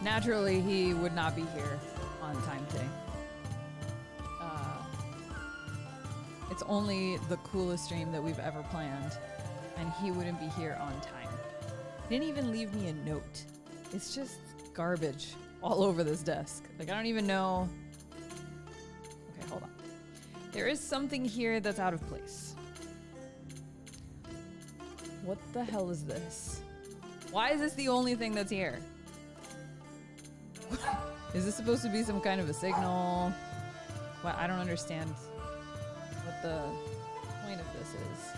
Naturally, he would not be here on time today. It's only the coolest stream that we've ever planned, and he wouldn't be here on time. He didn't even leave me a note. It's just garbage all over this desk. Like, I don't even know. Okay, hold on. There is something here that's out of place. What the hell is this? Why is this the only thing that's here? Is this supposed to be some kind of a signal? Well, I don't understand what the point of this is.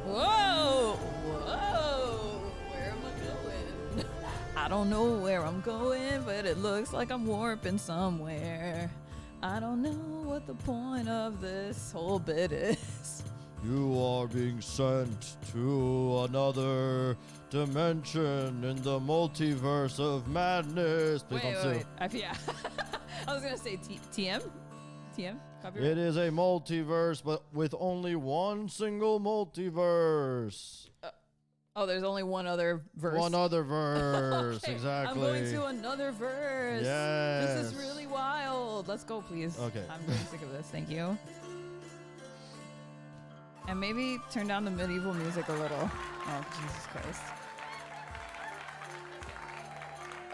Whoa! Whoa! Where am I going? I don't know where I'm going, but it looks like I'm warping somewhere. I don't know what the point of this whole bit is. You are being sent to another dimension in the multiverse of madness. Please don't sue. Yeah. I was going to say TM? TM? Copyright? It is a multiverse, but with only one single multiverse. There's only one other verse? One other verse, Okay, exactly. I'm going to another verse. Yes. This is really wild. Let's go, please. Okay. I'm really sick of this. Thank you. And maybe turn down the medieval music a little. Oh, Jesus Christ.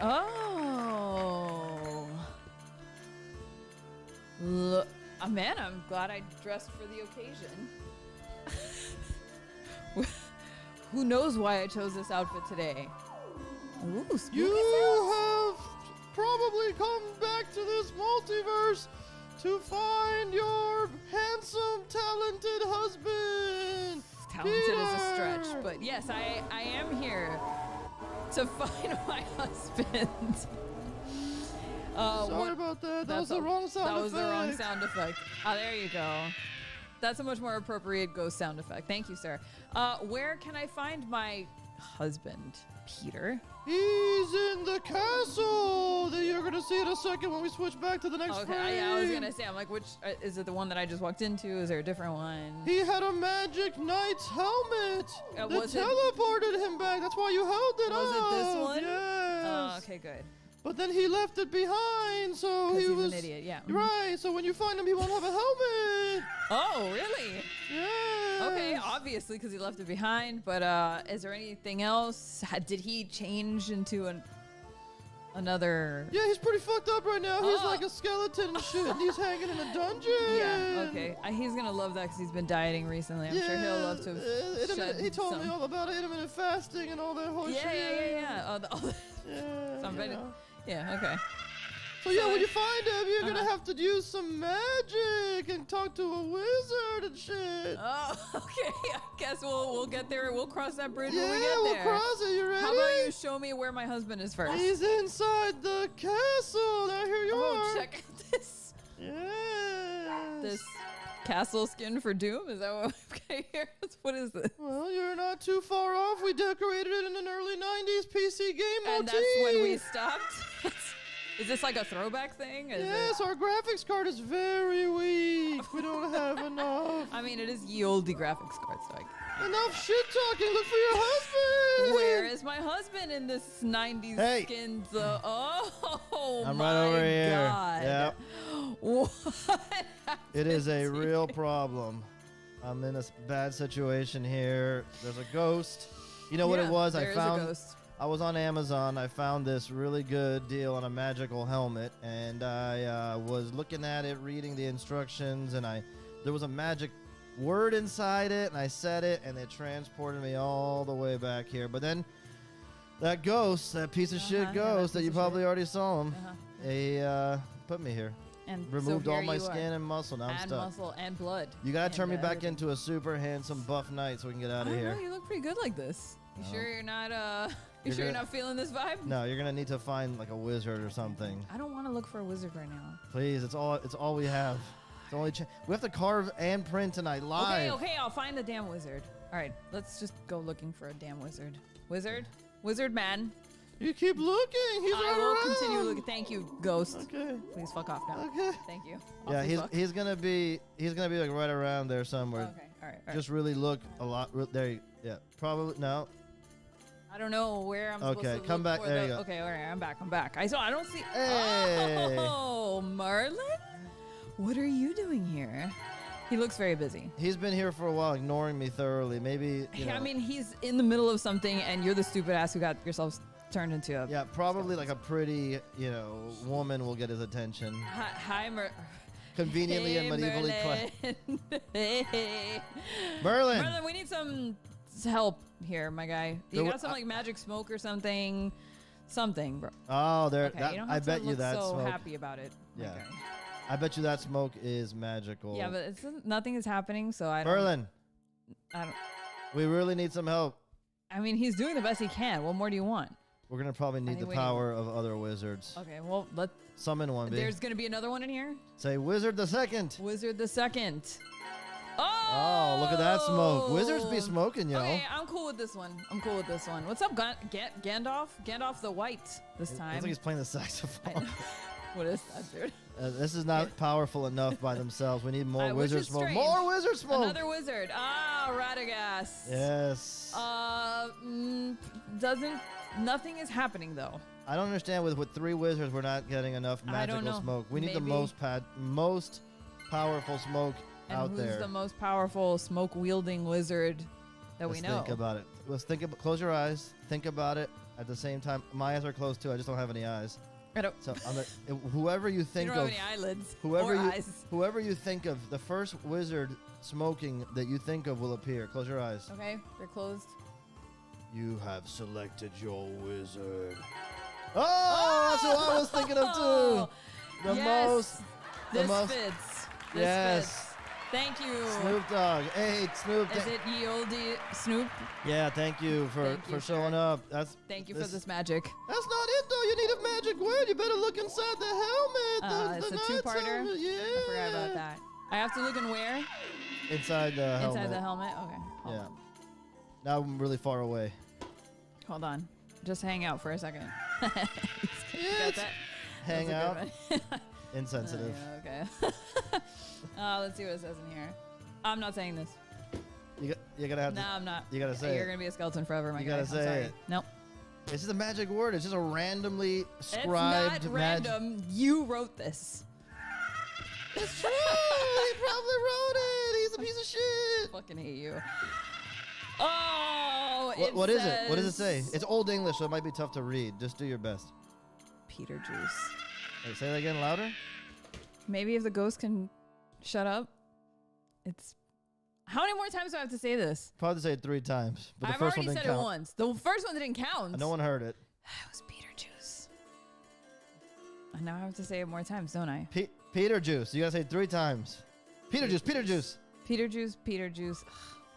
Oh. Look. Man, I'm glad I dressed for the occasion. Who knows why I chose this outfit today? Ooh, spooky You sounds. have probably come back to this multiverse to find your handsome, talented husband. Talented is a stretch, but yes, I am here to find my husband. Sorry about that. That was the wrong sound effect. That was the wrong sound effect. Oh, there you go. That's a much more appropriate ghost sound effect. Thank you, sir. Where can I find my husband, Peter? He's in the castle that you're going to see in a second when we switch back to the next frame. I was going to say, I'm like, which, is it the one that I just walked into? Is there a different one? He had a magic knight's helmet that teleported him back. That's why you held it Was up. it this one? Yes. Oh, okay, good. But then he left it behind, so he was an idiot, yeah. Right, so when you find him, he won't have a helmet. Oh, really? Yeah. Okay, obviously, because he left it behind. But is there anything else? Did he change into another? Yeah, he's pretty fucked up right now. He's like a skeleton and shit. And he's hanging in a dungeon. Yeah, okay. He's going to love that because he's been dieting recently. I'm sure he'll love to shed he told me all about intermittent fasting and all that whole shit. Yeah. Yeah, okay. So yeah, when you find him, you're gonna have to use some magic and talk to a wizard and shit. Oh, okay. I guess we'll get there. We'll cross that bridge when we get Yeah, there. we'll cross it. You ready? How about you show me where my husband is first? He's inside the castle. Now here you are. Oh, check out this. Yes. This castle skin for Doom? Is that what we've got here? What is this? Well, you're not too far off. We decorated it in an early 90s PC game And motif. that's when we stopped? Is this like a throwback thing? Yes, our graphics card is very weak. We don't have enough. I mean, it is ye olde graphics card, so Enough shit talking. Look for your husband. Where is my husband in this 90s skin? I'm right over here. God. Yep. What? It is a real problem. I'm in a bad situation here. There's a ghost. You know what it was? There is a ghost. I was on Amazon. I found this really good deal on a magical helmet, and I was looking at it, reading the instructions, and there was a magic word inside it, and I said it, and it transported me all the way back here. But then that ghost, that piece of shit ghost that you probably already saw him, he put me here. And removed so all my skin and muscle. Now I'm stuck. And muscle and blood. You gotta turn me back into a super handsome buff knight so we can get out of here. I don't know, you look pretty good like this. You sure you're not you're not feeling this vibe? No, you're gonna need to find like a wizard or something. I don't want to look for a wizard right now. Please, it's all we have. It's only we have to carve and print tonight live. Okay, I'll find the damn wizard. All right, let's just go looking for a damn wizard. Wizard man. You keep looking. He's I will continue looking. Thank you, ghost. Okay. Please fuck off now. Okay. Thank you. Yeah, he's gonna be like right around there somewhere. Okay. All right. Just really look a lot. There. Yeah. Probably no. I don't know where I'm supposed to come look back. for There you the. go. Okay, all right, I'm back. I don't see. Hey. Oh, Merlin, what are you doing here? He looks very busy. He's been here for a while, ignoring me thoroughly. Maybe, you know. I mean, he's in the middle of something, and you're the stupid ass who got yourself turned into a. Yeah, probably like a pretty, woman will get his attention. Hi, Conveniently hey, and medievally clad. Hey. Merlin. Merlin, we need some help here, my guy. You There got some like magic smoke or something? Something, bro. Oh, there. Okay, you don't I have bet to you look that so smoke. happy about it. my Yeah. guy. I bet you that smoke is magical. Yeah, but nothing is happening, so I don't. Merlin, I don't. we really need some help. I mean, he's doing the best he can. What more do you want? We're gonna probably need the think we power of other wizards. Okay, well, Summon one, B. there's gonna be another one in here. Say Wizard the Second. Wizard the Second. Oh, look at that smoke. Wizards be smoking, yo. Okay, I'm cool with this one. What's up, Gandalf? Gandalf the White this time. Looks like he's playing the saxophone. What is that, dude? This is not powerful enough by themselves. We need more Which wizard is smoke. strange. More wizard smoke. Another wizard. Radagast. Yes. Nothing is happening though. I don't understand with 3 wizards we're not getting enough I don't magical know. smoke. We need the Maybe. most powerful smoke And out who's there. the most powerful smoke wielding wizard that Let's we know? think about it. Close your eyes. Think about it at the same time. My eyes are closed too. I just don't have any eyes. I don't. So whoever you You think don't of, have any eyelids whoever or you eyes. whoever you think of, the first wizard smoking that you think of will appear. Close your eyes. Okay, they're closed. You have selected your wizard. Oh, that's what I was thinking of too. The Yes, this most. fits. This Yes. fits. Thank you. Snoop Dogg. Hey, Snoop. Is it ye olde Snoop? Yeah, thank you for Thank you, showing sir. up. Thank you for this magic. That's not it though. You need a magic word. You better look inside the helmet. It's a knight's two-parter? helmet. Yeah. I forgot about that. I have to look in where? Inside the helmet. Inside the helmet? Okay. Hold Yeah. on. Now I'm really far away. Hold on. Just hang out for a second. You Yeah, got that? hang That's a out. good one. Insensitive. Yeah, okay. Let's see what it says in here. I'm not saying this. You're gonna have No, to. I'm not. You gotta say You're it. gonna be a skeleton forever, my You guy. gotta I'm say sorry. it. Nope. It's just a magic word. It's just a randomly It's scribed not magic. random. You wrote this. It's true. He probably wrote it. He's a piece of shit. Fucking hate you. Oh, What is it? What does it says say? It's Old English, so it might be tough to read. Just do your best. Peter juice. Hey, say that again louder. Maybe if the ghost can shut up. It's. How many more times do I have to say this? Probably say it 3 times, but the I've first already one said didn't count. it once. The first one didn't count. No one heard it. It was Peter juice. And now I have to say it more times, don't I? Peter juice. You gotta say it 3 times. Peter juice. Peter juice. Peter juice. Peter juice.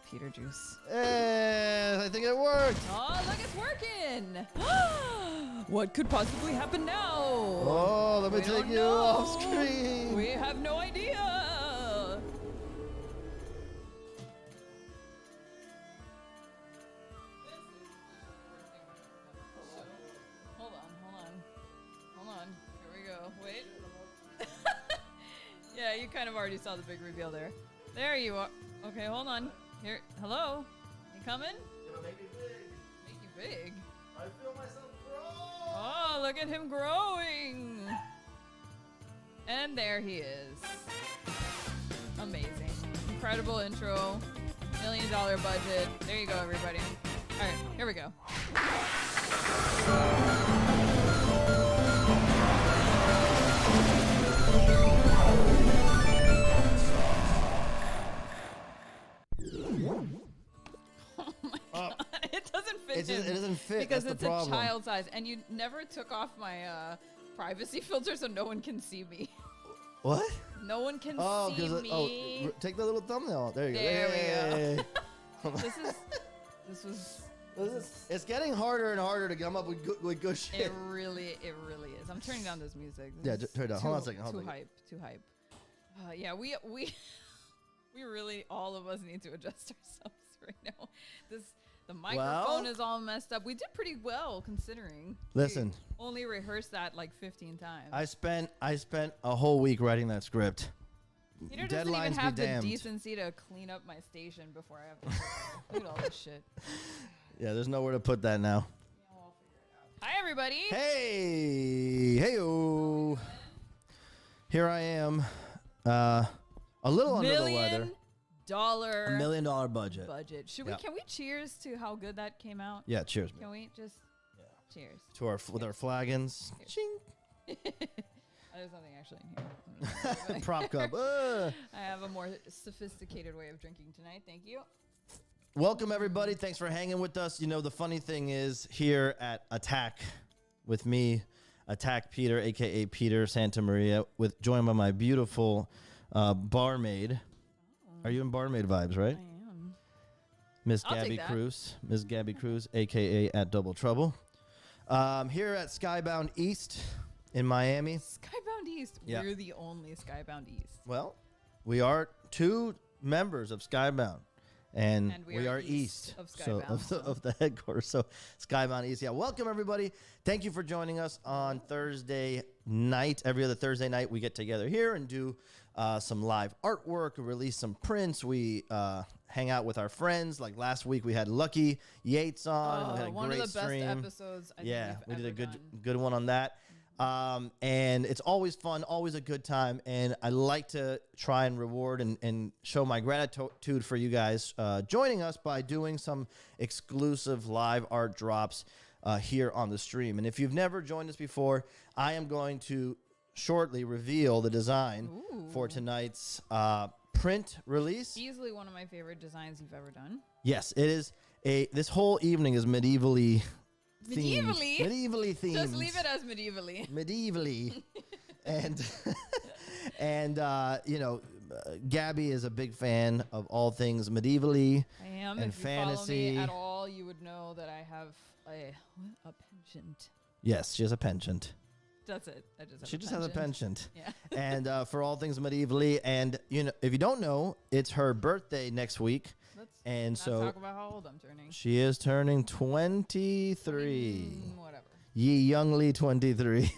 Peter juice. Hey, I think it worked. Oh, look, it's working. What could possibly happen now? Oh, let me We take don't you know. off screen. We have no idea. Hold on. Here we go. Wait. Yeah, you kind of already saw the big reveal there. There you are. Okay, hold on. Here. Hello. You coming? Make me big. Make you big. I feel myself grow. Oh, look at him growing. And there he is. Amazing. Incredible intro. $1 million budget. There you go, everybody. All right, here we go. Oh my God. It doesn't fit him. It doesn't fit. Because That's it's the problem. a child size, and you never took off my privacy filter, so no one can see me. What? No one can Oh, see because me. take the little thumbnail. There you go. There we go. This was. It's getting harder and harder to come up with good shit. It really is. I'm turning down this music. Yeah, turn it down. Hold on a second. Hold Too on. hype. Yeah, we really, all of us need to adjust ourselves right now. The microphone is all messed up. We did pretty well considering. Listen. We only rehearsed that like 15 times. I spent a whole week writing that script. Peter doesn't even Deadlines be have the damned. decency to clean up my station before I have to look at all this shit. Yeah, there's nowhere to put that now. Yeah, we'll figure it out. Hi, everybody. Hey, hey-o. Here I am, a little under the weather. $1 million $1 million budget. Should we? Can we cheers to how good that came out? Yeah, cheers, man. Can we just? Yeah. Cheers. To our with our flagons. Ching. There's something actually in here. Prop cup. I have a more sophisticated way of drinking tonight. Thank you. Welcome, everybody. Thanks for hanging with us. You know, the funny thing is here at Attack with me, Attack Peter, a.k.a. Peter Santa Maria, joined by my beautiful barmaid. Are you in barmaid vibes, right? I am. Miss I'll Gabby take that. Cruz. Miss Gabby Cruz, a.k.a. at Double Trouble. Here at Skybound East in Miami. Skybound East. Yeah. We're the only Skybound East. Well, we are 2 members of Skybound. And we are east of Skybound. of the headquarters. So Skybound East. Yeah, welcome, everybody. Thank you for joining us on Thursday night. Every other Thursday night, we get together here and do some live artwork, release some prints. We hang out with our friends. Like last week, we had Lucky Yates on. We had a one great of the stream. best episodes I think we we've did a ever done. good one on that. And it's always fun, always a good time. And I like to try and reward and show my gratitude for you guys joining us by doing some exclusive live art drops here on the stream. And if you've never joined us before, I am going to shortly reveal the design for tonight's print release. Easily one of my favorite designs you've ever done. Yes, it is. This whole evening is medievally themed. Medievally themed. Just leave it as medievally. Medievally. and you know, Gabby is a big fan of all things medievally. I am. And if fantasy. You follow me at all, you would know that I have a penchant. Yes, she has a penchant. That's it. She just has a penchant. Yeah. And for all things medievally. And you know, if you don't know, it's her birthday next week. Let's talk about how old I'm turning. She is turning 23. Whatever. Ye youngly 23. Ye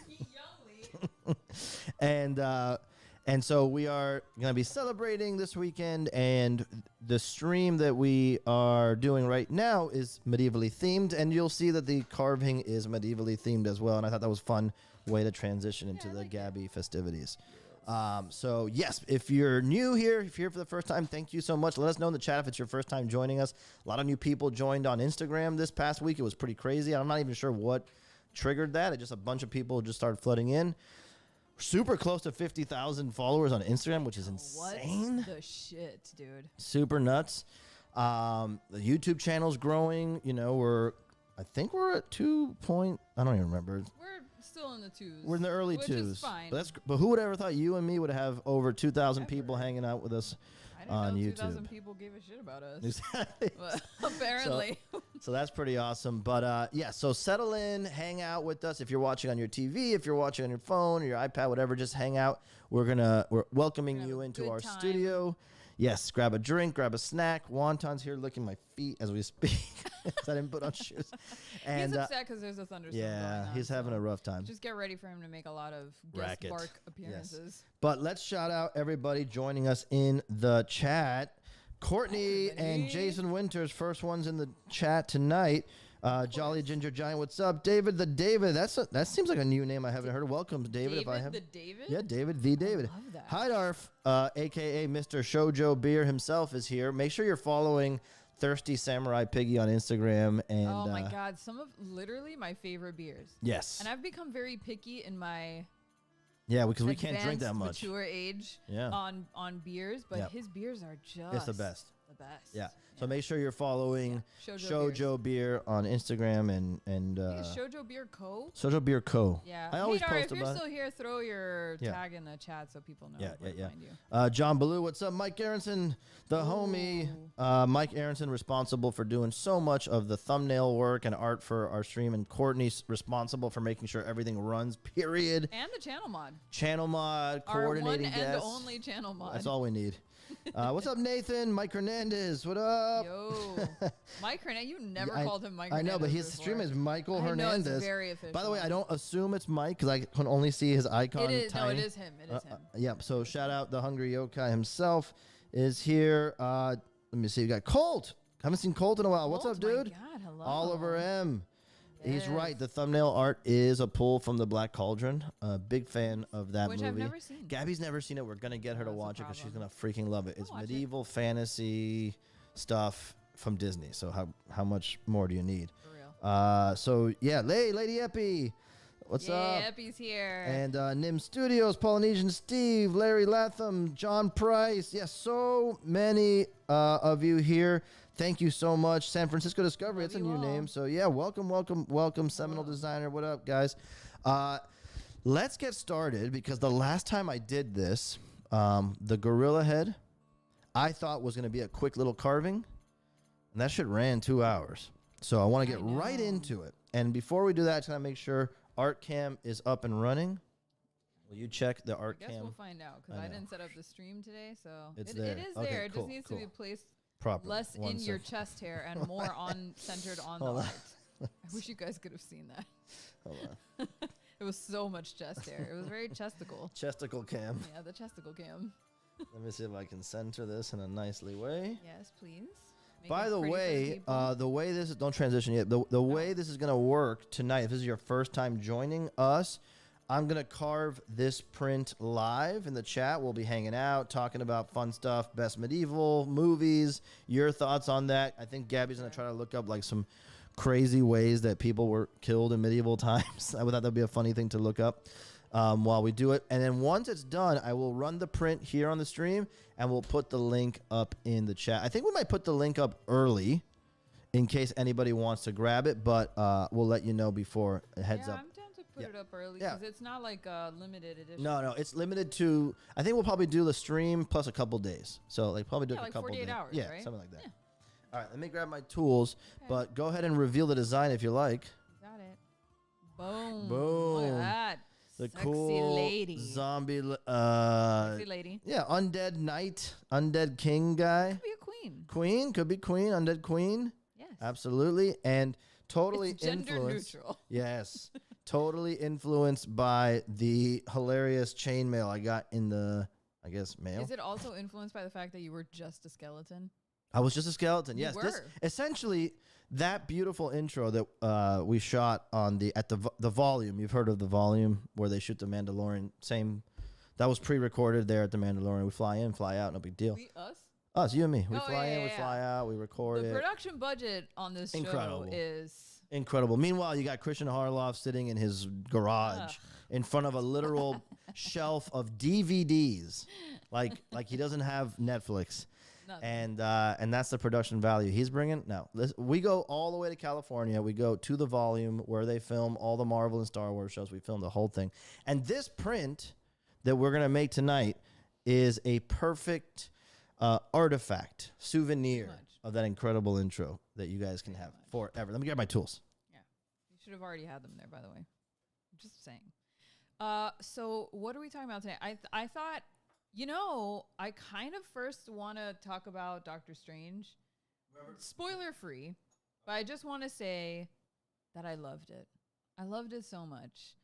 youngly. And so we are going to be celebrating this weekend, and the stream that we are doing right now is medievally themed, and you'll see that the carving is medievally themed as well, and I thought that was a fun way to transition into the Gabby festivities. So yes, if you're new here, if you're here for the first time, thank you so much. Let us know in the chat if it's your first time joining us. A lot of new people joined on Instagram this past week. It was pretty crazy. I'm not even sure what triggered that. It just a bunch of people just started flooding in. Super close to 50,000 followers on Instagram, which is insane. What the shit, dude? Super nuts. The YouTube channel's growing. You know, I think we're at I don't even remember. We're still in the 2s. We're in the early which 2s. Is fine. But who would ever thought you and me would have over 2,000 people hanging out with us on I didn't know YouTube? 2,000 people gave a shit about us. Exactly. But apparently. So that's pretty awesome. But yeah, so settle in, hang out with us. If you're watching on your TV, if you're watching on your phone or your iPad, whatever, just hang out. We're welcoming you into our studio. Yes, grab a drink, grab a snack. Wonton's here licking my feet as we speak. I didn't put on shoes. And, he's upset because there's a thunderstorm going on, he's having a rough time. Just get ready for him to make a lot of guest bark appearances. Yes. But let's shout out everybody joining us in the chat. Courtney and Jason Winters, first ones in the chat tonight. Jolly Ginger Giant, what's up? David the David, that seems like a new name I haven't heard of. Welcome, David. David the David? Yeah, David the David. I love that. Hydarf, a.k.a. Mr. Shoujo Beer himself is here. Make sure you're following Thirsty Samurai Piggy on Instagram. And oh my God, some of literally my favorite beers. Yes. And I've become very picky in my because we can't drink that much. Mature age on beers, but his beers are just it's the best. Yeah. So make sure you're following Shoujo Beer on Instagram and Shoujo Beer Co. Shoujo Beer Co. Yeah. I always post if you're about still here, throw your tag in the chat so people know where to find you. John Ballou, what's up? Mike Aronson, the homie. Mike Aronson responsible for doing so much of the thumbnail work and art for our stream, and Courtney's responsible for making sure everything runs, period. And the channel mod. Channel mod, coordinating guests. Our one and only channel mod. That's all we need. What's up, Nathan? Mike Hernandez, what up? Yo. Mike Hernandez, you never called him Mike I Hernandez. know, but his stream is Michael Hernandez. Know, it's very official. By the way, I don't assume it's Mike because I can only see his icon. It is, tiny. no, it is him. It is him. Yep, so shout out the Hungry Yokai himself is here. Let me see, we got Colt. Haven't seen Colt in a while. What's up, My dude? God, hello. Oliver M. He's right. Yes. The thumbnail art is a pull from The Black Cauldron. A big fan of that Which movie. I've never seen. Gabby's never seen it. We're going to get her to That's a watch it because she's going problem. to freaking love it. It's I'll watch it. medieval fantasy stuff from Disney. So how much more do you need? For real. So, yeah, Lady Epi. What's up? Yeah, Epi's here. And Nim Studios, Polynesian Steve, Larry Latham, John Price. Yes, so many of you here. Thank you so much. San Francisco Discovery, Love it's a you new all. name. So, yeah, welcome, Seminole Designer. What up, guys? Let's get started because the last time I did this, the gorilla head, I thought was going to be a quick little carving, and that shit ran 2 hours. So I want to get right into it. And before we do that, I just want to make sure ArtCam is up and running. Will you check the ArtCam? I guess we'll find out because I didn't set up the stream today, so It's it there. is Okay, there. It cool, just needs cool. to be placed Properly. less One in your second. chest hair and more centered on the Hold on. art. I wish you guys could have seen that. Hold on. It was so much chest hair. It was very chesticle. Chesticle cam. Yeah, the chesticle cam. Let me see if I can center this in a nicely way. Yes, please. Make By it the pretty for way, people. the way this is, don't transition yet. The way this is going to work tonight, if this is your first time joining us, I'm going to carve this print live in the chat. We'll be hanging out, talking about fun stuff, best medieval movies, your thoughts on that. I think Gabby's going to try to look up like some crazy ways that people were killed in medieval times. I thought that'd be a funny thing to look up while we do it. And then once it's done, I will run the print here on the stream and we'll put the link up in the chat. I think we might put the link up early in case anybody wants to grab it, but we'll let you know before it heads up. I'm down to put it up early Yeah. because it's not like a limited edition. No, it's limited to, I think we'll probably do the stream plus a couple days. So like probably do Yeah, like a like couple 48 days. hours, Yeah, right? something like that. Yeah. All right, let me grab my tools, but go ahead and reveal the design if you like. Got it. Boom. Boom. Look at that. The Sexy cool lady. zombie, Sexy lady. yeah, undead knight, undead king guy. Could be a queen. Queen, could be queen, undead queen. Yes. Absolutely. And totally It's gender influenced. neutral. Yes. Totally influenced by the hilarious chainmail I got in the, I guess, mail. Is it also influenced by the fact that you were just a skeleton? I was just a skeleton. You Yes. This were. essentially that beautiful intro that we shot on the volume. You've heard of the volume where they shoot the Mandalorian. Same. That was pre-recorded there at the Mandalorian. We fly in, fly out, no big deal. Us? Us, you and me. We Oh, fly yeah, in, we yeah, fly out, we record The it. production budget on this Incredible. show is Incredible. Meanwhile, you got Christian Harloff sitting in his garage in front of a literal shelf of DVDs, like he doesn't have Netflix, nothing. and that's the production value he's bringing. No, we go all the way to California. We go to the volume where they film all the Marvel and Star Wars shows. We film the whole thing, and this print that we're gonna make tonight is a perfect artifact, souvenir of that incredible intro that you guys can have forever. Let me get my tools. Yeah. You should have already had them there, by the way. I'm just saying. So what are we talking about today? I thought, I kind of first want to talk about Doctor Strange. Spoiler free. But I just want to say that I loved it. I loved it so much.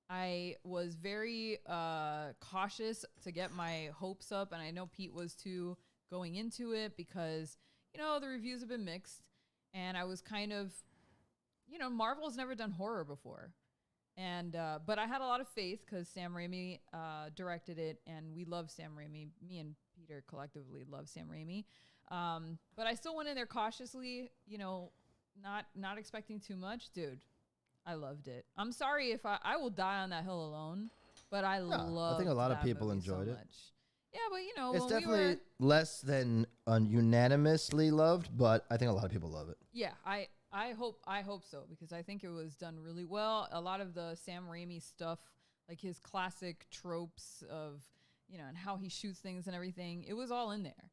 I was very cautious to get my hopes up, and I know Pete was too going into it because, the reviews have been mixed, and I was kind of, Marvel's never done horror before. And but I had a lot of faith because Sam Raimi directed it, and we love Sam Raimi. Me and Peter collectively love Sam Raimi. But I still went in there cautiously, not expecting too much. Dude, I loved it. I'm sorry if I will die on that hill alone, but I love. I think a lot of that people movie enjoyed so it. much. Yeah, but It's when definitely we were, less than unanimously loved, but I think a lot of people love it. yeah, I hope so because I think it was done really well. A lot of the Sam Raimi stuff, like his classic tropes of, and how he shoots things and everything, it was all in there.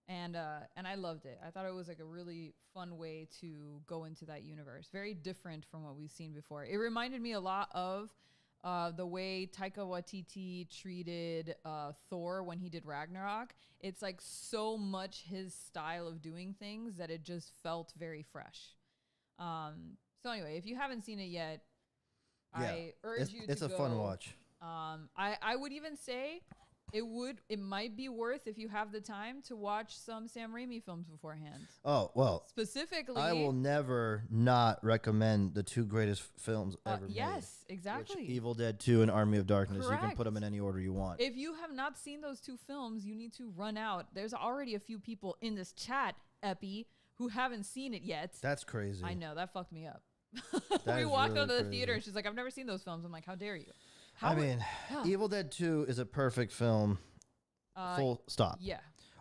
And I loved it. I thought it was like a really fun way to go into that universe. Very different from what we've seen before. It reminded me a lot of the way Taika Waititi treated Thor when he did Ragnarok. It's like so much his style of doing things that it just felt very fresh. So anyway, if you haven't seen it yet, I urge you to go. It's a fun watch. I would even say It might be worth, if you have the time, to watch some Sam Raimi films beforehand. Oh, well. Specifically, I will never not recommend the two greatest films ever made. Yes, exactly. Which, Evil Dead 2 and Army of Darkness. Correct. You can put them in any order you want. If you have not seen those two films, you need to run out. There's already a few people in this chat, Epi, who haven't seen it yet. That's crazy. I know, that fucked me up. That we is walked really onto the crazy. theater and she's like, I've never seen those films. I'm like, how dare you? Evil Dead 2 is a perfect film. Full stop. Yeah.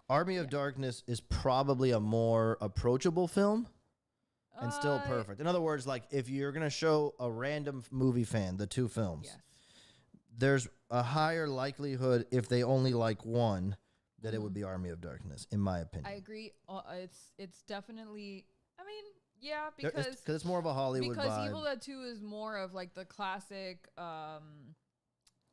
Army of Darkness is probably a more approachable film and still perfect. In other words, like if you're going to show a random movie fan the two films, Yes. there's a higher likelihood if they only like one that it would be Army of Darkness, in my opinion. I agree. It's definitely, I mean, yeah, because it's more of a Hollywood vibe. Evil Dead 2 is more of like the classic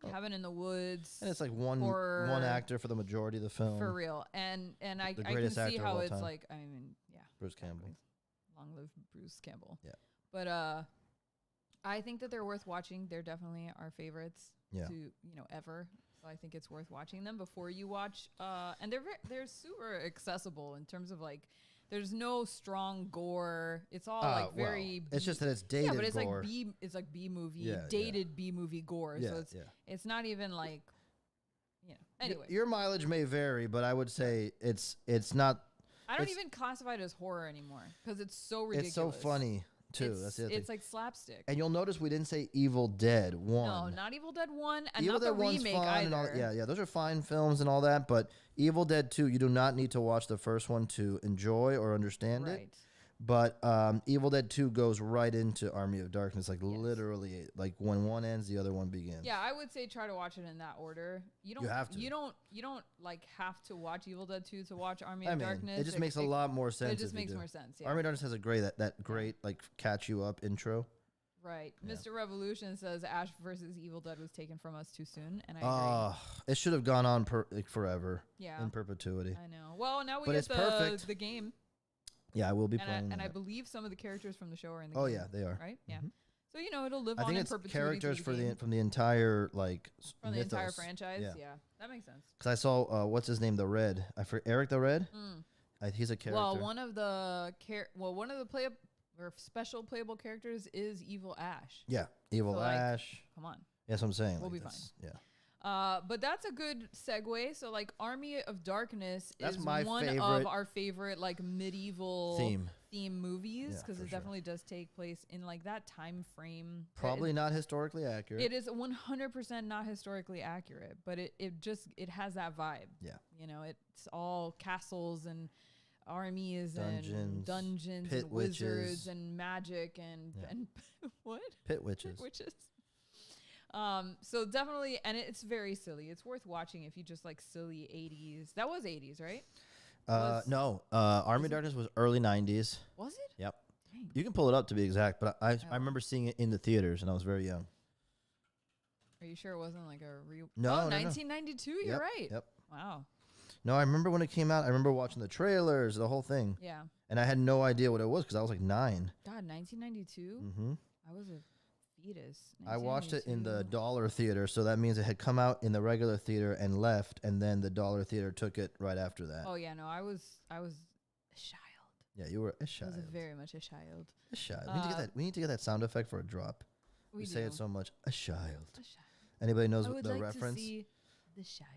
Cabin in the Woods. And it's like one actor for the majority of the film. For real. And I can greatest see actor of how all it's time. like, I mean, yeah. Bruce Campbell. Long live Bruce Campbell. Yeah. But I think that they're worth watching. They're definitely our favorites ever. So I think it's worth watching them before you watch. And they're super accessible in terms of like, there's no strong gore. It's all like very. It's just that it's dated. Yeah, but it's gore. like B movie, dated B movie gore. Yeah, So it's not even like, Anyway, your mileage may vary, but I would say it's not. I don't even classify it as horror anymore because it's so ridiculous. It's so funny too. That's the other It's thing. like slapstick. And you'll notice we didn't say Evil Dead 1. No, not Evil Dead 1 and Evil not Dead the 1's remake fun either. and all, yeah, those are fine films and all that, but Evil Dead 2, you do not need to watch the first one to enjoy or understand it. But Evil Dead 2 goes right into Army of Darkness, like literally, like when one ends, the other one begins. Yeah, I would say try to watch it in that order. You have to. You don't like have to watch Evil Dead 2 to watch Army of I mean, Darkness. it just makes a lot more sense. It just makes more sense. Yeah. Army of Darkness has a great like catch you up intro. Right. Yeah. Mr. Revolution says Ash versus Evil Dead was taken from us too soon, and I agree. It should have gone on forever. Yeah. In perpetuity. I know. Well, now we But get it's perfect. the game. Yeah, I will be playing. And I believe some of the characters from the show are in the game. game. Oh yeah, they are. Right? Yeah. Mm-hmm. So it'll live I on think in it's perpetuity. characters from the entire like from the mythos. entire franchise. Yeah, that makes sense. Because I saw what's his name, the Red. Eric the Red. He's a character. Well, one of the special playable characters is Evil Ash. Yeah, Evil Ash. Come on. That's what I'm saying. We'll be fine. Yeah. But that's a good segue. So like Army of Darkness is my one of our favorite like medieval theme movies because it definitely does take place in like that time frame. Probably not historically accurate. It is 100% not historically accurate, but it has that vibe. Yeah. It's all castles and armies and dungeons pit and witches. wizards and magic and what? Pit witches. Pit witches. So definitely, and it's very silly. It's worth watching if you just like silly 80s. That was 80s, right? No. Army of Darkness was early 90s. Was it? Yep. Dang. You can pull it up to be exact, but I remember seeing it in the theaters, and I was very young. Are you sure it wasn't like a real? No, 1992. You're right. Yep. Wow. No, I remember when it came out. I remember watching the trailers, the whole thing. Yeah. And I had no idea what it was because I was like 9. God, 1992. Mm-hmm. I was a fetus. I watched it in the dollar theater, so that means it had come out in the regular theater and left, and then the dollar theater took it right after that. Oh yeah, no, I was a child. Yeah, you were a child. I was very much a child. A child. We need to get that sound effect for a drop. We say it so much. A child. A child. Anybody knows the reference? To see the child.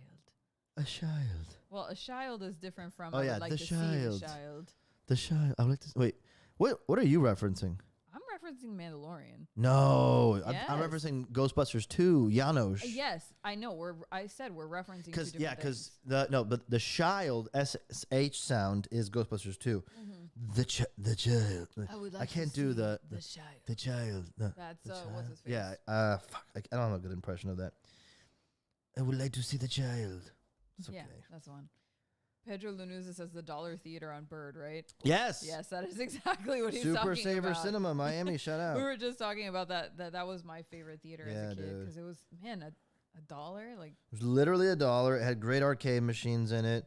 A child. Well, a child is different from. Oh yeah, like the to child. See the child. The child. I would like to wait. What are you referencing? I'm referencing Mandalorian. No, yes. I'm referencing Ghostbusters 2, Janosch. Yes, I know. I said we're referencing. Because the child SH sound is Ghostbusters 2. Mm-hmm. The child. I can't do the child. The child. That's what's his face? Yeah. Fuck. I don't have a good impression of that. I would like to see the child. It's okay. Yeah, that's the one. Pedro Lanuza says the Dollar Theater on Bird, right? Yes. Yes, that is exactly what he's Super talking Saver about. Cinema, Miami, shout out. We were just talking about that. That was my favorite theater as a kid because it was, man, a dollar? Like, it was literally $1. It had great arcade machines in it.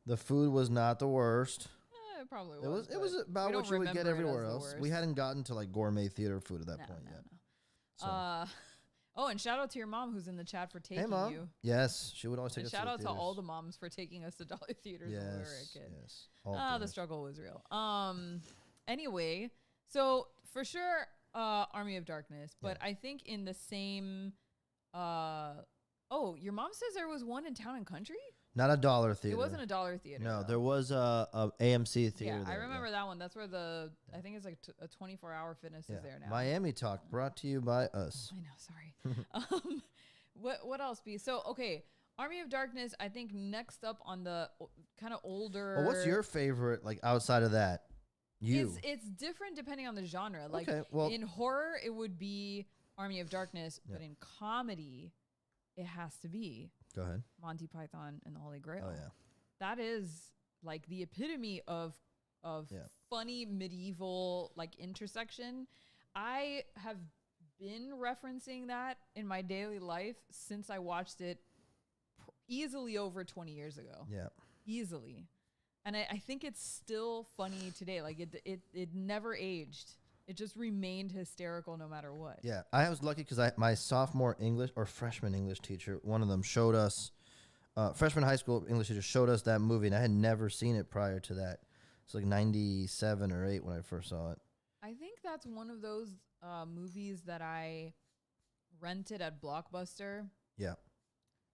The food was not the worst. It probably was. It was about what you would get everywhere else. We hadn't gotten to like gourmet theater food at that point yet. No. Oh, and shout out to your mom who's in the chat for taking Hey, Mom. you. Yes, she would always take And us shout to out the to all the theaters. moms for taking us to Dolly Theaters when we were a kid. Yes. All The theaters. struggle was real. Anyway, so for sure, Army of Darkness, but I think in the same. Oh, your mom says there was one in Town and Country. Not a dollar theater. It wasn't a dollar theater. No, though. there was a AMC theater. Yeah, I there, remember that one. That's where I think it's like a 24-hour fitness is there now. Miami Talk brought to you by us. I know. Sorry. What else? So okay, Army of Darkness. I think next up on the kind of older. Well, what's your favorite? Like outside of that, It's different depending on the genre. Like in horror, it would be Army of Darkness, but in comedy, it has to be. Go ahead. Monty Python and the Holy Grail. Oh yeah. That is like the epitome of funny medieval like intersection. I have been referencing that in my daily life since I watched it easily over 20 years ago. Yeah. Easily. And I think it's still funny today. Like it never aged. It just remained hysterical no matter what. Yeah, I was lucky because my sophomore English or freshman English teacher, one of them showed us, freshman high school English teacher showed us that movie, and I had never seen it prior to that. It's like 97 or 8 when I first saw it. I think that's one of those movies that I rented at Blockbuster. Yeah.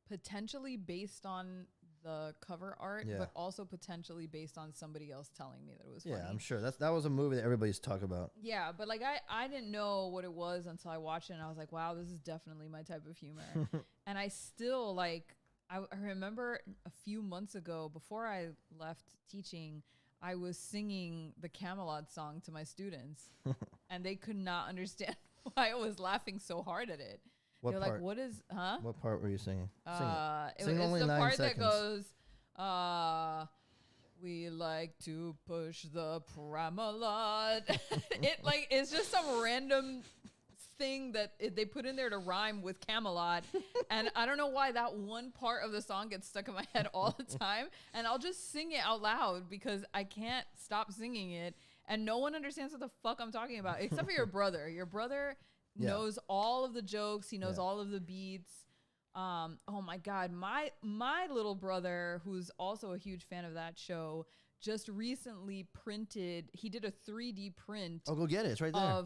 Potentially based on the cover art, but also potentially based on somebody else telling me that it was funny. Yeah, I'm sure. That was a movie that everybody's talking about. Yeah, but like I didn't know what it was until I watched it, and I was like, wow, this is definitely my type of humor. And I still like, I remember a few months ago, before I left teaching, I was singing the Camelot song to my students, and they could not understand why I was laughing so hard at it. They're like, what is, huh? What part were you singing? Sing only it's the 9 part seconds. That goes, we like to push the Pramalot. It's just some random thing that they put in there to rhyme with Camelot. And I don't know why that one part of the song gets stuck in my head all the time. And I'll just sing it out loud because I can't stop singing it. And no one understands what the fuck I'm talking about, except for your brother. Your brother knows all of the jokes. He knows all of the beats. Oh my God. My little brother, who's also a huge fan of that show, just recently he did a 3D print. Oh, go get it. It's right there.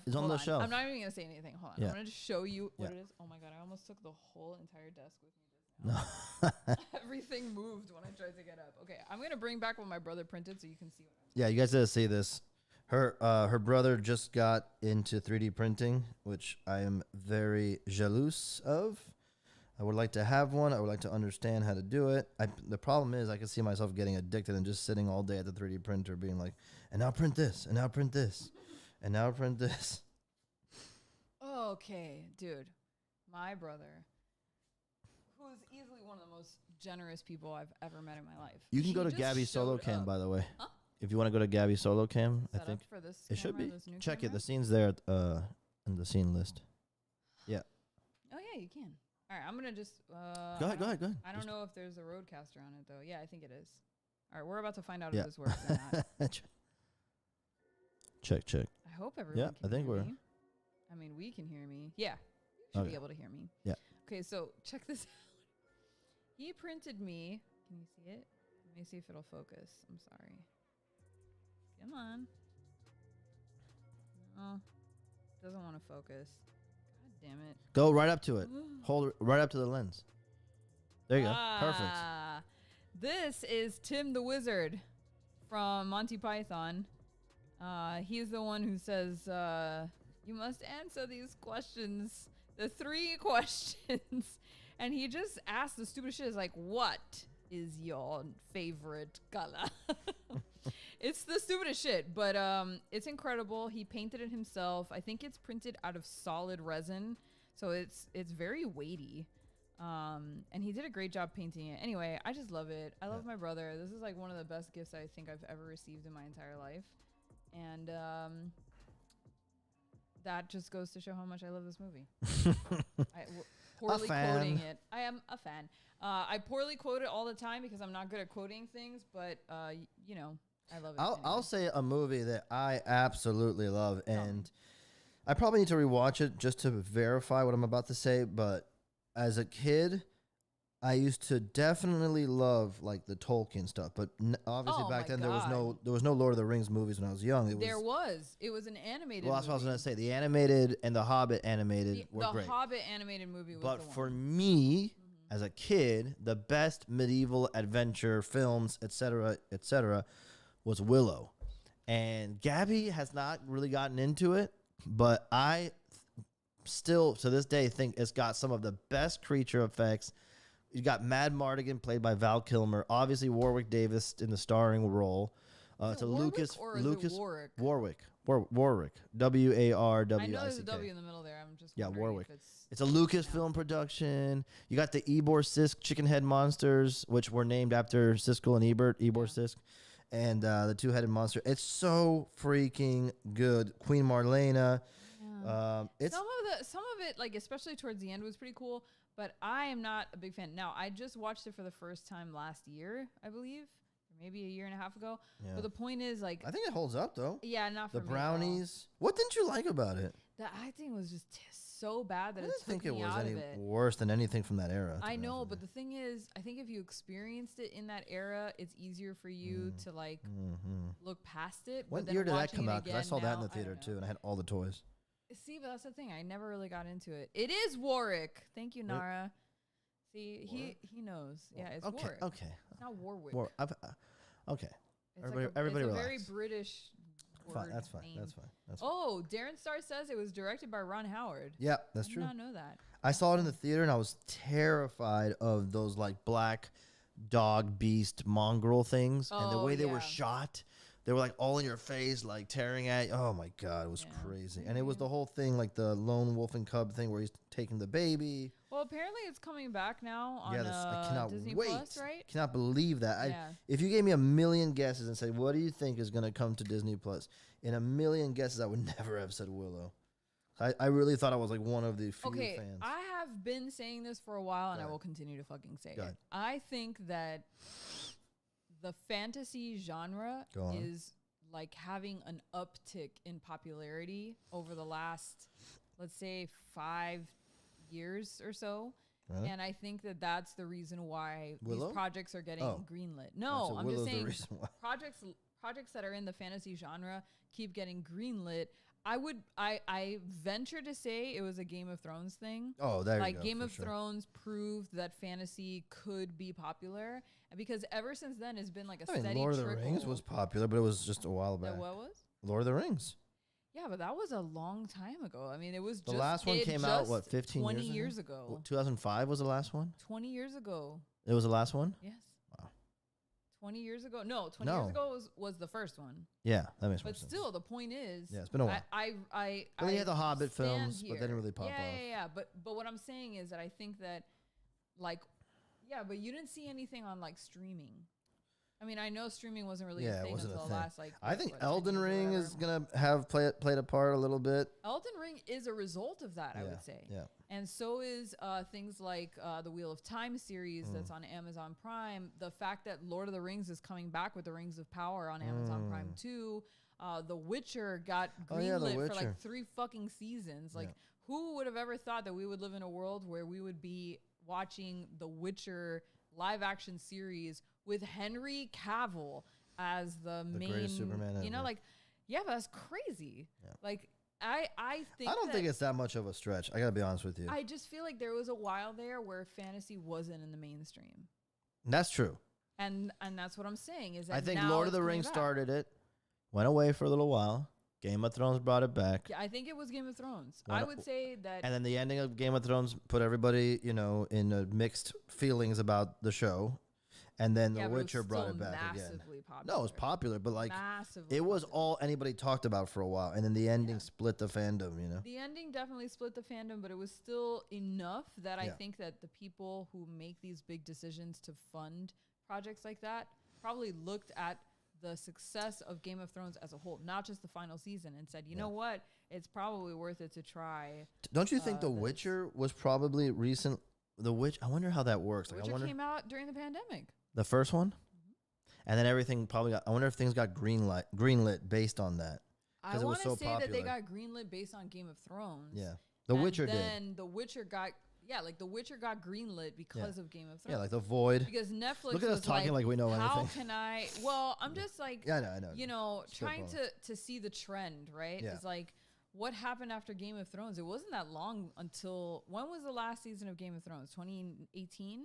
It's on the shelf. I'm not even going to say anything. Hold on. I'm going to just show you what it is. Oh my God. I almost took the whole entire desk with me just now. Everything moved when I tried to get up. Okay. I'm going to bring back what my brother printed so you can see what I'm Yeah, you guys gotta see this. Her brother just got into 3D printing, which I am very jealous of. I would like to have one. I would like to understand how to do it. The problem is I can see myself getting addicted and just sitting all day at the 3D printer being like, and now print this, and now print this, and now print this. Okay, dude. My brother, who's easily one of the most generous people I've ever met in my life. You can go to Gabby's solo cam, by the way. Huh? If you want to go to Gabby's solo cam, I think for this it should be. Check camera? it. The scene's there in the scene list. Yeah. Oh yeah, you can. All right, I'm gonna just. Go ahead. I don't know if there's a roadcaster on it though. Yeah, I think it is. All right, we're about to find out if this works or not. Check. I hope everyone. I think we're. Me. I mean, we can hear me. Yeah, you should be able to hear me. Yeah. Okay, so check this out. He printed me. Can you see it? Let me see if it'll focus. I'm sorry. Come on. No, doesn't want to focus. God damn it. Go right up to it. Hold right up to the lens. There you go. Perfect. This is Tim the Wizard from Monty Python. He's the one who says, you must answer these questions. The 3 questions. And he just asks the stupid shit. Is like, what is your favorite color? It's the stupidest shit, but it's incredible. He painted it himself. I think it's printed out of solid resin, so it's very weighty. And he did a great job painting it. Anyway, I just love it. I love my brother. This is like one of the best gifts I think I've ever received in my entire life. And that just goes to show how much I love this movie. Poorly quoting it. I am a fan. I poorly quote it all the time because I'm not good at quoting things, but I love it. I'll say a movie that I absolutely love, and I probably need to rewatch it just to verify what I'm about to say. But as a kid, I used to definitely love like the Tolkien stuff. But obviously Oh back my then God. there was no Lord of the Rings movies when I was young. It was an animated Well, that's what I was movie. gonna say. The animated and the Hobbit animated The, were the great. Hobbit animated movie was But the for one. me, as a kid, the best medieval adventure films, etc., was Willow. And Gabby has not really gotten into it, but I still, to this day, think it's got some of the best creature effects. You got Mad Mardigan, played by Val Kilmer. Obviously, Warwick Davis in the starring role. Is it To Warwick Lucas, or is Lucas it Warwick? Warwick, Warwick, W-A-R-W-I-C-K. I know there's a W in the middle there. I'm just Yeah, wondering Warwick. if it's It's a Lucasfilm production. You got the Ebor Sisk chicken head monsters, which were named after Siskel and Ebert, Ebor Sisk, and the two-headed monster. It's so freaking good. Queen Marlena. It's some of it, like especially towards the end, was pretty cool. But I am not a big fan. Now, I just watched it for the first time last year, I believe, or maybe a year and a half ago. Yeah. But the point is, like, I think it holds up though. yeah, not for The me at all. brownies. What didn't you like about it? The acting was just so bad that I it didn't took think it me was out any of it. worse than anything from that era. I know, but the thing is, I think if you experienced it in that era, it's easier for you to like look past it. What but then year did that watching come it out? Because I again saw that in now, the theater I don't too, know. and I had all the toys. See, but that's the thing. I never really got into it. It is Warwick. Thank you, Nara. See, he knows. Yeah, it's Okay, Warwick. okay. It's not Warwick. Okay. It's Everybody it's a relax. very British Fine, word that's fine. name. That's fine. That's fine. Oh, Darren Star says it was directed by Ron Howard. Yeah, that's I did true. not know that. I saw it in the theater and I was terrified of those like black dog beast mongrel things and the Oh, way they were yeah. shot. They were like all in your face, like tearing at you. Oh my God, it was Yeah. crazy. And it was the whole thing, like the lone wolf and cub thing where he's taking the baby. Well, apparently it's coming back now on I cannot Disney wait. Plus, right? Cannot believe that. Yeah. If you gave me a million guesses and said, what do you think is going to come to Disney Plus? In a million guesses, I would never have said Willow. I really thought I was like one of the few fans. I have been saying this for a while, and I ahead. will continue to fucking say Go it. ahead. I think that the fantasy genre Go on. is like having an uptick in popularity over the last, let's say, 5 years or so. Really? And I think that that's the reason why Willow? these projects are getting Oh. greenlit. So No, I'm Willow's just the saying reason why. projects that are in the fantasy genre keep getting greenlit. I venture to say it was a Game of Thrones thing. Oh, there Like you go. Game for of sure. Thrones proved that fantasy could be popular, and because ever since then it's been like a steady Lord of the trickle. Rings was popular, but it was just a while That back. what was? Lord of the Rings. Yeah, but that was a long time ago. I mean, it was The just, last one it came out, just what, 15 20 years years ago? ago. 2005 was the last one? 20 years ago. It was the last one? Yes. Wow. 20 years ago. No, 20 No. years ago was the first one. Yeah, that makes more But sense. still, the point is, Yeah, it's been a while. I But then you had the Hobbit stand films, but they didn't here. really pop yeah, off. Yeah, yeah. But what I'm saying is that I think that, like, yeah, but you didn't see anything on like streaming. I mean, I know streaming wasn't really Yeah, a it thing wasn't a until thing. last like. I think 10 Elden years or Ring whatever. is going to have played a part a little bit. Elden Ring is a result of that, I Yeah, would say. yeah. And so is things like the Wheel of Time series Mm. that's on Amazon Prime. The fact that Lord of the Rings is coming back with the Rings of Power on Amazon Prime too. The Witcher got Oh, yeah, The greenlit for Witcher. like 3 fucking seasons. Like, Yeah. who would have ever thought that we would live in a world where we would be watching the Witcher live action series with Henry Cavill as the main, greatest Superman you know, ever. like, yeah, but that's crazy. Yeah. Like, I think I don't that think it's that much of a stretch. I got to be honest with you. I just feel like there was a while there where fantasy wasn't in the mainstream. That's true. And that's what I'm saying is that I think now Lord of it's the coming Rings back. started it, went away for a little while. Game of Thrones brought it back. Yeah, I think it was Game of Thrones. When- I would say that And then the ending of Game of Thrones put everybody, in mixed feelings about the show. And then yeah, The but it was Witcher brought still it back again. massively popular. No, it was popular, but like massively it was popular. all anybody talked about for a while. And then the ending split the fandom, The ending definitely split the fandom, but it was still enough that I Yeah. think that the people who make these big decisions to fund projects like that probably looked at the success of Game of Thrones as a whole, not just the final season, and said, you know what, it's probably worth it to try. Don't you think The this. Witcher was probably recent? I wonder how that works. Like, I Witcher wonder came out during the pandemic. the first one, and then everything probably got. I wonder if things got greenlit based on that. I 'Cause it was want to so say that they popular. got greenlit based on Game of Thrones. Yeah. The Witcher did. Then The Witcher got The Witcher got greenlit because of Game of Thrones. Yeah, like The Void. Because Netflix Look at us was talking like we know how anything. can I? Well, I'm just like, Yeah, I know. you know, trying Spitballing. to see the trend, right? Yeah. It's like, what happened after Game of Thrones? It wasn't that long until, when was the last season of Game of Thrones? 2018?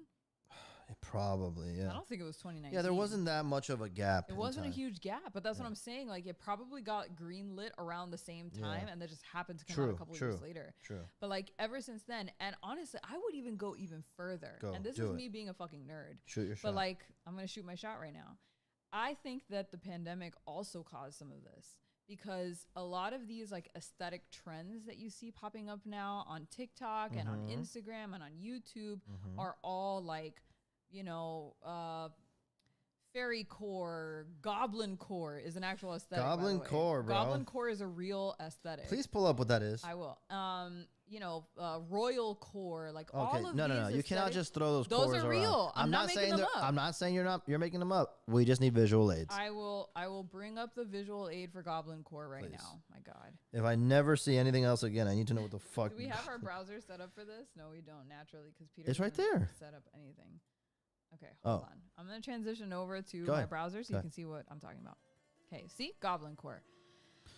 Probably, yeah. I don't think it was 2019. Yeah, there wasn't that much of a gap. It wasn't a huge gap, but that's what I'm saying. Like, it probably got greenlit around the same time, and that just happened to come out a couple of years later. True. But like ever since then, and honestly, I would even go even further. And this is me being a fucking nerd. Shoot your shot. But like, I'm gonna shoot my shot right now. I think that the pandemic also caused some of this, because a lot of these like aesthetic trends that you see popping up now on TikTok and on Instagram and on YouTube are all like, you know, fairy core, goblin core is an actual aesthetic. Goblin core, bro. Goblin core is a real aesthetic. Please pull up what that is. I will. You know, royal core, like all of no. these You cannot just throw those Those cores are around. real. I'm not making saying them up. I'm not saying you're making them up. We just need visual aids. I will bring up the visual aid for goblin core right Please. now. My God. If I never see anything else again, I need to know what the fuck. Do we have our browser set up for this? No, we don't, naturally, because Peter It's right didn't there. set up anything. Okay, hold on. I'm going to transition over to my browser so you can see what I'm talking about. Okay, see? Goblin core.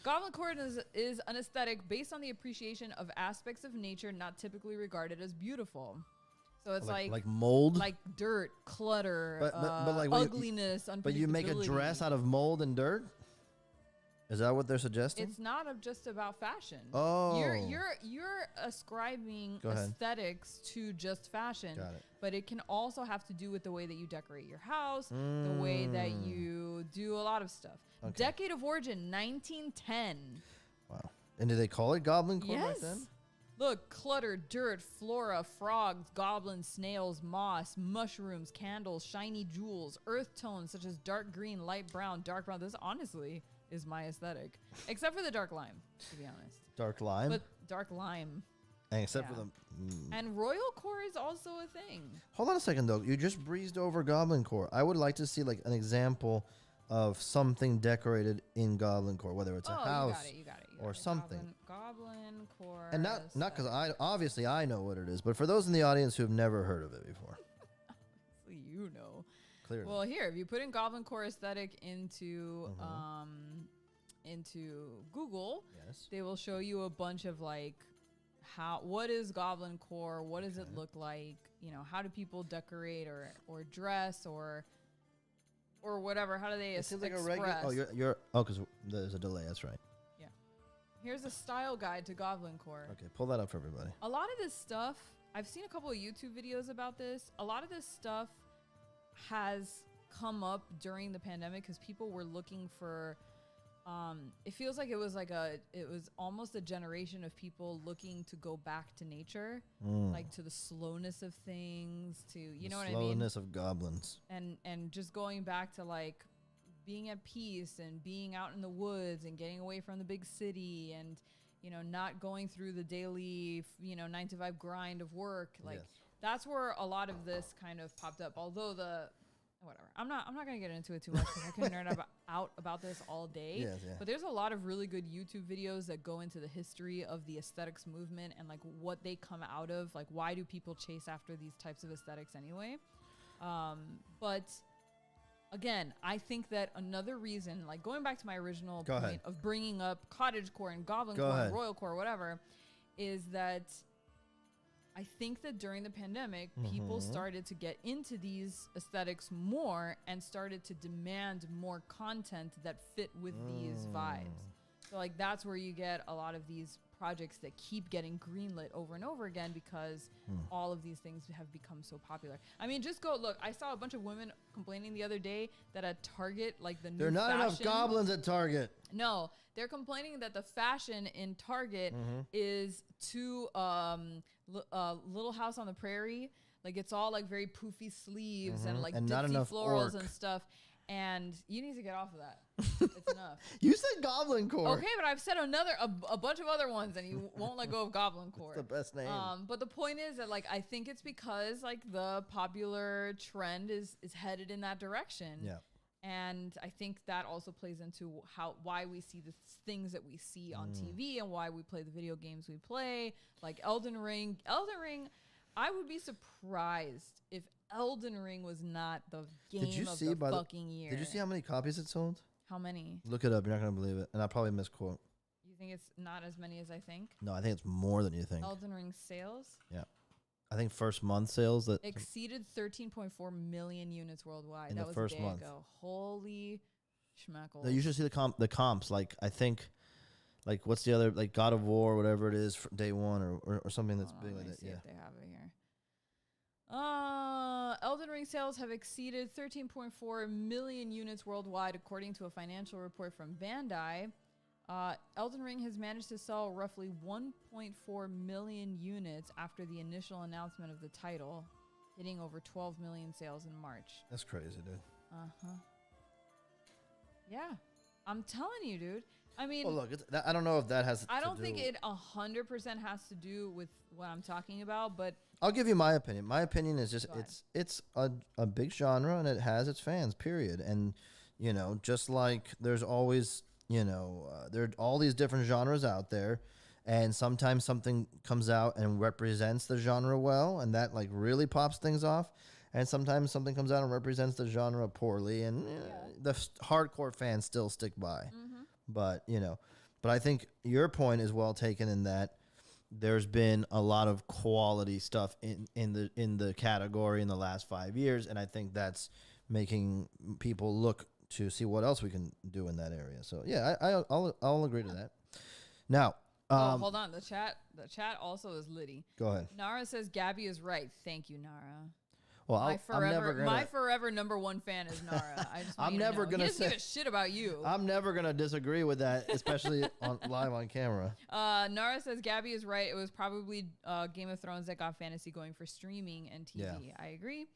Goblin core is an aesthetic based on the appreciation of aspects of nature not typically regarded as beautiful. So it's like mold, like dirt, clutter, but like when ugliness, unpredictability. but you make a dress out of mold and dirt. Is that what they're suggesting? It's not just about fashion. Oh. You're ascribing Go ahead. aesthetics to just fashion. Got it. But it can also have to do with the way that you decorate your house, the way that you do a lot of stuff. Okay. Decade of origin, 1910. Wow. And did they call it goblin core back Yes. then? Look, clutter, dirt, flora, frogs, goblins, snails, moss, mushrooms, candles, shiny jewels, earth tones such as dark green, light brown, dark brown. This honestly is my aesthetic, except for the dark lime, to be honest. Dark lime. But dark lime. And except for yeah. the. And royal core is also a thing. Hold on a second though. You just breezed over goblin core. I would like to see like an example of something decorated in goblin core, whether it's a house you got it, or something. Goblin core. And not because I know what it is, but for those in the audience who have never heard of it before, you know. clearly. Well, here, if you put in goblin core aesthetic into Google, yes. they will show you a bunch of like what is goblin core, what does it look like, you know, how do people decorate or dress or whatever, how do they It seems like a express? regular. Oh, because there's a delay. That's right. Yeah. Here's a style guide to goblin core. Okay, pull that up for everybody. A lot of this stuff, I've seen a couple of YouTube videos about this. A lot of this stuff has come up during the pandemic because people were looking for it feels like it was almost a generation of people looking to go back to nature, like to the slowness of things, to know what I mean? Slowness of goblins. And just going back to like being at peace and being out in the woods and getting away from the big city and not going through the daily 9 to 5 grind of work. Like that's where a lot of this kind of popped up. Although whatever. I'm not gonna get into it too much because I can nerd out about this all day. Yes, yeah. But there's a lot of really good YouTube videos that go into the history of the aesthetics movement and like what they come out of. Like why do people chase after these types of aesthetics anyway? But again, I think that another reason, like going back to my original point of bringing up cottagecore and goblin core and royal core, whatever, is that I think that during the pandemic, people started to get into these aesthetics more and started to demand more content that fit with these vibes. So like that's where you get a lot of these projects that keep getting greenlit over and over again because all of these things have become so popular. I mean, just go look. I saw a bunch of women complaining the other day that at Target, like the new There are not enough goblins at Target. No, they're complaining that the fashion in Target is too Little House on the Prairie. Like it's all like very poofy sleeves and like And ditzy not enough florals orc. and stuff. And you need to get off of that. It's enough. You said goblin core. Okay, but I've said a bunch of other ones, and you won't let go of Goblin Core. It's the best name. But the point is that like I think it's because like the popular trend is headed in that direction. Yeah. And I think that also plays into why we see the things that we see on TV and why we play the video games we play, like Elden Ring. Elden Ring, I would be surprised if Elden Ring was not the game of the fucking year. Did you see how many copies it sold? How many? Look it up. You're not going to believe it. And I'll probably misquote. You think it's not as many as I think? No, I think it's more than you think. Elden Ring sales? Yeah. I think first month sales that exceeded 13.4 million units worldwide. In that the was first a day month. ago. Holy schmeckles. No, you should see the comps. Like, I think, like, what's the other, like, God of War, whatever it is, for day one or something that's big like that. See Yeah. if they have it here. Elden Ring sales have exceeded 13.4 million units worldwide, according to a financial report from Bandai. Elden Ring has managed to sell roughly 1.4 million units after the initial announcement of the title, hitting over 12 million sales in March. That's crazy, dude. Yeah, I'm telling you, dude. I mean, well, look, I don't know if that has. I don't think it 100% has to do with what I'm talking about, but I'll give you my opinion. My opinion is just it's a big genre and it has its fans. Period. And you know, just like there's always there are all these different genres out there, and sometimes something comes out and represents the genre well, and that like really pops things off. And sometimes something comes out and represents the genre poorly, and the hardcore fans still stick by. But I think your point is well taken in that there's been a lot of quality stuff in the category in the last 5 years, and I think that's making people look to see what else we can do in that area. So yeah, I'll agree to that. Now, hold on, the chat also is litty. Go ahead. Nara says Gabby is right. Thank you, Nara. Well, my forever number one fan is Nara. I just want I'm never gonna he doesn't give a shit about you. I'm never gonna disagree with that, especially live on camera. Nara says Gabby is right. It was probably Game of Thrones that got fantasy going for streaming and TV. Yeah. I agree.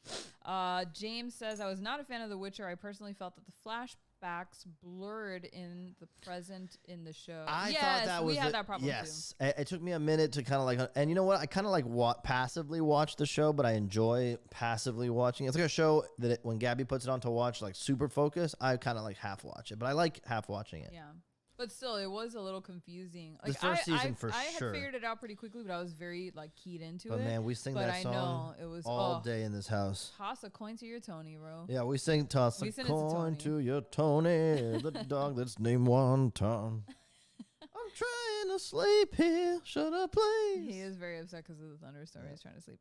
James says I was not a fan of The Witcher. I personally felt that the flashbacks blurred in the present in the show. I thought that was had that problem too. Yes, it took me a minute to kind of like, and you know what? I kind of like passively watch the show, but I enjoy passively watching. It's like a show that when Gabby puts it on to watch, like super focus, I kind of like half watch it, but I like half watching it. Yeah. But still, it was a little confusing. Like, the first season for I sure. had figured it out pretty quickly, but I was very like keyed into it. But man, we sing that song all day in this house. Toss a coin to your Tony, bro. Yeah, we sing toss a coin to your Tony, the dog that's named Wonton. I'm trying to sleep here. Shut up, please. He is very upset because of the thunderstorm. He's trying to sleep.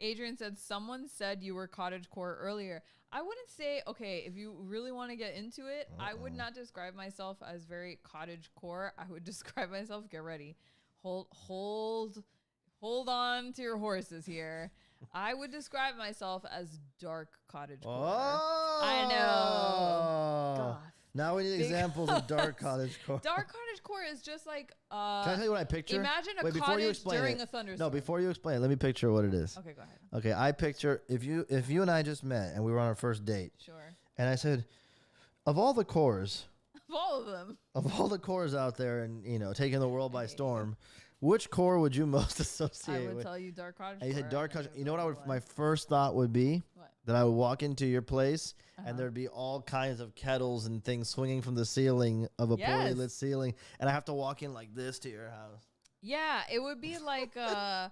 Adrian said, someone said you were cottagecore earlier. I wouldn't say, okay, if you really want to get into it, I would not describe myself as very cottagecore. I would describe myself, get ready, hold on to your horses here. I would describe myself as dark cottagecore. Oh, I know. Goth. Now we need examples of dark cottagecore. Dark cottagecore is just like can I tell you what I picture? Imagine a cottage during a thunderstorm. No, before you explain, let me picture what it is. Okay, go ahead. Okay, I picture if you and I just met and we were on our first date. Sure. And I said, of all the cores, of all of them, of all the cores out there, and taking the world by storm, which core would you most associate with? I would tell you dark cottagecore. And you said dark cottagecore. You know what my first thought would be? What? That I would walk into your place and there'd be all kinds of kettles and things swinging from the ceiling of a poorly lit ceiling, and I have to walk in like this to your house. Yeah, it would be like the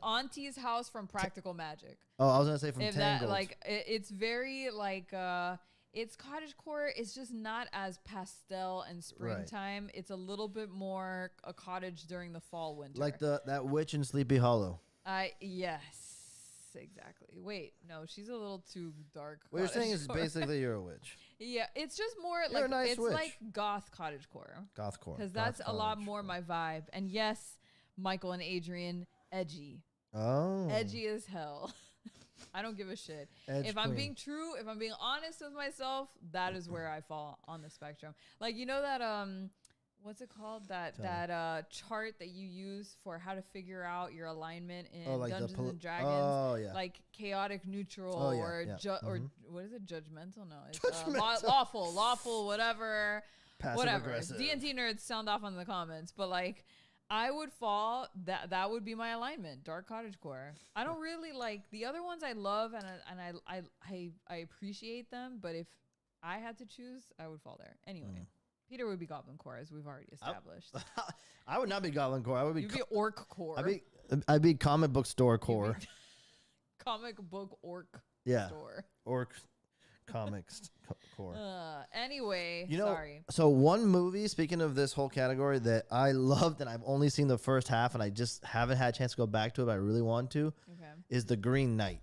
auntie's house from Practical Magic. Oh, I was gonna say from Tangled. It's very like it's cottagecore. It's just not as pastel and springtime. Right. It's a little bit more a cottage during the fall, winter. Like that witch in Sleepy Hollow. Yes, exactly. Wait, no, she's a little too dark. What you're saying is basically you're a witch. Yeah, it's just more you're like a nice it's witch. like goth cottagecore. Gothcore. Because that's a lot more my vibe. And yes, Michael and Adrian, edgy. Oh. Edgy as hell. I don't give a shit. If I'm being true, if I'm being honest with myself, that is where I fall on the spectrum. Like, you know that what's it called? That chart that you use for how to figure out your alignment in like Dungeons and Dragons. Oh, yeah. Like chaotic neutral or what is it? Judgmental? No, it's lawful, whatever. Passive aggressive. D&D nerds sound off on the comments, but like I would fall. That would be my alignment. Dark cottagecore. I don't really like the other ones. I love and I appreciate them. But if I had to choose, I would fall there. Anyway, Peter would be Goblin core, as we've already established. I would not be Goblin core. I would be. You'd be Orc core. I'd be comic book store core. Comic book orc. Yeah. Store. Orc comics core. Anyway, you know, sorry. So one movie, speaking of this whole category, that I loved and I've only seen the first half and I just haven't had a chance to go back to it, but I really want to, is The Green Knight.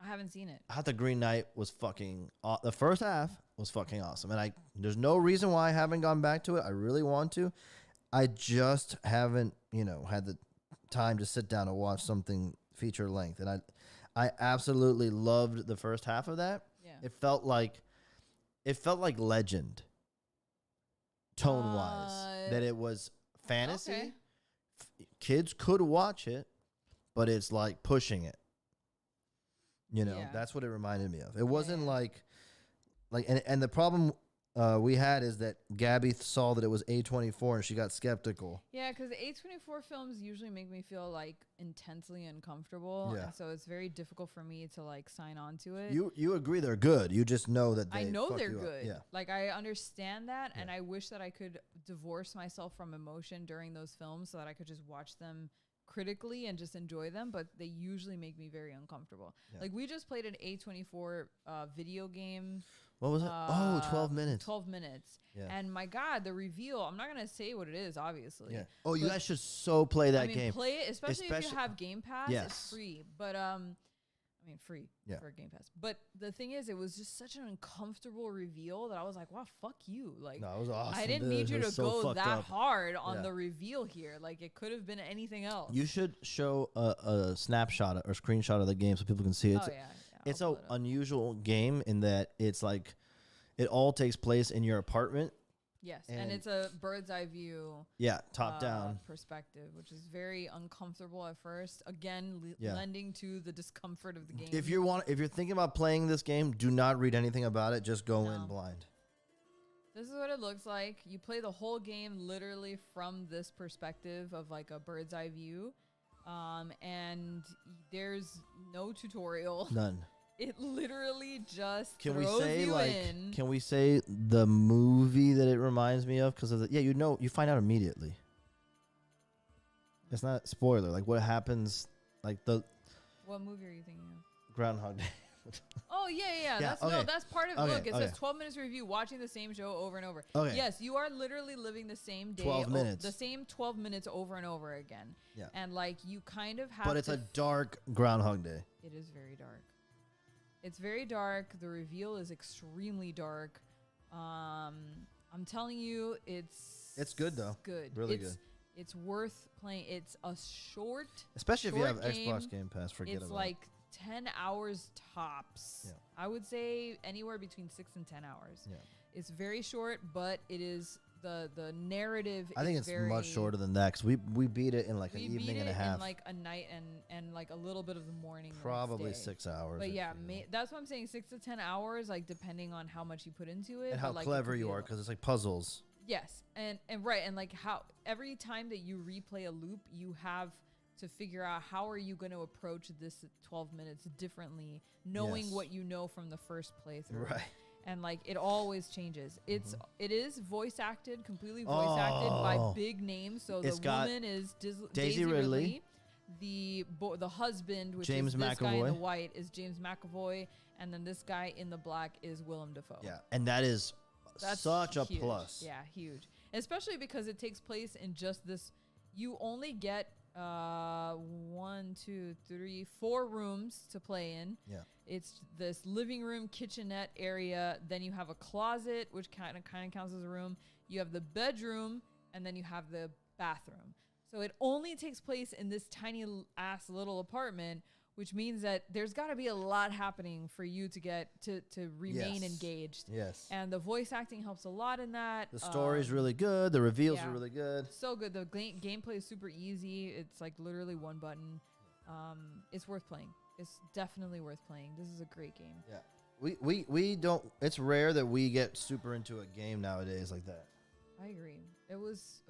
I haven't seen it. I thought The Green Knight was fucking... the first half was fucking awesome. And there's no reason why I haven't gone back to it. I really want to. I just haven't, had the time to sit down and watch something feature length. And I absolutely loved the first half of that. Yeah. It felt like Legend, tone wise, that it was fantasy. Okay. Kids could watch it, but it's like pushing it. That's what it reminded me of. It wasn't like, and the problem we had is that Gabby saw that it was A24 and she got skeptical. Yeah, because A24 films usually make me feel like intensely uncomfortable. Yeah. And so it's very difficult for me to like sign on to it. You agree they're good. You just know that I know they're you good. Yeah. Like I understand that, and I wish that I could divorce myself from emotion during those films so that I could just watch them critically and just enjoy them, but they usually make me very uncomfortable. Yeah. Like we just played an A24 video game. What was it? 12 minutes. 12 minutes. Yeah. And my God, the reveal, I'm not going to say what it is, obviously. Yeah. Oh, you guys should so play that game. Play it, especially if you have Game Pass. Yes. It's free. But, free for Game Pass. But the thing is, it was just such an uncomfortable reveal that I was like, wow, fuck you. Like, no, it was awesome. I didn't need you to go that hard on the reveal here. Like, it could have been anything else. You should show a snapshot or screenshot of the game so people can see it. It's an unusual game in that it's like it all takes place in your apartment. Yes, and it's a bird's eye view. Yeah, top down perspective, which is very uncomfortable at first. Again, lending to the discomfort of the game. If you're thinking about playing this game, do not read anything about it. Just go in blind. This is what it looks like. You play the whole game literally from this perspective of like a bird's eye view, and there's no tutorial. None. It literally just Can throws you in. Can we say the movie that it reminds me of? Because of you find out immediately. It's not spoiler. Like what happens, like What movie are you thinking of? Groundhog Day. Oh yeah. That's part of. Look, it says 12 minutes review, watching the same show over and over. Okay. Yes, you are literally living the same day. 12 minutes. The same 12 minutes over and over again. Yeah. And like you kind of have. But it's a dark Groundhog Day. It is very dark. It's very dark. The reveal is extremely dark. I'm telling you, it's good though. Good. Really good. It's worth playing. It's a short. Especially if you have game. Xbox Game Pass, forget about it. It's like 10 hours tops. Yeah. I would say anywhere between 6 and 10 hours. Yeah. It's very short, but it is the narrative. I think it's much shorter than that because we beat it in like an evening and a half. In like a night and like a little bit of the morning. Probably 6 hours. But yeah, that's what I'm saying. 6 to 10 hours, like depending on how much you put into it and how clever you are, because it's like puzzles. Yes, and right, and like how every time that you replay a loop, you have to figure out how are you going to approach this 12 minutes differently, knowing what you know from the first playthrough. Right. And like it always changes. It is voice acted, completely voice acted by big names. So the woman is Daisy Ridley. The husband, which James is this McAvoy. guy in the white, is James McAvoy, and then this guy in the black is Willem Dafoe. Yeah, and that's such a huge. plus. Yeah, huge. Especially because it takes place in just this. You only get 1, 2, 3, 4 rooms to play in. Yeah. It's this living room, kitchenette area. Then you have a closet, which kind of counts as a room. You have the bedroom, and then you have the bathroom. So it only takes place in this tiny ass little apartment, which means that there's got to be a lot happening for you to get to remain engaged. Yes. And the voice acting helps a lot in that. The story's really good. The reveals are really good. So good. The gameplay is super easy. It's like literally one button. It's worth playing. It's definitely worth playing. This is a great game. Yeah. We don't. It's rare that we get super into a game nowadays like that. I agree. It was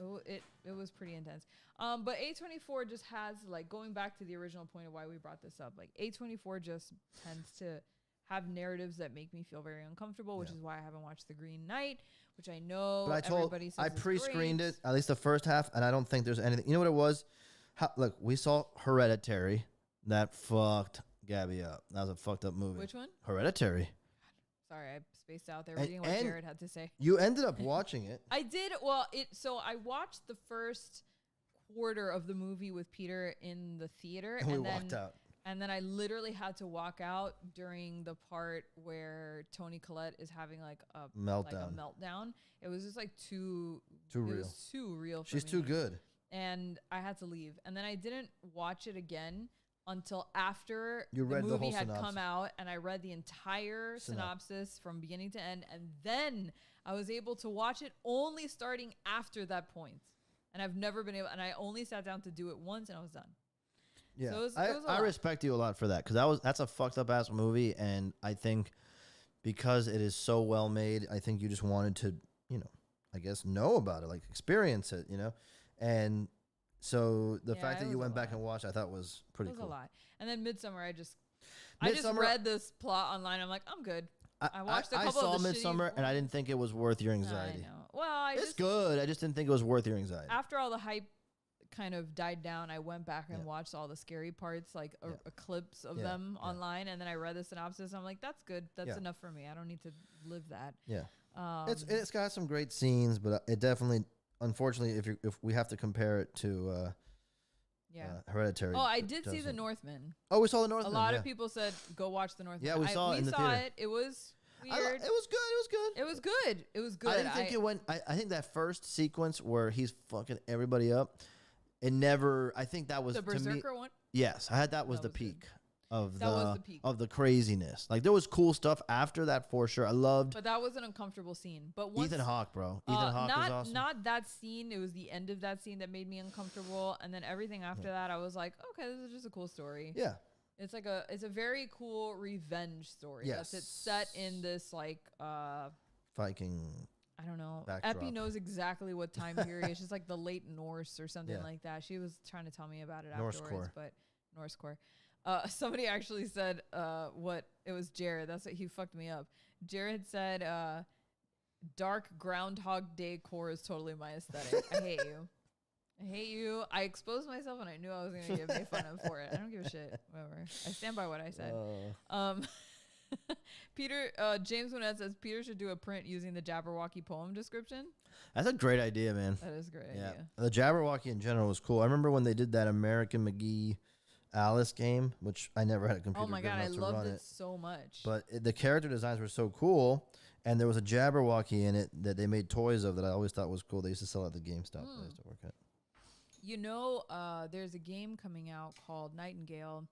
pretty intense. But A24 just has, like, going back to the original point of why we brought this up, like A24 just tends to have narratives that make me feel very uncomfortable, which is why I haven't watched The Green Knight, which I know everybody says I is pre-screened great. it, at least the first half, and I don't think there's anything. You know what it was? Look, we saw Hereditary. That fucked Gabby up. That was a fucked up movie. Which one? Hereditary. Sorry, I spaced out there reading what Jared had to say. You ended up watching it. I did. Well, so I watched the first quarter of the movie with Peter in the theater, and we walked out. And then I literally had to walk out during the part where Toni Collette is having like a meltdown. It was just like too real. It was too real for me. She's too good. And I had to leave. And then I didn't watch it again until after the movie had synopsis. Come out, and I read the entire synopsis from beginning to end, and then I was able to watch it only starting after that point. And I've never been able, and I only sat down to do it once, and I was done. Yeah, so it was I respect you a lot for that, because that's a fucked up ass movie, and I think because it is so well made, I think you just wanted to, I guess know about it, like experience it, and so the fact that you went back and watched, I thought was pretty cool. It was a lot. And then Midsummer, I just read this plot online. I'm like, I'm good. I watched a couple of the I saw Midsummer, and I didn't think it was worth your anxiety. I know. Well, it's good. I just didn't think it was worth your anxiety. After all the hype kind of died down, I went back and watched all the scary parts, like clips of them online, and then I read the synopsis. I'm like, that's good. That's enough for me. I don't need to live that. Yeah. It's got some great scenes, but it definitely, unfortunately, if we have to compare it to Hereditary. Oh, I did see The Northman. Oh, we saw The Northman. A lot of people said go watch The Northman. Yeah, we saw it in the theater. It was weird. It was good. It was good. It was good. I didn't think it went. I think that first sequence where he's fucking everybody up, it never. I think that was the Berserker one. Yes, that was the peak. Good. Of the peak. Of the craziness. Like, there was cool stuff after that for sure. I loved. But that was an uncomfortable scene. But Ethan Hawke, bro. Ethan Hawke was awesome. Not that scene. It was the end of that scene that made me uncomfortable. And then everything after that, I was like, okay, this is just a cool story. Yeah. It's a very cool revenge story. Yes. It's set in this like Viking. I don't know. Backdrop. Epi knows exactly what time period. It's just like the late Norse or something like that. She was trying to tell me about it afterwards. But Norse core. Somebody actually said what it was Jared. That's what he fucked me up. Jared said dark Groundhog Day core is totally my aesthetic. I hate you. I hate you. I exposed myself and I knew I was gonna get made fun of for it. I don't give a shit. Whatever. I stand by what I said. Peter James Winnet says Peter should do a print using the Jabberwocky poem description. That's a great idea, man. That is a great idea. The Jabberwocky in general was cool. I remember when they did that American McGee Alice game, which I never had a computer. Oh my god, I loved it so much. But the character designs were so cool, and there was a Jabberwocky in it that they made toys of that I always thought was cool. They used to sell at the GameStop that I used to work at. There's a game coming out called Nightingale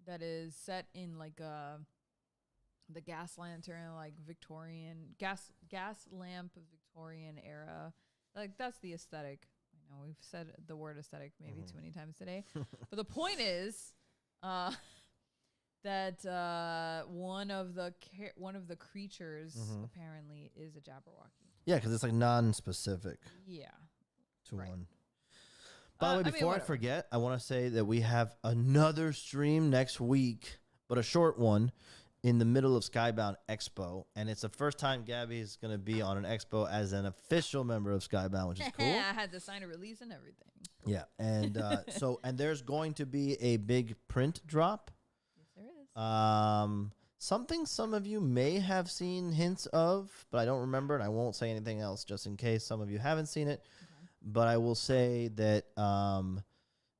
that is set in like the gas lantern, like Victorian gas lamp Victorian era. Like, that's the aesthetic. I know we've said the word aesthetic maybe too many times today, but the point is that one of the creatures apparently is a Jabberwocky. Yeah, because it's like non-specific. Yeah. To one. By the way, before I forget, I want to say that we have another stream next week, but a short one, in the middle of Skybound Expo, and it's the first time Gabby's going to be on an expo as an official member of Skybound, which is cool. I had to sign a release and everything. Yeah, and and there's going to be a big print drop. Yes, there is. Something some of you may have seen hints of, but I don't remember, and I won't say anything else just in case some of you haven't seen it. Okay. But I will say that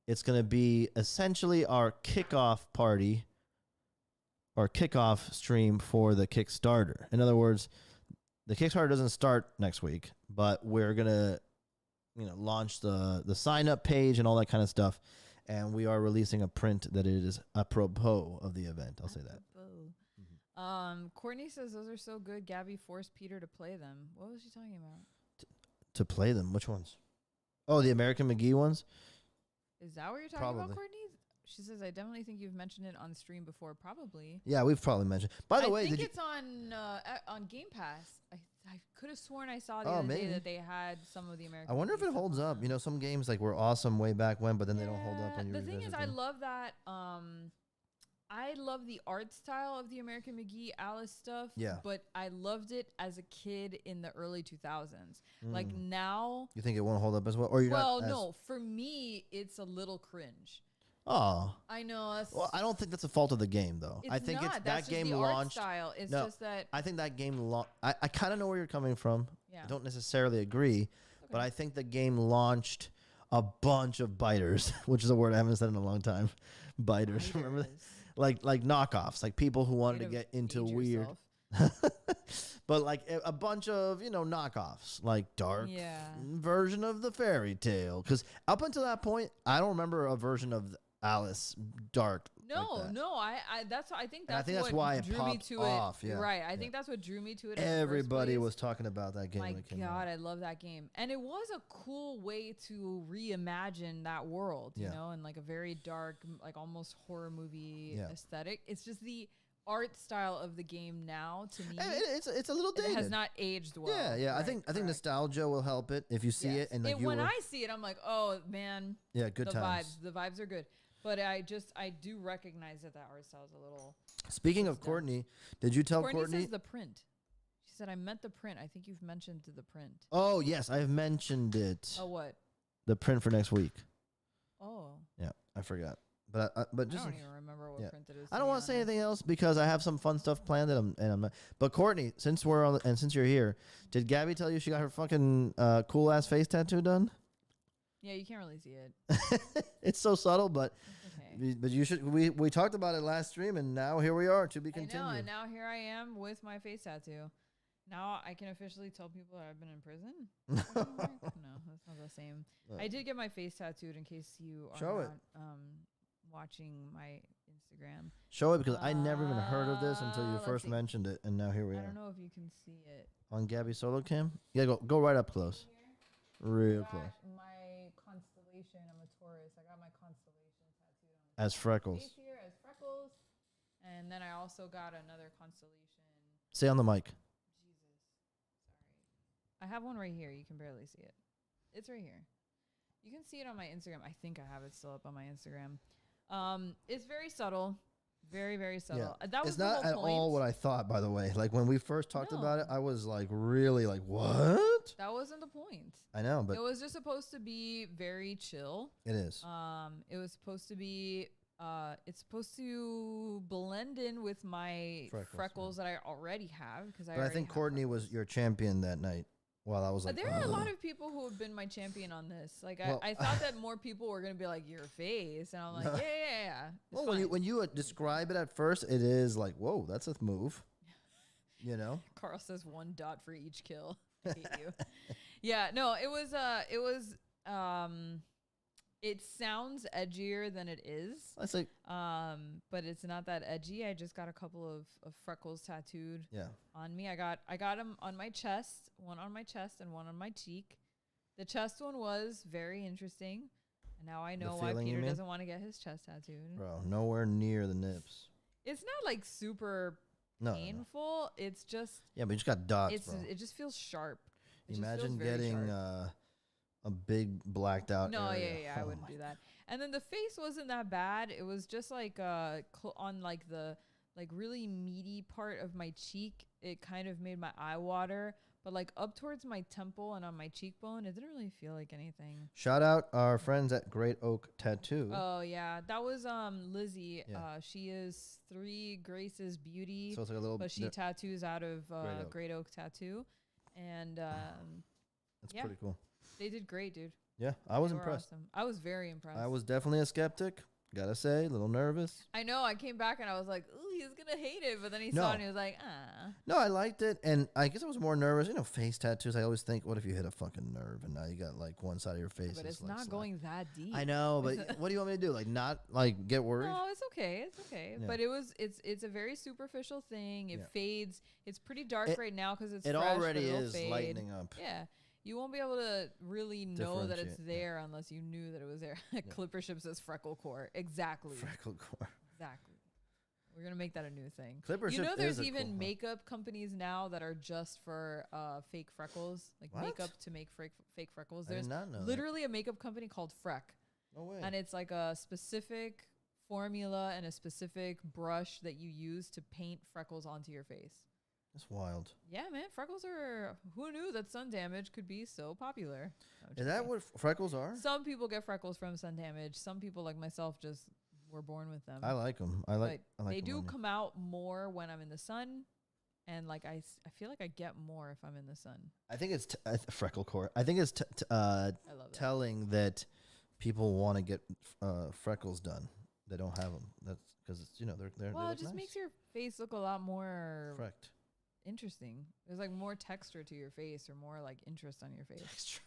it's going to be essentially our kickoff party, or kickoff stream for the Kickstarter. In other words, the Kickstarter doesn't start next week, but we're gonna, launch the sign up page and all that kind of stuff, and we are releasing a print that is apropos of the event. I'll say that. Courtney says those are so good. Gabby forced Peter to play them. What was she talking about? To play them? Which ones? Oh, the American McGee ones. Is that what you're talking about, Courtney? She says, I definitely think you've mentioned it on stream before. Probably. Yeah, we've probably mentioned. By the way, I think it's on Game Pass. I could have sworn I saw the Oh, other maybe. day that they had some of the American. I wonder if McGee it stuff holds on up. there. You know, some games like were awesome way back when, but then they don't hold up when you The thing revisit is, I them. love that. I love the art style of the American McGee Alice stuff. Yeah. But I loved it as a kid in the early 2000s. Like now. You think it won't hold up as well, or you're Well, not? no. For me, it's a little cringe. Oh. I know. Well, I don't think that's a fault of the game, though. It's I think not. it's That's that just game the art launched. style. It's No, just that. I think that game. I kind of know where you're coming from. Yeah. I don't necessarily agree, but Okay. I think the game launched a bunch of biters, which is a word I haven't said in a long time. Biters, remember that? Like knockoffs, like people who wanted to get into weird. But like a bunch of, knockoffs, like dark version of the fairy tale. Because up until that point, I don't remember a version of Alice dark. No, like that. no, I think And I that's think that's what why it drew me popped to off. it. Yeah, Right. I yeah. think that's what drew me to it. Everybody in the was first place. talking about that game My when it came God, out. I love that game. And it was a cool way to reimagine that world, you know, and like a very dark, like almost horror movie aesthetic. It's just the art style of the game now, to me, It's a little dated. it has not aged well. Yeah. Right, I think correct. nostalgia will help it if you see Yes. it and like when I see it, I'm like, oh man, good the times. The vibes are good. But I do recognize that art style is a little. Speaking of Courtney, did you tell Courtney says the print. She said, I meant the print. I think you've mentioned the print. Oh yes, I've mentioned it. Oh, what? The print for next week. Oh. Yeah, I forgot. But just I don't even remember what print it is. I don't want to say anything else because I have some fun stuff planned and I'm not. But Courtney, since we're on and since you're here, did Gabby tell you she got her fucking cool ass face tattoo done? Yeah, you can't really see it. It's so subtle, but Okay. but you should. We talked about it last stream, and now here we are to be I know, continued. and now here I am with my face tattoo. Now I can officially tell people that I've been in prison. No, that's not the same. I did get my face tattooed. In case you are Show it. not watching my Instagram. Show it because I never even heard of this until you Let's first see. mentioned it, and now here we I are don't know if you can see it. on Gabby's solo cam. Yeah, go right up close, real Got close. my constellation. I'm a Taurus. I got my constellation tattooed on As freckles. face here as freckles, and then I also got another constellation. Say on the mic. Jesus, sorry. I have one right here. You can barely see it. It's right here. You can see it on my Instagram. I think I have it still up on my Instagram. It's very subtle. Very, very subtle. That was It's not the at whole point. all what I thought, by the way. Like when we first talked about it, No. I was like really like, what? That wasn't the point. I know, but It was just supposed to be very chill. it is. It was supposed to be it's supposed to blend in with my freckles that I already have because But I think Courtney was your champion that night. While I was like, there are a lot of people who have been my champion on this. Like Well, I thought that more people were gonna be like your face, and I'm like, yeah. It's well, fine. when you describe it at first, it is like, whoa, that's a move. You know. Carl says 1 dot for each kill. I hate you. Yeah, no, it was it sounds edgier than it is. That's like, But it's not that edgy. I just got a couple of freckles tattooed yeah. on me. I got them on my chest, one on my chest and one on my cheek. The chest one was very interesting. And now I know why feeling, you Peter mean? doesn't want to get his chest tattooed. Bro, nowhere near the nips. It's not like super No. painful. It's just Yeah, but you just got dots, bro. it just feels sharp. It just Imagine feels very getting sharp. a big blacked out No, area. yeah, I Oh wouldn't my do that. And then the face wasn't that bad. It was just like on like the like really meaty part of my cheek. It kind of made my eye water, but like up towards my temple and on my cheekbone, it didn't really feel like anything. Shout out our friends at Great Oak Tattoo. Oh yeah, that was Lizzie. Yeah. She is 3 Graces Beauty, So it's like a little but she tattoos out of Oak. Great Oak Tattoo, and That's yeah. pretty cool. they did great, dude. Yeah, I was They were impressed. Awesome. I was very impressed. I was definitely a skeptic. Gotta say, a little nervous. I know. I came back and I was like, "Ooh, he's gonna hate it," but then he No. saw it and he was like, "Ah." No, I liked it, and I guess I was more nervous. You know, face tattoos. I always think, what if you hit a fucking nerve, and now you got like one side of your face. But is, it's like, not slack. going that deep. I know, but what do you want me to do? Like, not like get worried? No, it's okay. It's okay. Yeah. But it's a very superficial thing. It Yeah. fades. It's pretty dark It- right now because it's It fresh, already but it'll is fade. lightening up. Yeah. You won't be able to really know that it's Differentiate, there unless you knew that it was there. Clipper Ship says freckle core. Exactly. Freckle core. Exactly. We're gonna make that a new thing. Clipper You know, ship there's is a even cool one. makeup companies now that are just for fake freckles, like What? makeup to make fake freckles. I did There's not know literally a makeup company called Freck, No way. and it's like a specific formula and a specific brush that you use to paint freckles onto your face. That's wild. Yeah, man, freckles are. Who knew that sun damage could be so popular? No, Is just that kidding. what freckles are? Some people get freckles from sun damage. Some people, like myself, just were born with them. I like them. I like they them do on you. come out more when I'm in the sun, and like I feel like I get more if I'm in the sun. I think it's freckle core. I think it's I love that. telling that people want to get freckles done. They don't have them. That's because it's they're Well, they it look just nice. makes your face look a lot more Frecked. interesting. There's like more texture to your face or more like interest on your face.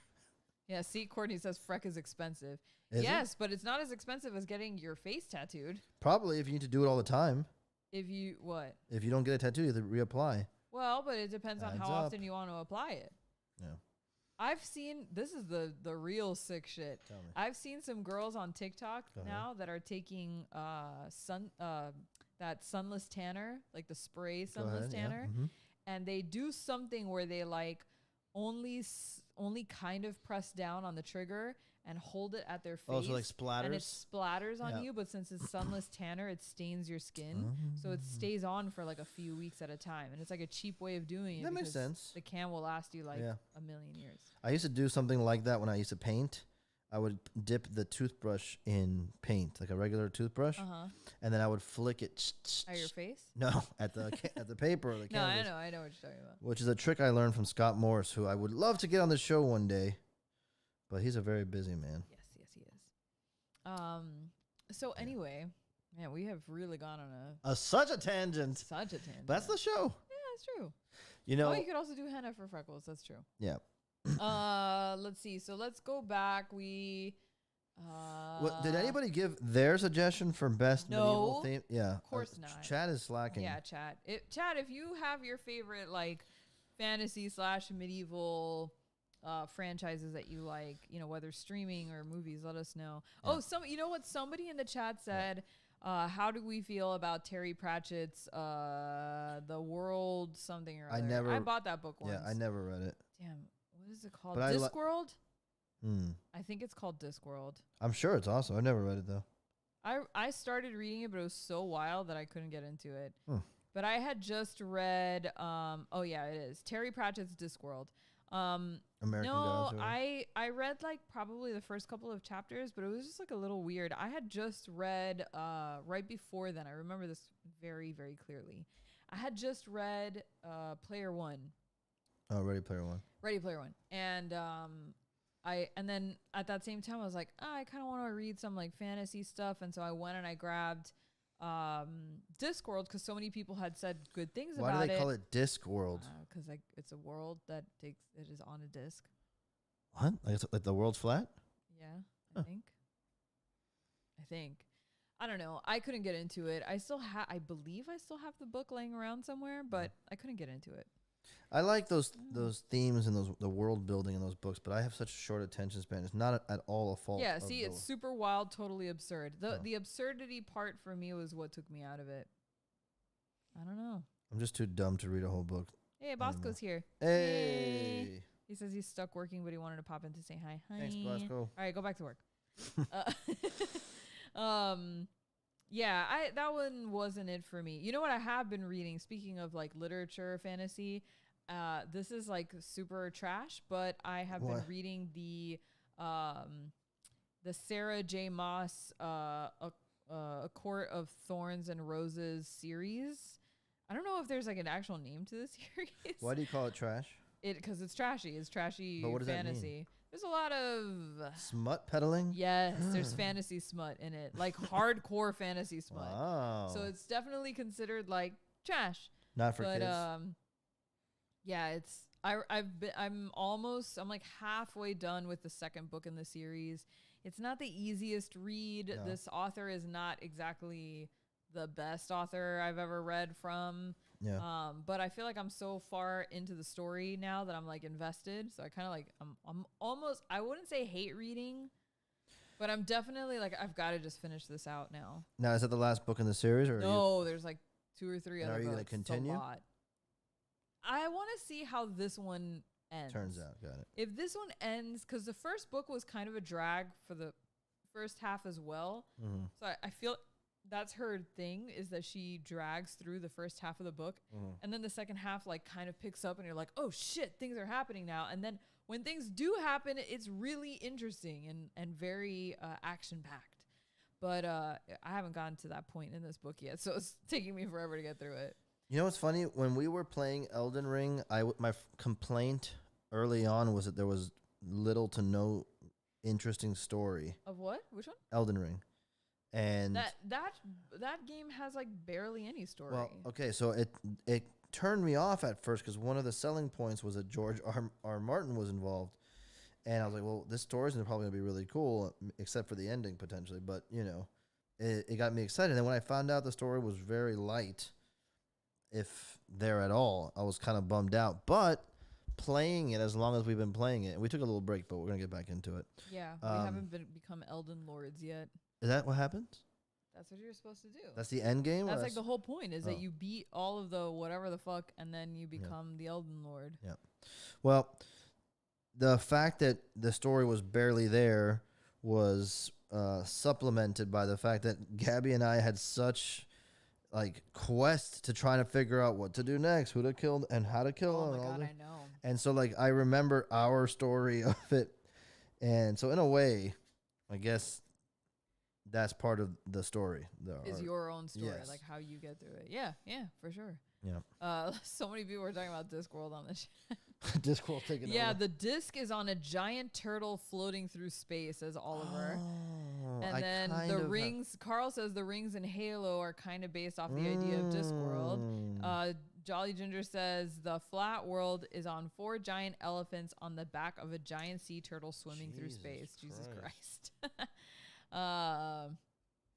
Yeah, see, Courtney says Freck is expensive. Is Yes, but it's not as expensive as getting your face tattooed. Probably if you need to do it all the time. If you, what? If you don't get a tattoo, you have to reapply. Well, but it depends on Adds how up. often you want to apply it. Yeah. I've seen, this is the real sick shit. Tell me. I've seen some girls on TikTok Go ahead. now that are taking that sunless tanner, like the spray Go sunless ahead, yeah. tanner, Mhm. and they do something where they like only kind of press down on the trigger and hold it at their face. Oh, so like and it splatters. splatters on Yeah. you, but since it's sunless tanner, it stains your skin, so it stays on for like a few weeks at a time, and it's like a cheap way of doing it. That makes because sense. The can will last you like Yeah. a million years. I used to do something like that when I used to paint. I would dip the toothbrush in paint, like a regular toothbrush, and then I would flick it. At your face? No, at the at the paper or the No, canvas. I know what you're talking about. Which is a trick I learned from Scott Morris, who I would love to get on the show one day, but he's a very busy man. Yes, he is. So anyway, man, we have really gone on Such a tangent. such a tangent. But that's the show. Yeah, that's true. You know. Oh, you could also do henna for freckles. That's true. Yeah. Let's see. So let's go back. We. Did anybody give their suggestion for best medieval No, theme? Yeah. of course not. Chad is slacking. Yeah, Chad. Chad, if you have your favorite like fantasy / medieval franchises that you like, whether streaming or movies, let us know. Yeah. Oh, you know what? Somebody in the chat said, how do we feel about Terry Pratchett's The World something or other? I bought that book once. Yeah, I never read it. Damn, what is it called? But Discworld? Hmm. I think it's called Discworld. I'm sure it's awesome. I've never read it though. I started reading it, but it was so wild that I couldn't get into it. Hmm. But I had just read, oh yeah, it is Terry Pratchett's Discworld. American Gods. Or I read like probably the first couple of chapters, but it was just like a little weird. I had just read right before then. I remember this very, very clearly. I had just read Player One. Oh, Ready Player One. Ready Player One. And and then at that same time I was like, I kind of want to read some like fantasy stuff, and so I went and I grabbed Discworld because so many people had said good things about it. Why do they call it Discworld? Because like it's a world that is on a disc. What? Like the world's flat? Yeah, I think. I don't know. I couldn't get into it. I believe I still have the book laying around somewhere, but I couldn't get into it. I like those themes and the world building in those books, but I have such a short attention span. It's not at all a fault. Yeah, see, it's super wild, totally absurd. The absurdity part for me was what took me out of it. I don't know. I'm just too dumb to read a whole book. Hey, Bosco's here. Hey. He says he's stuck working, but he wanted to pop in to say hi. Hi. Thanks, Bosco. All right, go back to work. Yeah, that one wasn't it for me. You know what I have been reading? Speaking of like literature, fantasy, this is like super trash, but I have been reading the Sarah J. Maas A Court of Thorns and Roses series. I don't know if there's like an actual name to this series. Why do you call it trash? Because it's trashy. It's trashy But what does fantasy. that mean? There's a lot of Smut peddling? yes, there's fantasy smut in it, like hardcore fantasy smut. Wow. So it's definitely considered like trash. Not for kids. Yeah, I'm like halfway done with the second book in the series. It's not the easiest read. No. This author is not exactly the best author I've ever read from. Yeah. But I feel like I'm so far into the story now that I'm like invested. So I kind of like I'm almost, I wouldn't say hate reading, But I'm definitely like, I've got to just finish this out now. Now, is that the last book in the series? Or No, there's like 2 or 3 other books. Are you going to continue? It's a lot. I want to see how this one ends. Turns out, got it. If this one ends, because the first book was kind of a drag for the first half as well. Mm-hmm. So I feel that's her thing, is that she drags through the first half of the book. Mm-hmm. And then the second half like kind of picks up and you're like, oh shit, things are happening now. And then when things do happen, it's really interesting and very action packed. But I haven't gotten to that point in this book yet. So it's taking me forever to get through it. You know what's funny? When we were playing Elden Ring, my complaint early on was that there was little to no interesting story. Of what? Which one? Elden Ring. And that game has like barely any story. well, okay, so it turned me off at first because one of the selling points was that George R. Martin was involved, and I was like, well, this story is probably gonna be really cool, except for the ending potentially. But you know, it got me excited. And when I found out the story was very light, if there at all, I was kind of bummed out. But playing it as long as we've been playing it, we took a little break, but we're gonna get back into it. Yeah, we haven't become Elden Lords yet. Is that what happens? That's what you're supposed to do. That's the end game? That's like the whole point, is that you beat all of the whatever the fuck, and then you become the Elden Lord. Yeah. Well, the fact that the story was barely there was supplemented by the fact that Gabby and I had such like quest to try to figure out what to do next, who to kill, and how to kill. Oh and my all god, that. I know. And so like I remember our story of it, and so in a way, I guess that's part of the story. Is your own story, yes. like how you get through it. Yeah, for sure. Yeah. So many people were talking about Discworld on this. Discworld taking over. Yeah, the disc is on a giant turtle floating through space, says Oliver. Oh, and then the rings, Carl says the rings in Halo are kind of based off the idea of Discworld. Jolly Ginger says the flat world is on 4 giant elephants on the back of a giant sea turtle swimming through space. Jesus Christ.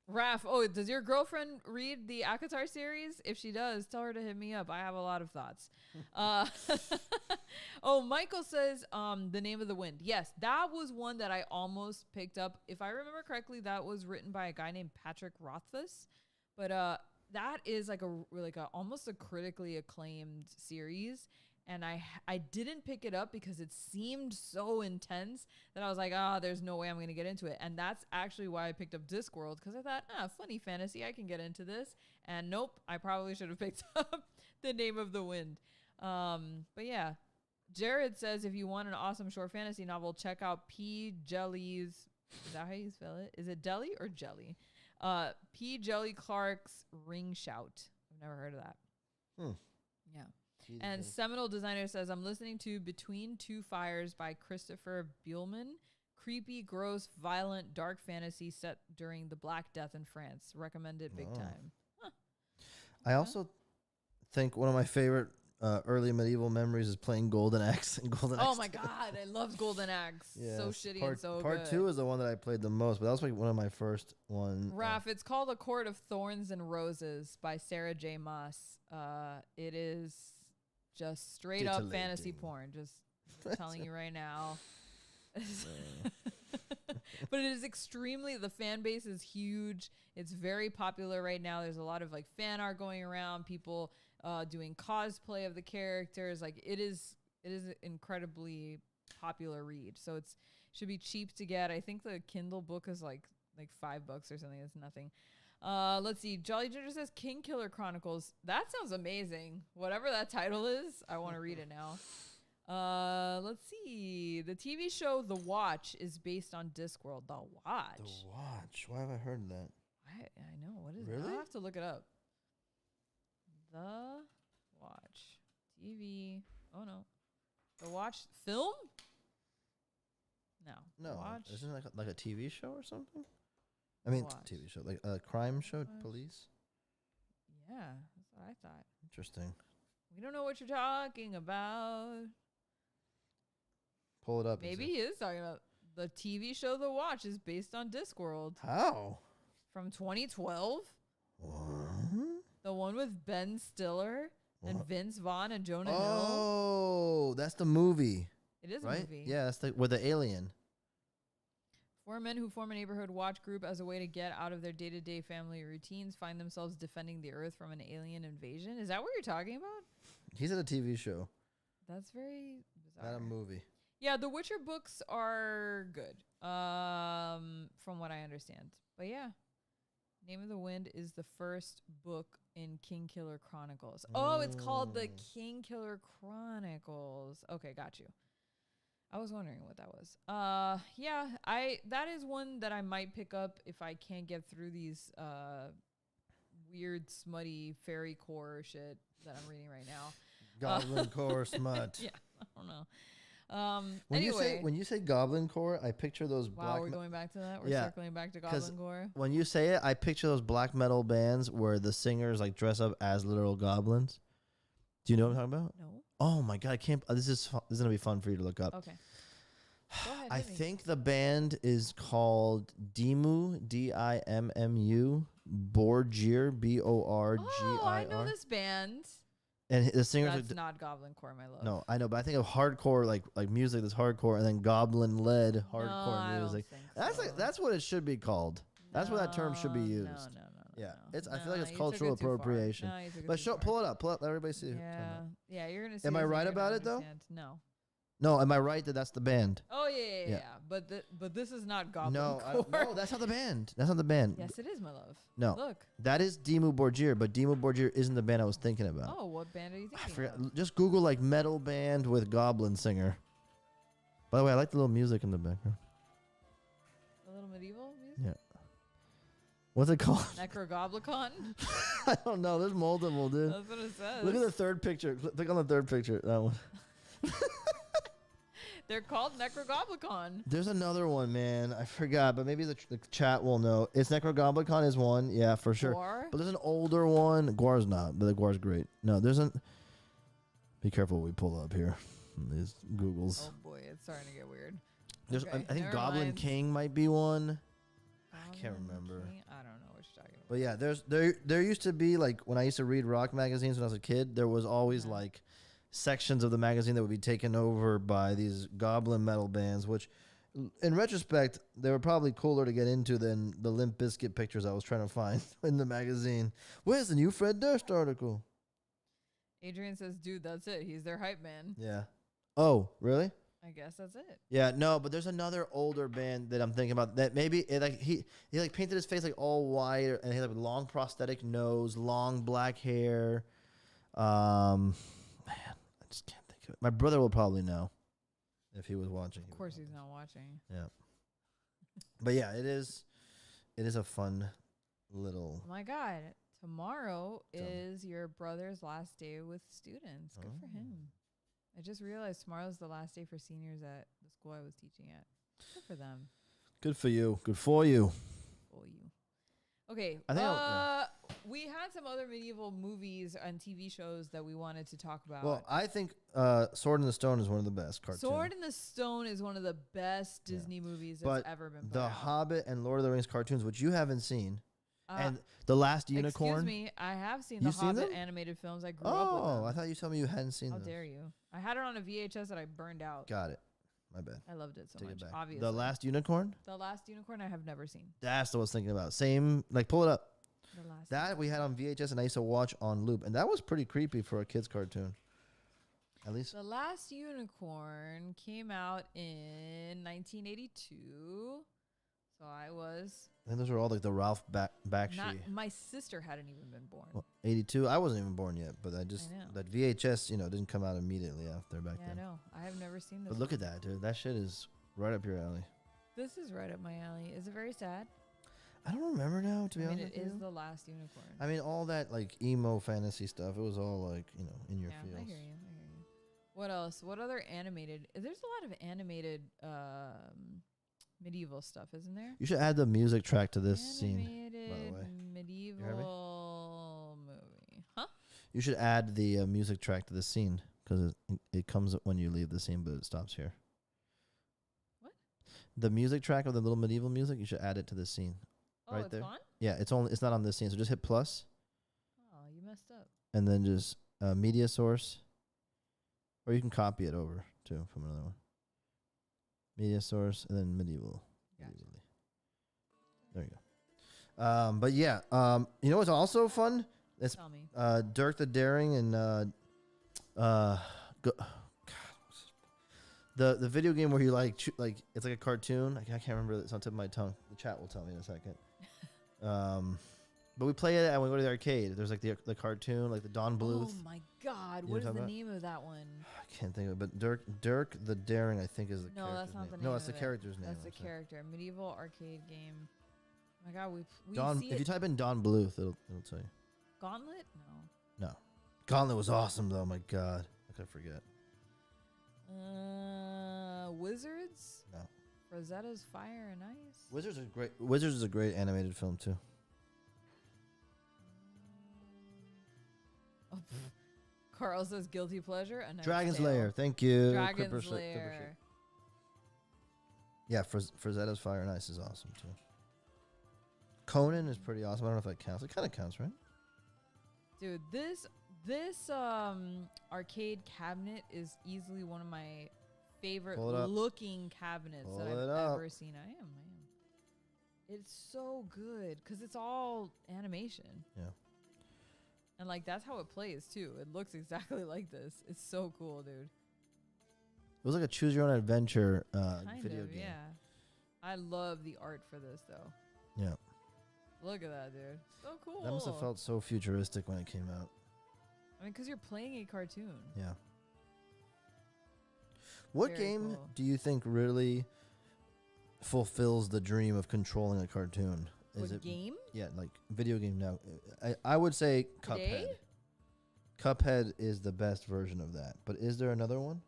Raph, does your girlfriend read the Akatar series? If she does, tell her to hit me up. I have a lot of thoughts. Michael says The Name of the Wind. Yes, that was one that I almost picked up. If I remember correctly, that was written by a guy named Patrick Rothfuss. But that is like a almost a critically acclaimed series. And I didn't pick it up because it seemed so intense that I was like, there's no way I'm going to get into it. And that's actually why I picked up Discworld, because I thought, funny fantasy, I can get into this. And nope, I probably should have picked up The Name of the Wind. But yeah, Jared says if you want an awesome short fantasy novel, check out P. Jelly's. Is that how you spell it? Is it Deli or Jelly? P. Jelly Clark's Ring Shout. I've never heard of that. Yeah. And Seminole Designer says, I'm listening to Between Two Fires by Christopher Bielman. Creepy, gross, violent, dark fantasy set during the Black Death in France. Recommended big time. Huh. I also think one of my favorite early medieval memories is playing Golden Axe. And Golden Axe. Oh my God, I love Golden Axe. Yes. So shitty and so Part good. 2 is the one that I played the most, but that was like one of my first ones. Raph, it's called A Court of Thorns and Roses by Sarah J. Maas. It is just straight up fantasy porn. Just telling you right now. But it is extremely, the fan base is huge. It's very popular right now. There's a lot of like fan art going around, people doing cosplay of the characters. Like it is an incredibly popular read. So it should be cheap to get. I think the Kindle book is like $5 or something. It's nothing. Let's see. Jolly Ginger says King Killer Chronicles. That sounds amazing. Whatever that title is, I want to read it now. Let's see. The TV show The Watch is based on Discworld. The Watch. The Watch. Why have I heard that? I know. What is really? that? I'll have to look it up. The Watch. TV. Oh, no. The Watch. Film? No. No. Watch. Isn't it like a TV show or something? I mean, TV show. Like a crime show? Watch. Police? Yeah. That's what I thought. Interesting. We don't know what you're talking about. Pull it up. Maybe he is talking about the TV show The Watch is based on Discworld. How? From 2012? What? The one with Ben Stiller and Vince Vaughn and Jonah Hill? Oh, that's the movie. It is right? a movie. Yeah, that's with the alien. Four men who form a neighborhood watch group as a way to get out of their day-to-day family routines find themselves defending the earth from an alien invasion. Is that what you're talking about? He's in a TV show. That's very bizarre. Not a movie. Yeah, the Witcher books are good, from what I understand. But yeah, Name of the Wind is the first book in King Killer Chronicles. Oh, it's called the King Killer Chronicles. Okay, got you. I was wondering what that was. Yeah, that is one that I might pick up if I can't get through these weird, smutty fairy core shit that I'm reading right now. Goblin core smut. Yeah, I don't know. When you say Goblin core, I picture those black. Wow, we're going back to that. We're circling back to Goblin core. When you say it, I picture those black metal bands where the singers like dress up as literal goblins. Do you know what I'm talking about? No. Oh my god, I can't. This is gonna be fun for you to look up. Okay. Go ahead. I think the band is called Dimmu, Dimmu, Borgir, Borgir. Oh, I know this band. And the singers That's not Goblin core, my love. No, I know, but I think of hardcore like music that's hardcore, and then goblin led hardcore music. That's what it should be called. That's what that term should be used. No. Yeah, I feel like it's cultural appropriation. But pull it up, let everybody see. Yeah, you're gonna see. Am I right about it though? No. No, am I right that that's the band? Oh yeah. But this is not Goblin no, core. No, that's not the band. That's not the band. Yes, it is, my love. No, look, that is Dimmu Borgir, but Dimmu Borgir isn't the band I was thinking about. Oh, what band are you thinking? I forgot. Just Google like metal band with goblin singer. By the way, I like the little music in the background. A little medieval music. Yeah. What's it called? Necrogoblicon? I don't know. There's multiple, dude. That's what it says. Look at the third picture. Click on the third picture. That one. They're called Necrogoblicon. There's another one, man. I forgot, but maybe the chat will know. It's Necrogoblicon is one. Yeah, for sure. Gwar? But there's an older one. Gwar's not, but the Gwar's great. No, there's an... Be careful what we pull up here. These Googles. Oh, boy. It's starting to get weird. There's, Okay, I think never Goblin mind. King might be one. I Goblin can't remember. King? I don't know what you're talking about. But yeah, there used to be, like, when I used to read rock magazines when I was a kid, there was always, like, sections of the magazine that would be taken over by these goblin metal bands, which, in retrospect, they were probably cooler to get into than the Limp Bizkit pictures I was trying to find in the magazine. Where's the new Fred Durst article? Adrian says, dude, that's it. He's their hype man. Yeah. Oh, really? I guess that's it. Yeah, no, but there's another older band that I'm thinking about that maybe he like painted his face like all white, and he had like a long prosthetic nose, long black hair. Man, I just can't think of it. My brother will probably know if he was watching. Of course he's not watching. Yeah. But yeah, it is a fun little... Oh my God. Tomorrow is your brother's last day with students. Good for him. I just realized tomorrow's the last day for seniors at the school I was teaching at. Good for them. Good for you. Good for you. For you. Okay. I think we had some other medieval movies and TV shows that we wanted to talk about. Well, I think Sword in the Stone is one of the best cartoons. Sword in the Stone is one of the best Disney movies that's ever been put The out. Hobbit and Lord of the Rings cartoons, which you haven't seen, and The Last Unicorn. Excuse me, I have seen the Hobbit animated films. I grew up with them. Oh, I thought you told me you hadn't seen them. How dare you? I had it on a VHS that I burned out. Got it. My bad. I loved it so Take much. it back. Obviously. The Last Unicorn? The Last Unicorn I have never seen. That's what I was thinking about. Same, like pull it up. The Last That we had on VHS and I used to watch on loop. And that was pretty creepy for a kid's cartoon. At least. The Last Unicorn came out in 1982. So I was... I think those were all like the Ralph Bakshi. My sister hadn't even been born. Well, 82. I wasn't even born yet, but that VHS, didn't come out immediately after back then. Yeah, I know. I have never seen this. But look at that, dude. That shit is right up your alley. This is right up my alley. Is it very sad? I don't remember now, to be honest. It is The Last Unicorn. I mean, all that like emo fantasy stuff, it was all like, in your feels. I hear you. What else? What other animated? There's a lot of animated medieval stuff, isn't there? You should add the music track to this scene, by the way. Medieval movie. Huh? You should add the music track to this scene because it comes when you leave the scene, but it stops here. What? The music track of the little medieval music, you should add it to this scene. Oh, right it's there. gone? Yeah, it's not on this scene, so just hit plus. Oh, you messed up. And then just media source. Or you can copy it over, too, from another one. Media source, and then medieval. Gotcha. Medievally. But yeah, you know what's also fun? It's Tell me. Dirk the Daring and the video game where you like it's like a cartoon. I can't remember. It's on the tip of my tongue. The chat will tell me in a second. But we play it and we go to the arcade. There's like the cartoon, like the Don Bluth. Oh my God! You know What is what I'm the talking name of that one? I can't think of it, but Dirk the Daring, I think, is the No, character's that's not name. the name. No, that's the of it. character's name. That's the I'm sorry. character. Medieval arcade game. Oh my God, we Don. see If it. you type in Don Bluth, it'll tell you. Gauntlet? No. No, Gauntlet was awesome though. My God, I could forget. Wizards? No. Rosetta's Fire and Ice? Wizards is a great animated film too. Oh, Carl says guilty pleasure. A Knight's Dragon's Tale. Lair. Thank you. Dragon's Clipper Ship. Lair. Yeah, Rosetta's Fire and Ice is awesome too. Conan is pretty awesome. I don't know if that counts. It kind of counts, right? Dude, this arcade cabinet is easily one of my favorite Pull it up. looking cabinets Pull that it I've up. ever seen. I am. It's so good because it's all animation. Yeah. And like that's how it plays too. It looks exactly like this. It's so cool, dude. It was like a choose your own adventure Kind video of, game. yeah. I love the art for this though. Yeah. Look at that, dude. So cool. That must have felt so futuristic when it came out. I mean, because you're playing a cartoon. Yeah. What Very game cool. do you think really fulfills the dream of controlling a cartoon? Is What it game? Yeah, like video game now. I would say Cuphead. Today? Cuphead is the best version of that. But is there another one?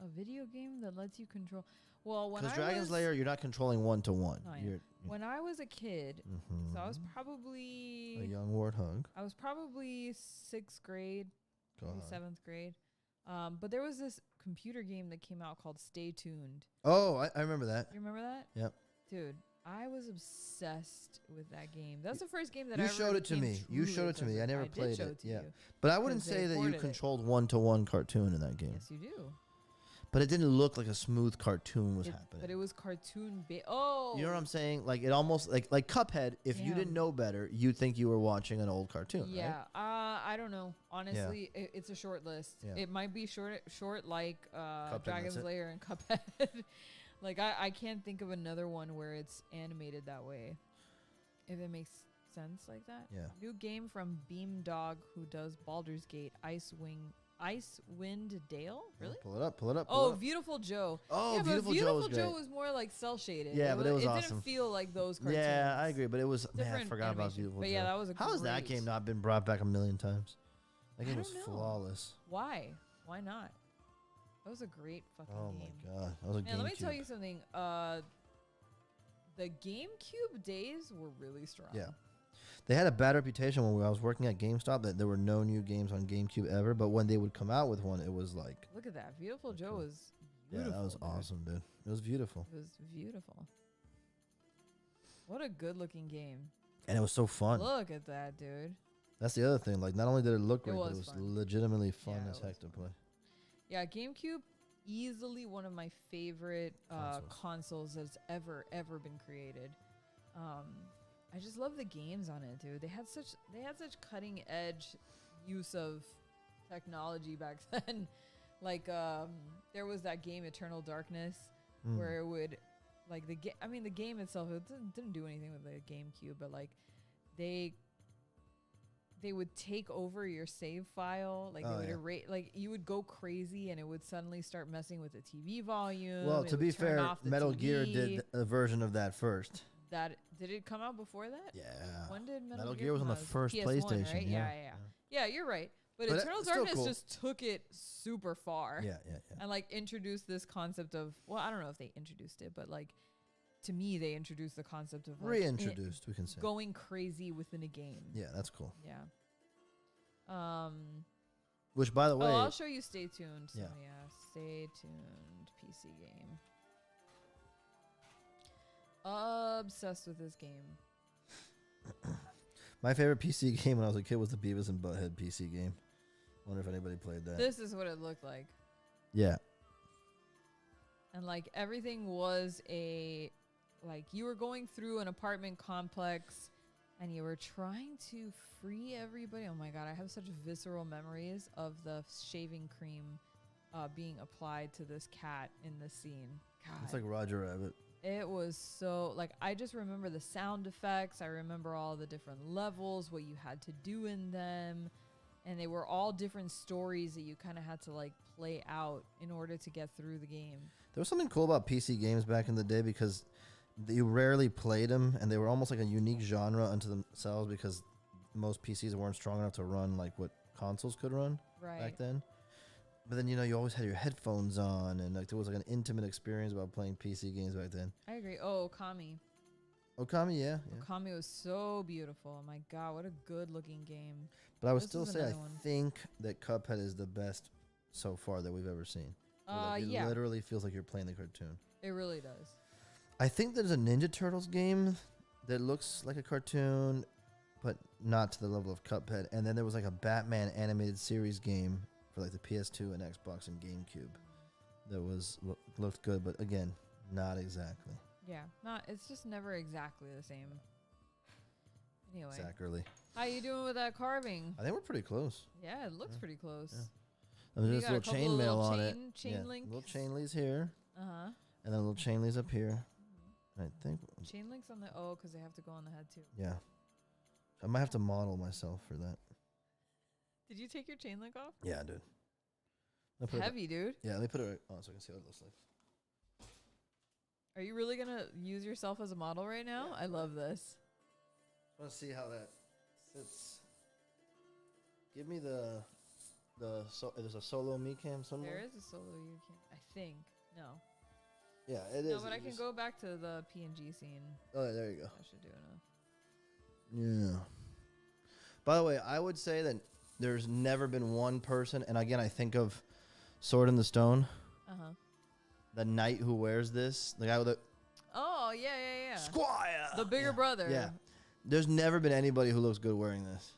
A video game that lets you control. Well, when Because I Dragon's was Lair, you're not controlling one to one. I know. When I was a kid, so I was a probably young warthog. I was probably 6th grade, Go maybe on. 7th grade. But there was this computer game that came out called Stay Tuned. Oh, I remember that. You remember that? Yep. Dude, I was obsessed with that game. That's the first game that You I ever showed it to became me. You truly showed it to me. I obsessed with. never played did show it. to Yeah. you. But I wouldn't 'Cause they say that you ported it. controlled one-to-one cartoon in that game. Yes, you do. But it didn't look like a smooth cartoon was happening. But it was cartoon. Oh, You know what I'm saying? Like it almost like Cuphead. If you Damn. didn't know better, you'd think you were watching an old cartoon. Yeah. Right? I don't know. Honestly, it's a short list. Yeah. It might be short like Cuphead, Dragon's that's it. Lair and Cuphead. Like I can't think of another one where it's animated that way. If it makes sense like that. Yeah. New game from Beamdog, who does Baldur's Gate, Icewind Dale. Really? Pull it up. Pull it up. Oh, Beautiful Joe. Oh, yeah, Beautiful but Joe Beautiful was Joe great. was more like cell shaded. Yeah, but it was it awesome. didn't feel like those cartoons. Yeah, I agree. But it was man, I Different forgot about animation. Beautiful But Joe. yeah, that was a How has that great- game not been brought back a million times? That game I was don't know. flawless. Why? Why not? That was a great fucking Oh game. my god, that was a Man, let me tell GameCube. you something. The GameCube days were really strong. Yeah. They had a bad reputation when I was working at GameStop that there were no new games on GameCube ever. But when they would come out with one, it was like, Look at that. Beautiful Joe cool. was beautiful. yeah, that was dude. awesome, dude. It was beautiful, It was beautiful. What a good looking game. and it was so fun. Look at that, dude. That's the other thing. Like, not only did it look It great, but was it was fun. legitimately fun Yeah, as it heck was to fun. play. Yeah, GameCube, easily one of my favorite consoles that's ever been created. I just love the games on it, dude. They had such cutting edge use of technology back then. Like there was that game Eternal Darkness where it would like the game itself it didn't do anything with the GameCube, but like they would take over your save file, like they would erase, like you would go crazy and it would suddenly start messing with the TV volume. Well, it to would be turn fair, off the Metal TV. Gear did a version of that first. That did it come out before that? Yeah. When did Metal Gear was on come the out? first PS1, PlayStation. right? Yeah. Yeah, you're right. But But Eternal it's still Darkness cool. just took it super far. Yeah. And like introduced this concept of, well, I don't know if they introduced it, but like to me they introduced the concept of like Reintroduced, we can say. going crazy within a game. Yeah, that's cool. Yeah. Which, by the way, I'll show you Stay Tuned. So Yeah. yeah, Stay Tuned PC game. Obsessed with this game. my favorite PC game when I was a kid was the Beavis and Butthead PC game. Wonder if anybody played that. This is what it looked like. Yeah. And like everything was a like you were going through an apartment complex and you were trying to free everybody. Oh my God, I have such visceral memories of the shaving cream being applied to this cat in the scene. God. It's like Roger Rabbit. It was so, like, I just remember the sound effects. I remember all the different levels, what you had to do in them. And they were all different stories that you kind of had to, like, play out in order to get through the game. There was something cool about PC games back in the day because you rarely played them, and they were almost like a unique genre unto themselves because most PCs weren't strong enough to run like what consoles could run back then. But then, you know, you always had your headphones on, and like there was like an intimate experience about playing PC games back then. I agree. Oh, Okami. Okami, yeah. Okami was so beautiful. Oh my God, what a good-looking game. But I would still say I think that Cuphead is the best so far that we've ever seen. Like it literally feels like you're playing the cartoon. It really does. I think there's a Ninja Turtles game that looks like a cartoon, but not to the level of Cuphead. And then there was like a Batman animated series game for like the PS2 and Xbox and GameCube that was looked good, but again, not exactly. Yeah, it's just never exactly the same. Anyway. Exactly. How you doing with that carving? I think we're pretty close. Yeah, it looks pretty close. Yeah. And there's a little chain mail on it. Chain links. Little chain links here. Uh-huh. And then a little chain links up here. I think. Chain links on the, because they have to go on the head too. Yeah. I might have to model myself for that. Did you take your chain link off? Yeah, I did. Heavy, dude. Yeah, let me put it on so I can see what it looks like. Are you really going to use yourself as a model right now? Yeah. I love this. I want to see how that sits. Give me there's a solo me cam somewhere. There is a solo you can, I think. No. Yeah, it is. No, but I can go back to the PNG scene. Oh, there you go. That should do enough. Yeah. By the way, I would say that there's never been one person, and again, I think of Sword in the Stone. Uh-huh. The knight who wears this, the guy with the... Oh, yeah. Squire! The bigger brother. Yeah. There's never been anybody who looks good wearing this.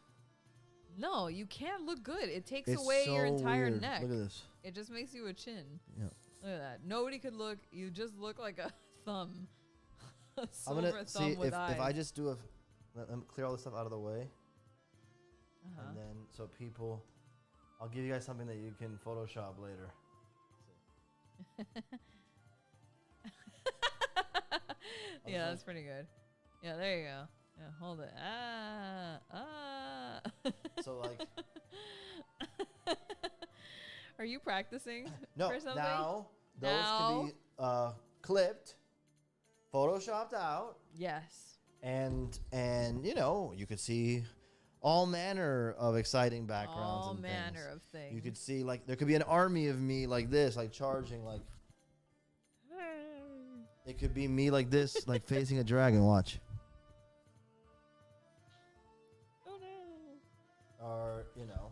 No, you can't look good. It takes away your entire neck. Look at this. It just makes you a chin. Yeah. Look at that. Nobody could look. You just look like a thumb. A I'm going to see if I just do let them clear all this stuff out of the way. Uh-huh. And then so people, I'll give you guys something that you can Photoshop later. Yeah, that's pretty good. Yeah, there you go. Yeah, hold it. So like, are you practicing no, for something? Now those can be clipped, photoshopped out. Yes. And you know, you could see all manner of exciting backgrounds. All and manner things. of things. You could see like there could be an army of me like this, like charging like. It could be me like this, like facing a dragon. Watch. Oh no. Or, you know,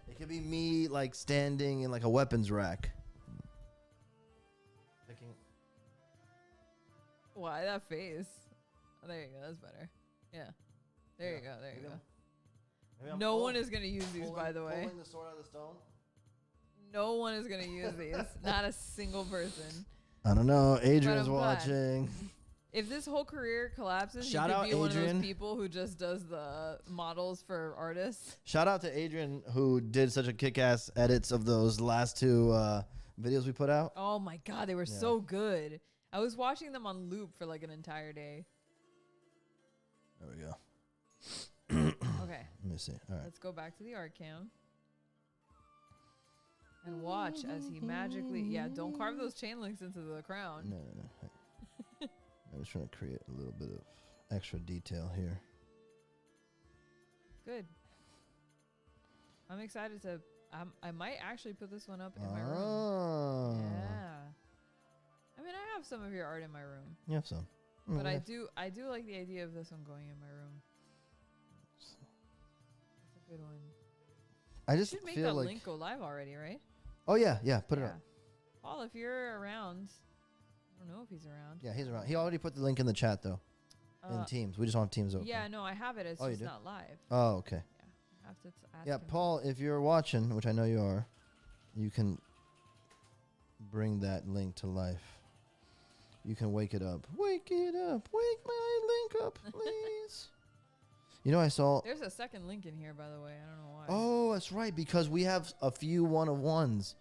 it could be me like standing in like a weapons rack. Picking. Why that face? Oh, there you go. That's better. Yeah. There you go. There you go. No one is going to use these, by the way. Pulling the sword out of the stone? No one is going to use these. Not a single person. I don't know. Adrian's watching. If this whole career collapses, Shout you could out be one of Adrian. those people who just does the models for artists. Shout out to Adrian who did such a kick-ass edits of those last two videos we put out. Oh my God, they were so good. I was watching them on loop for like an entire day. There we go. Okay. Let me see. All right. Let's go back to the art cam. And watch as he magically... Yeah, don't carve those chain links into the crown. No. I'm just trying to create a little bit of extra detail here. Good. I'm excited to... I might actually put this one up in my room. Yeah. I mean, I have some of your art in my room. You have some. But I do like the idea of this one going in my room. It's a good one. I just should make feel that like link go live already, right? Oh yeah, put it up. Paul, if you're around, I don't know if he's around. Yeah, he's around. He already put the link in the chat though. In Teams. We just don't have Teams open. Yeah, no, I have it. It's just not live. Oh, okay. Yeah, I have to ask Yeah, him. Paul, if you're watching, which I know you are, you can bring that link to life. You can wake it up. Wake it up. Wake my link up, please. You know, I saw. There's a second link in here, by the way. I don't know why. Oh, that's right. Because we have a few 1-of-1s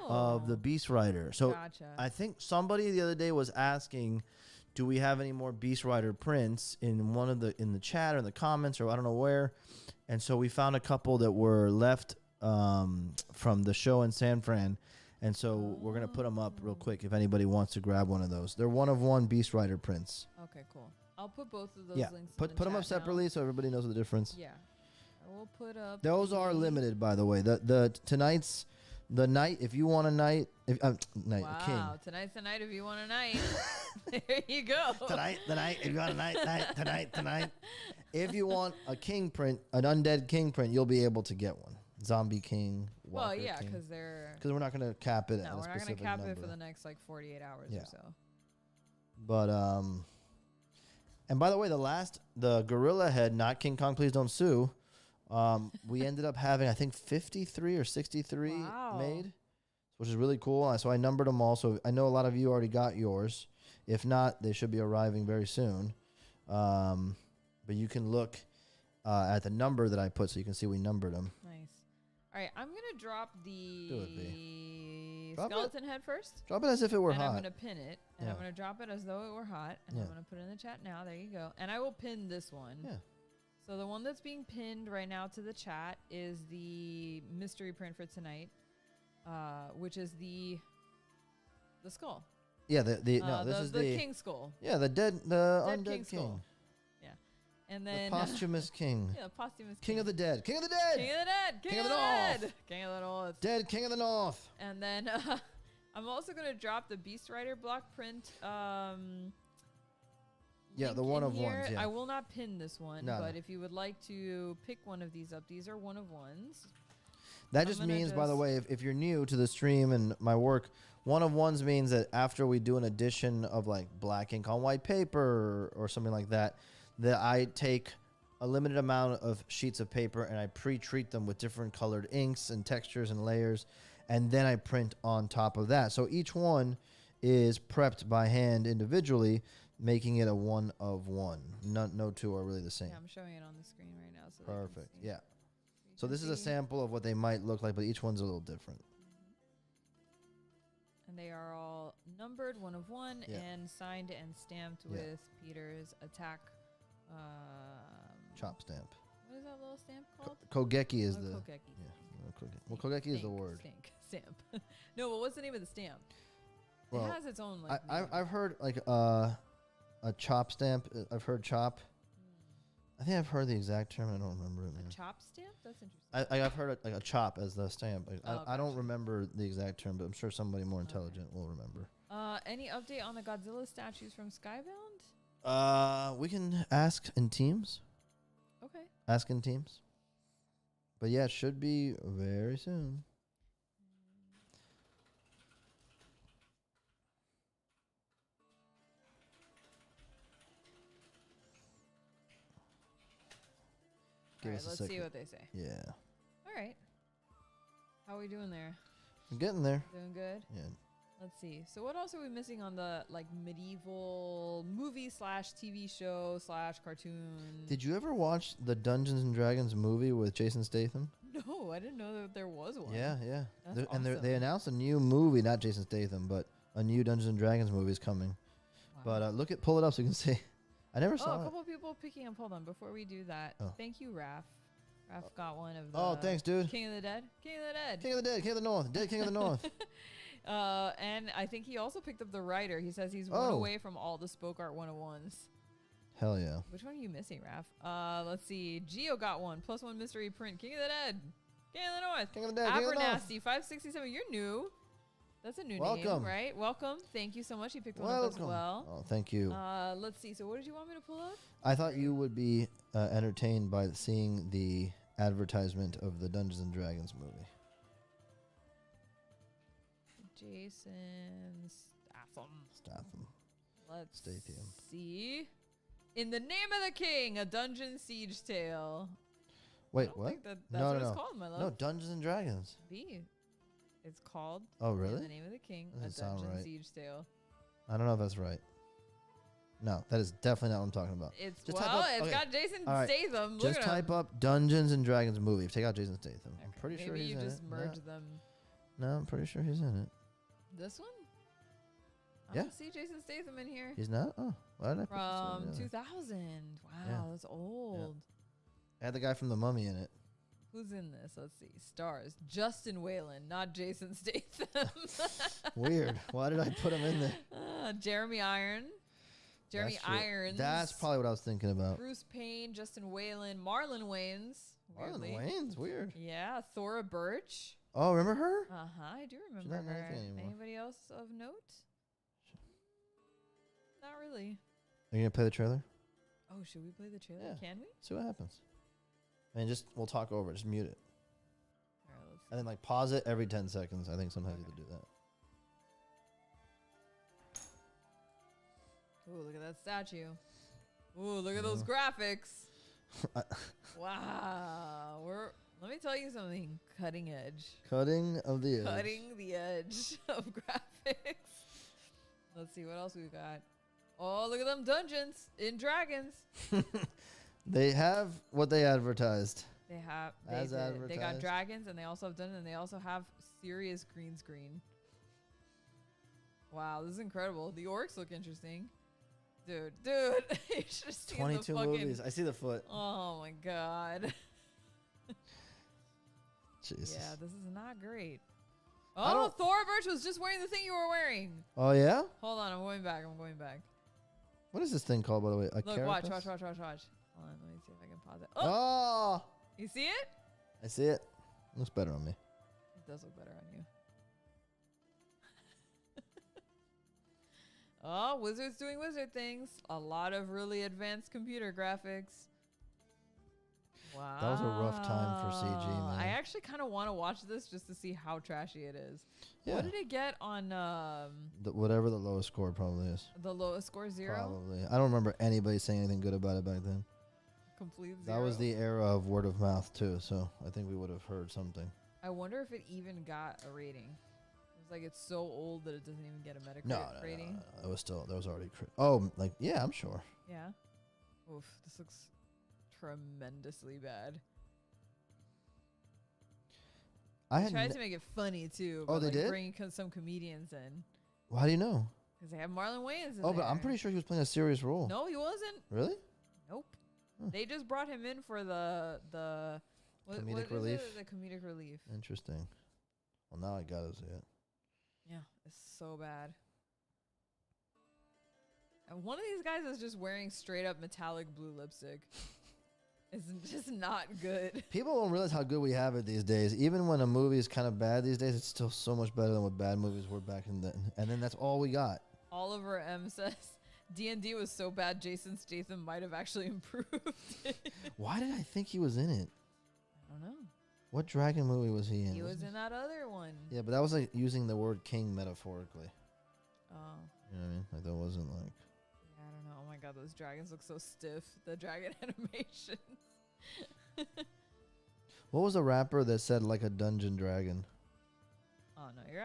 of the Beast Rider. So gotcha. I think somebody the other day was asking, do we have any more Beast Rider prints in the chat or in the comments or I don't know where. And so we found a couple that were left from the show in San Fran. And so we're going to put them up real quick if anybody wants to grab one of those. They're 1-of-1 Beast Rider prints. Okay, cool. I'll put both of those links put in the them up chat now. separately so everybody knows the difference. Yeah. I will put up. Those are limited, by the way. The night, if you want a night, a king. Wow, tonight's the night if you want a night. There you go. Tonight, if you want a night, tonight. If you want a king print, an undead king print, you'll be able to get one. Zombie king, Walker well, yeah, king. because they're. Because we're not going to cap it at a No, we're not specific going to cap number. it for the next like 48 hours or so. But and by the way, the gorilla head, not King Kong, please don't sue. We ended up having, I think, 53 or 63 made, which is really cool. So I numbered them all. So I know a lot of you already got yours. If not, they should be arriving very soon. But you can look at the number that I put so you can see we numbered them. Nice. All right, I'm going to drop the Drop skeleton head first. Drop it as if it were and hot. I'm going to pin it. And I'm going to drop it as though it were hot. And I'm going to put it in the chat now. There you go. And I will pin this one. Yeah. So the one that's being pinned right now to the chat is the mystery print for tonight, which is the skull. Yeah, this is the king skull. Yeah, the undead king. Skull. Yeah, and then the posthumous king. Yeah, posthumous king of the dead. King of the dead. King of the dead. King of the north. King of the north. Dead king of the north. And then I'm also gonna drop the Beast Rider block print. Yeah, the 1-of-1s. Yeah. I will not pin this one, but if you would like to pick one of these up, these are 1-of-1s. That just means, by the way, if you're new to the stream and my work, 1-of-1s means that after we do an edition of like black ink on white paper or something like that, that I take a limited amount of sheets of paper and I pre-treat them with different colored inks and textures and layers, and then I print on top of that. So each one is prepped by hand individually, making it a 1-of-1. No two are really the same. Yeah, I'm showing it on the screen right now. So perfect. Yeah. So this is a sample of what they might look like, but each one's a little different. And they are all numbered 1-of-1 and signed and stamped with Peter's attack. Chop stamp. What is that little stamp called? Kogeki is the. Kogeki. Yeah. Well, Kogeki is the word. Stamp. No, but what's the name of the stamp? Well, it has its own like. I've heard like a chop stamp. I've heard chop. I think I've heard the exact term. I don't remember it. A chop stamp? That's interesting. I've heard like a chop as the stamp. Gotcha. I don't remember the exact term, but I'm sure somebody more intelligent will remember. Any update on the Godzilla statues from Skybound? We can ask in teams. Okay. Ask in teams. But yeah, it should be very soon. All right, let's see what they say. Yeah. All right. How are we doing there? I'm getting there. Doing good? Yeah. Let's see. So what else are we missing on the like medieval movie / TV show / cartoon? Did you ever watch the Dungeons and Dragons movie with Jason Statham? No, I didn't know that there was one. Yeah. That's awesome. And they announced a new movie, not Jason Statham, but a new Dungeons and Dragons movie is coming. Wow. But pull it up so you can see. I never saw a it. couple of people picking up. Hold on, before we do that, thank you, Raph. Raph got one of the. Oh, thanks, dude. King of the Dead. King of the Dead. King of the Dead. King of the North. Dead King of the North. And I think he also picked up the Rider. He says he's one away from all the Spoke Art 101s. Hell yeah. Which one are you missing, Raph? Let's see. Geo got one. +1 mystery print. King of the Dead. King of the North. King of the Dead. King of the North. Abernasty 567. You're new. That's a new Welcome. name, right? Welcome. Thank you so much. He picked one up as well. Oh, thank you. Let's see. So what did you want me to pull up? I thought you would be entertained by seeing the advertisement of the Dungeons and Dragons movie. Jason Statham. Let's see. In the Name of the King, a Dungeon Siege Tale. Wait, what? That's what it's called, my love. No, Dungeons and Dragons. B. It's called. Oh, really? In the Name of the King, Doesn't a sound Dungeon right. Siege Tale. I don't know if that's right. No, that is definitely not what I'm talking about. It's Just type up- okay. got Jason All right. Statham. Look Just at type him. up Dungeons and Dragons movie. Take out Jason Statham. I'm Okay, pretty sure maybe he's you in just it. merge them. No, I'm pretty sure he's in it. This one? I Yeah. don't see Jason Statham in here. He's not? Oh, why did I put From this one 2000. Wow, Yeah. that's old. I had the guy from The Mummy in it. Who's in this? Let's see. Stars. Justin Whalen, not Jason Statham. Weird. Why did I put him in there? Jeremy Irons. Jeremy That's true. Irons. That's probably what I was thinking about. Bruce Payne, Justin Whalen, Marlon Wayans. Marlon weirdly. Wayans? Weird. Yeah, Thora Birch. Oh, remember her? I do She's remember not in her. anything anymore. Anybody else of note? Not really. Are you going to play the trailer? Oh, should we play the trailer? Yeah. Can we? See what happens. I mean, we'll talk over it. Just mute it. All right, let's see. And then, like, pause it every 10 seconds. I think sometimes you can do that. Ooh, look at that statue. Ooh, look at those graphics. Wow. Let me tell you something. Cutting edge. Cutting of the edge. Cutting the edge of graphics. Let's see what else we've got. Oh, look at them Dungeons and Dragons. They have what they advertised. They have As they got advertised. dragons, and they also have dungeons, and they also have serious green screen. Wow, this is incredible. The orcs look interesting. Dude, you should have seen 22 the fucking movies. I see the foot. Oh my god. Jesus. Yeah, this is not great. I Oh, don't- Thor Birch was just wearing the thing you were wearing. Oh, yeah? Hold on, I'm going back. What is this thing called, by the way? A Look, watch. carapace? Hold on, let me see if I can pause it. Oh, Oh! you see it? I see it. Looks better on me. It does look better on you. Oh, wizards doing wizard things. A lot of really advanced computer graphics. Wow. That was a rough time for CG, man. I actually kind of want to watch this just to see how trashy it is. Yeah. What did it get on Whatever the lowest score probably is. the lowest score? 0? Probably. I don't remember anybody saying anything good about it back then. Complete 0. That was the era of word of mouth, too, so I think we would have heard something. I wonder if it even got a rating. It's like it's so old that it doesn't even get a Metacritic rating. No. That was already... yeah, I'm sure. Yeah. Oof, this looks tremendously bad. I Tried to make it funny too. Oh, but they like did? bring some comedians in Well, how do you know? because they have Marlon Wayans in Oh, but I'm there. pretty sure he was playing a serious role. No, he wasn't. Really? Nope. Huh. They just brought him in for the what Comedic is relief? it? The comedic relief. Interesting. Well, now I gotta see it. Yeah, it's so bad. And one of these guys is just wearing straight up metallic blue lipstick. It's just not good. People don't realize how good we have it these days. Even when a movie is kind of bad these days, it's still so much better than what bad movies were back in then. And then that's all we got. Oliver M says D&D was so bad Jason Statham might have actually improved it. Why did I think he was in it? I don't know. What dragon movie was he in? He was Wasn't in that other one. Yeah, but that was like using the word king metaphorically. Oh. You know what I mean? Like that wasn't like... Yeah, I don't know. Oh my god, those dragons look so stiff. The dragon animation. What was the rapper that said like a dungeon dragon? Oh no, you're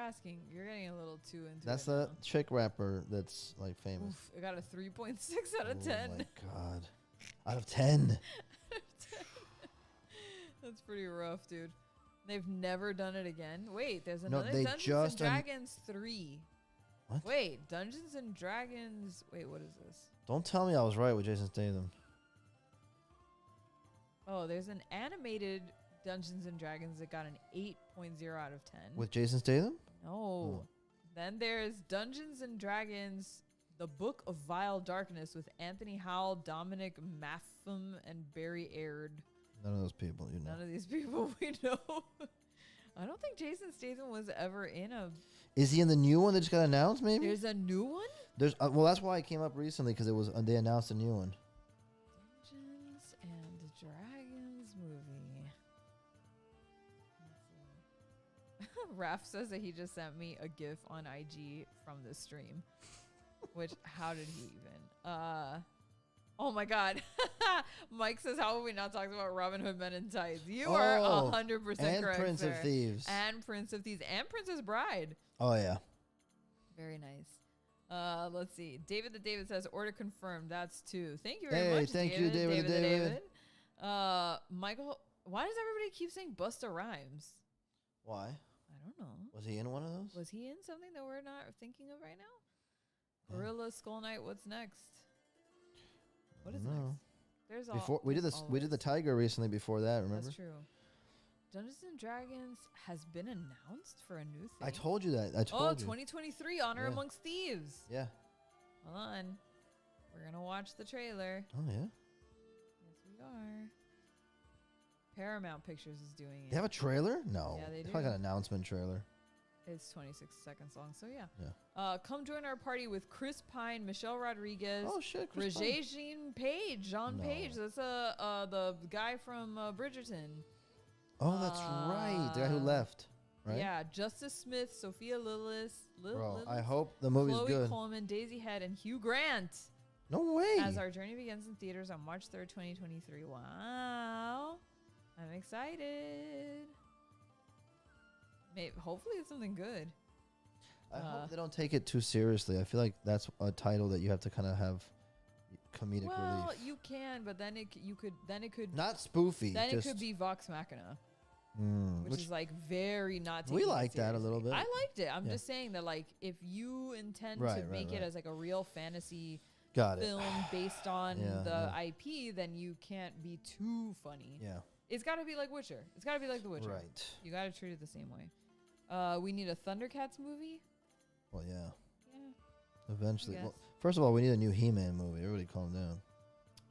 getting a little too into That's it the now. chick rapper that's like famous. Oof, it got a 3.6 out of 10. Oh my god. Out of 10. That's pretty rough, dude. They've never done it again. Wait, there's No, another they Dungeons just and Dragons 3. What? Wait, Dungeons and Dragons. Wait, what is this? Don't tell me I was right with Jason Statham. Oh, there's an animated Dungeons and Dragons that got an 8.0 out of 10. With Jason Statham? No. Oh. Then there's Dungeons and Dragons, The Book of Vile Darkness with Anthony Howell, Dominic Maffam, and Barry Aird. None of those people, you know. None of these people we know. I don't think Jason Statham was ever in a... Is he in the new one that just got announced, maybe? There's a new one? There's well, that's why it came up recently, because it was they announced a new one. Dungeons and Dragons movie. Let's see. Raph says that he just sent me a GIF on IG from this stream. Which, how did he even? Oh my god. Mike says, how have we not talked about Robin Hood Men in Tights? You are 100% and correct, Prince sir. of Thieves. And Prince of Thieves. And Princess Bride. Oh, yeah. Very nice. Let's see. David the David says order confirmed. That's 2. Thank you very much. Thank you, David the David. Michael, why does everybody keep saying Busta Rhymes? Why? I don't know. Was he in one of those? Was he in something that we're not thinking of right now? Gorilla Skull Knight. What's next? What is next? There's before we did this. We did the tiger recently. Before that, remember? That's true. Dungeons and Dragons has been announced for a new thing. I told you that. I told you. 2023 Honor Amongst Thieves. Yeah. Hold on. We're gonna watch the trailer. Oh yeah. Yes, we are. Paramount Pictures is doing it. They have a trailer? No. Yeah, they do. It's like an announcement trailer. It's 26 seconds long, so yeah. Yeah. Come join our party with Chris Pine, Michelle Rodriguez, Oh shit, Chris Pine. Regé-Jean Page, Jean Page. That's the guy from Bridgerton. Oh, that's right. The guy who left, right? Yeah, Justice Smith, Sophia Lillis. Bro, I hope the movie's Chloe good. Coleman, Daisy Head, and Hugh Grant. No way. As our journey begins in theaters on March 3rd, 2023. Wow. I'm excited. Hopefully it's something good. I hope they don't take it too seriously. I feel like that's a title that you have to kind of have comedic relief. Well, you can, but then it could not spoofy. Then it could be Vox Machina, which is like very not. We like that a little bit. I liked it. I'm just saying that like if you intend to make it as like a real fantasy film based on the IP, then you can't be too funny. Yeah. It's got to be like Witcher. It's got to be like The Witcher. Right. You got to treat it the same way. We need a Thundercats movie. Well, yeah. Yeah. Eventually. Well, first of all, we need a new He-Man movie. Everybody calm down.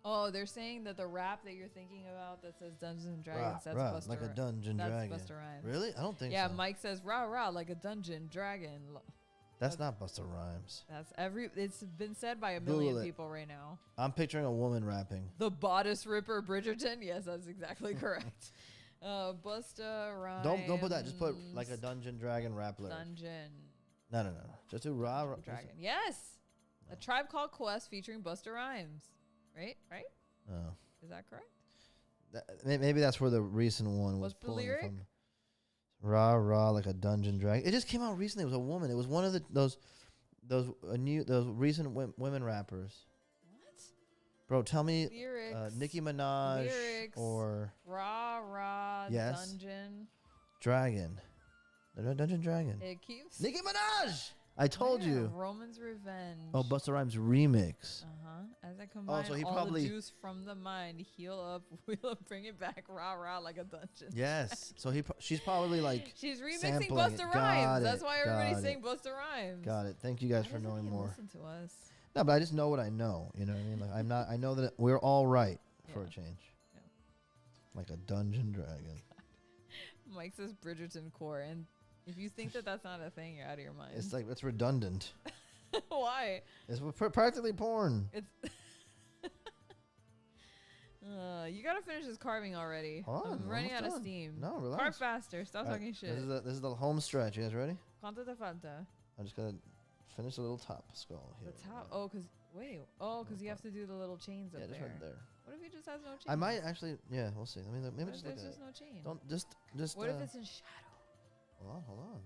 Oh, they're saying that the rap that you're thinking about that says Dungeons and Dragons, that's Busta like a dungeon dragon. That's Busta Rhymes. Really? I don't think so. Yeah, Mike says rah rah like a dungeon dragon. That's not Busta Rhymes. It's been said by a million people right now. I'm picturing a woman rapping. The bodice ripper Bridgerton? Yes, that's exactly correct. Busta Rhymes. Don't put that. Just put like a dungeon dragon rap lyric. Dungeon. No. Just do rah rah. Dragon. Yes. No. A Tribe Called Quest featuring Busta Rhymes. Right? Oh. Is that correct? Maybe that's where the recent one was What's the pulling lyric? from. Rah rah like a dungeon dragon. It just came out recently. It was a woman. It was one of those recent women rappers. What? Bro, tell me Lyrics. Nicki Minaj Lyrics. or Rah rah dungeon dragon. Dungeon dragon. It keeps Nicki Minaj. I told you. Roman's Revenge. Oh, Busta Rhymes remix. As I combine so he all probably the juice from the mind, heal up, wheel up, bring it back, rah rah like a dungeon. Yes. So she's probably like she's remixing sampling Busta it. Rhymes. That's why everybody's saying Busta Rhymes. Got it. Thank you guys for knowing more. Listen to us. No, but I just know what I know. You know what I mean? Like I know that we're all right for a change. Yeah. Like a dungeon dragon. Mike says Bridgerton core, and if you think that that's not a thing, you're out of your mind. It's like it's redundant. Why? It's practically porn. It's. You gotta finish this carving already. I'm running out of steam. No, relax. Carve faster. Stop talking shit. This is the home stretch. You guys ready? Quanto te falta? I just gotta finish the little top skull here. The top? Oh, because you have to do the little chains up there. Yeah, just right there. What if he just has no chains? I might actually. Yeah, we'll see. Maybe just look at it. There's just no chain. Don't just. What if it's in shadow? Hold on.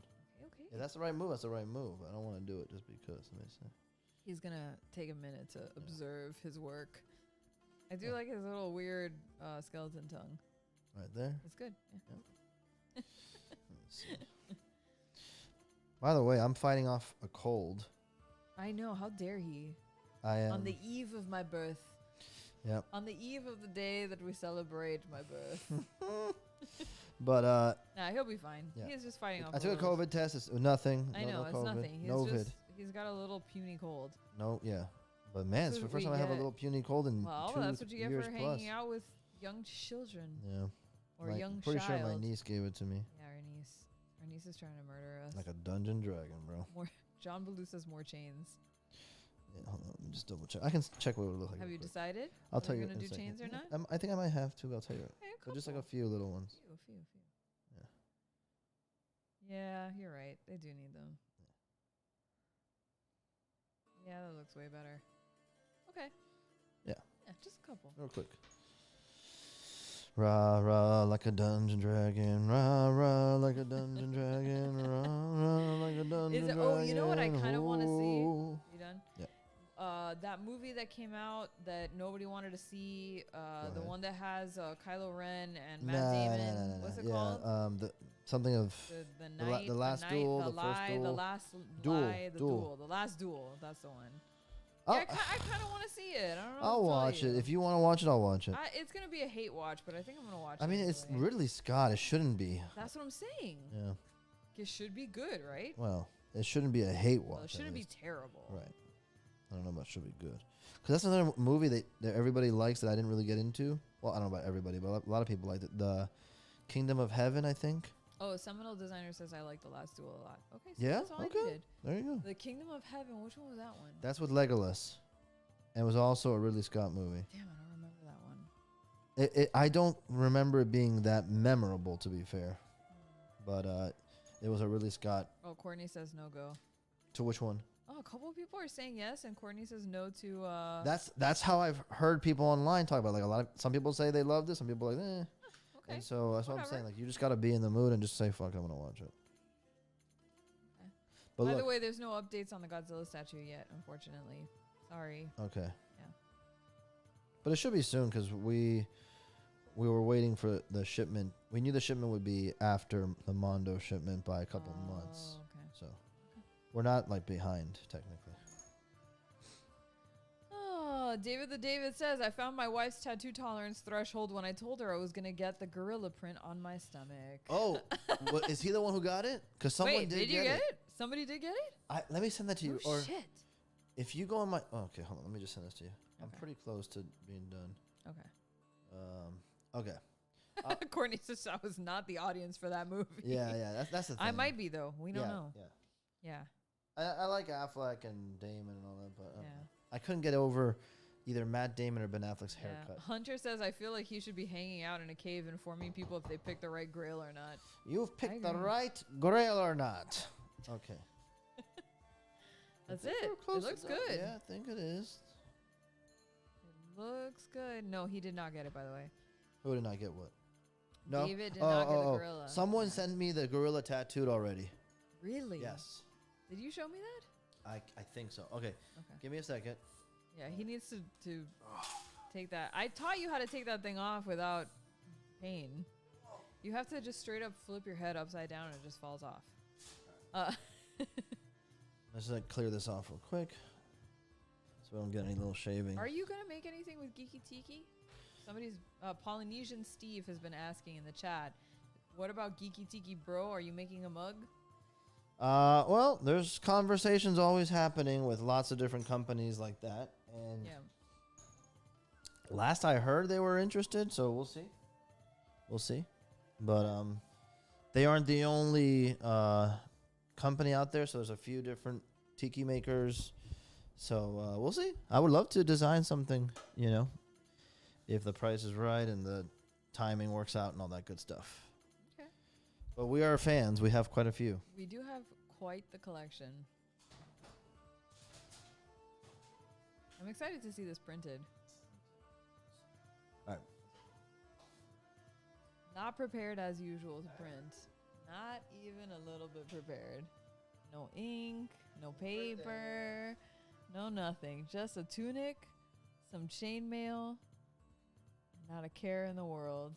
Okay. Yeah, that's the right move. That's the right move. I don't want to do it just because. Let me see. He's gonna take a minute to observe his work. I do like his little weird skeleton tongue. Right there. It's good. Yeah. Let me see. By the way, I'm fighting off a cold. I know. How dare he? I am. On the eve of my birth. Yep. On the eve of the day that we celebrate my birth. But nah, he'll be fine. Yeah. He is just fighting off. I took a COVID test. It's nothing. I know, no it's COVID. nothing. He's got a little puny cold. No, yeah. But man, it's the first time I have a little puny cold in 2 years. Well, that's what you get for plus. hanging out with young children. Yeah. Or young pretty child. sure my niece gave it to me. Yeah, our niece. Our niece is trying to murder us. Like a dungeon dragon, bro. John Baloo says more chains. Yeah, hold on. Let me just double check. I can check what it would look like. Have you decided? I'll tell you. Are you going to do chains or not? I think I might have to. I'll tell you. Okay, so just like a few little ones. A few. Yeah, you're right. They do need them. Yeah, that looks way better. Okay. Yeah. Just a couple. Real quick. Rah, rah, like a dungeon dragon. Rah, rah, like a dungeon dragon. Rah, rah, like a dungeon dragon. Oh, you know what I kind of want to see? You done? that movie that came out that nobody wanted to see, the one that has Kylo Ren and Matt Damon. What's it called? Something of the night, the last duel, the first duel, the last duel, lie, the duel, the last duel. That's the one. Oh, Yeah, I kind of want to see it. I don't know. I'll watch it. If you want to watch it, I'll watch it. It's gonna be a hate watch, but I think I'm gonna watch it. I mean, it's Ridley Scott. It shouldn't be. That's what I'm saying. Yeah. It should be good, right? Well, it shouldn't be a hate watch. Well, it shouldn't be terrible. Right. I don't know about should be good. Because that's another movie that everybody likes that I didn't really get into. Well, I don't know about everybody, but a lot of people liked it. The Kingdom of Heaven, I think. Oh, Seminole Designer says I like The Last Duel a lot. Okay, so yeah? that's all Okay. I needed. There you go. The Kingdom of Heaven, which one was that one? That's with Legolas. And it was also a Ridley Scott movie. Damn, I don't remember that one. I don't remember it being that memorable, to be fair. But it was a Ridley Scott. Oh, Courtney says no go. To which one? Oh, a couple of people are saying yes, and Courtney says no to. That's how I've heard people online talk about it. Like some people say they loved it, some people are like, eh. Okay. And so that's what I'm saying. Like you just gotta be in the mood and just say, fuck, I'm gonna watch it. Okay. But By the way, there's no updates on the Godzilla statue yet, unfortunately. Sorry. Okay. Yeah. But it should be soon because we were waiting for the shipment. We knew the shipment would be after the Mondo shipment by a couple of months. Okay. So we're not like behind technically. Oh, David the David says, I found my wife's tattoo tolerance threshold when I told her I was going to get the gorilla print on my stomach. Oh, is he the one who got it? Because someone Wait, did you get it? Somebody did get it? Let me send that to you. Oh, or shit. If you go on my... Oh, okay, hold on. Let me just send this to you. Okay. I'm pretty close to being done. Okay. Okay. Courtney says I was not the audience for that movie. Yeah. That's the thing. I might be, though. We don't know. Yeah. Yeah. I like Affleck and Damon and all that, but Yeah. I couldn't get over either Matt Damon or Ben Affleck's haircut. Hunter says, I feel like he should be hanging out in a cave informing people if they pick the right grail or not. You've picked the right grail or not. Okay. That's it. It looks good. Yeah, I think it is. It looks good. No, he did not get it, by the way. Who did not get what? No. David did not get the gorilla. Someone sent me the gorilla tattooed already. Really? Yes. Did you show me that? I think so. Okay. Give me a second. Yeah, he needs to take that. I taught you how to take that thing off without pain. You have to just straight up flip your head upside down and it just falls off. Let's just clear this off real quick so we don't get any little shaving. Are you going to make anything with Geeky Tiki? Somebody's, Polynesian Steve has been asking in the chat, what about Geeky Tiki Bro? Are you making a mug? Well, there's conversations always happening with lots of different companies like that. And last I heard they were interested, so we'll see. We'll see. But they aren't the only company out there, so there's a few different tiki makers. So we'll see. I would love to design something, if the price is right and the timing works out and all that good stuff. Okay. But we are fans. We have quite a few. We do have quite the collection. I'm excited to see this printed. All right. Not prepared as usual to print. Not even a little bit prepared. No ink, no paper, no nothing. Just a tunic, some chainmail, not a care in the world.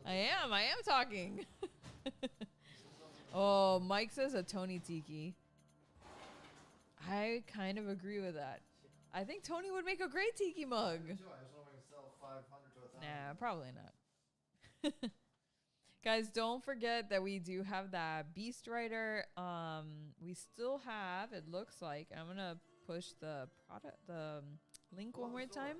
I am talking. Oh, Mike says a Tony Tiki. I kind of agree with that. I think Tony would make a great tiki mug. Nah, probably not. Guys, don't forget that we do have that Beast Rider. We still have, it looks like, I'm going to push the link one more time.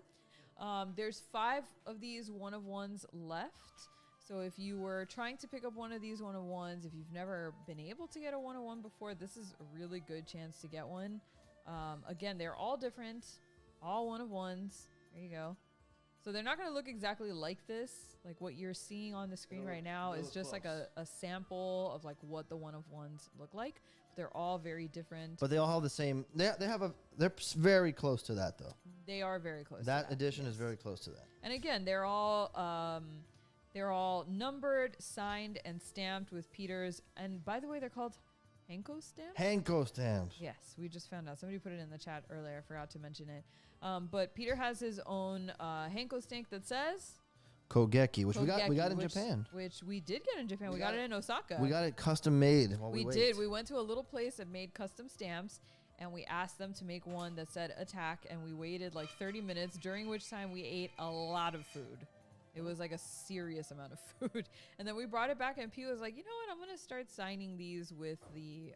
There's 5 of these one-of-ones left. So if you were trying to pick up one of these one-of-ones, if you've never been able to get a one-of-one before, this is a really good chance to get one. Again, they're all different, all one-of-ones. There you go. So they're not going to look exactly like this. Like what you're seeing on the screen right now is just like a sample of like what the one-of-ones look like. They're all very different. But they all have the same. They're very close to that though. They are very close. That edition is very close to that. And again, they're all numbered, signed, and stamped with Peter's. And by the way, they're called Hanko stamps? Hanko stamps. Yes, we just found out. Somebody put it in the chat earlier. I forgot to mention it. But Peter has his own Hanko stamp that says Kogeki, which we got in which, Japan. Which we did get in Japan. We got it in Osaka. We got it custom made. We did. We went to a little place that made custom stamps, and we asked them to make one that said attack, and we waited like 30 minutes, during which time we ate a lot of food. It was like a serious amount of food. And then we brought it back, and P was like, you know what? I'm going to start signing these with the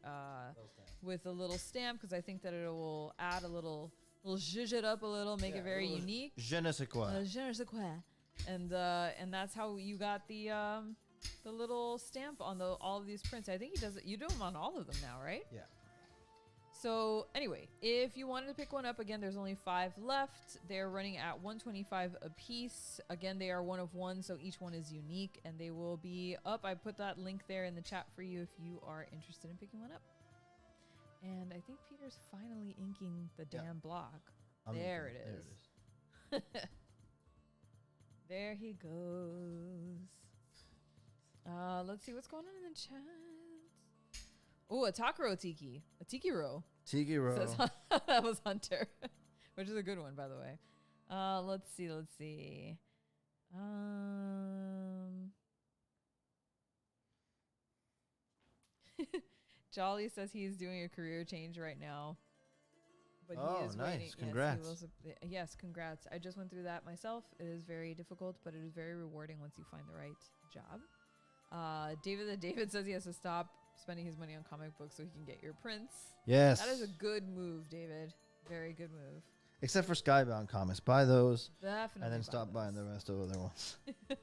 with a little stamp, because I think that it will add a little zhuzh it up a little, make it very unique. Je ne sais quoi. Je ne sais quoi. And that's how you got the little stamp on all of these prints. I think he does it. You do them on all of them now, right? Yeah. So anyway, if you wanted to pick one up, again, there's only 5 left. They're running at $125 a piece. Again, they are 1 of 1, so each one is unique, and they will be up. I put that link there in the chat for you if you are interested in picking one up. And I think Peter's finally inking the damn block. There it is. There he goes. Let's see what's going on in the chat. Oh, a Takaro Tiki. A Tiki Row. Tiki Row. That was Hunter. Which is a good one, by the way. Let's see. Jolly says he's doing a career change right now. But he is nice. waiting. Congrats. Yes, congrats. I just went through that myself. It is very difficult, but it is very rewarding once you find the right job. David says he has to stop spending his money on comic books so he can get your prints. Yes. That is a good move, David. Very good move. Except for Skybound comics. Buy those. Definitely. And then stop buying the rest of the other ones. All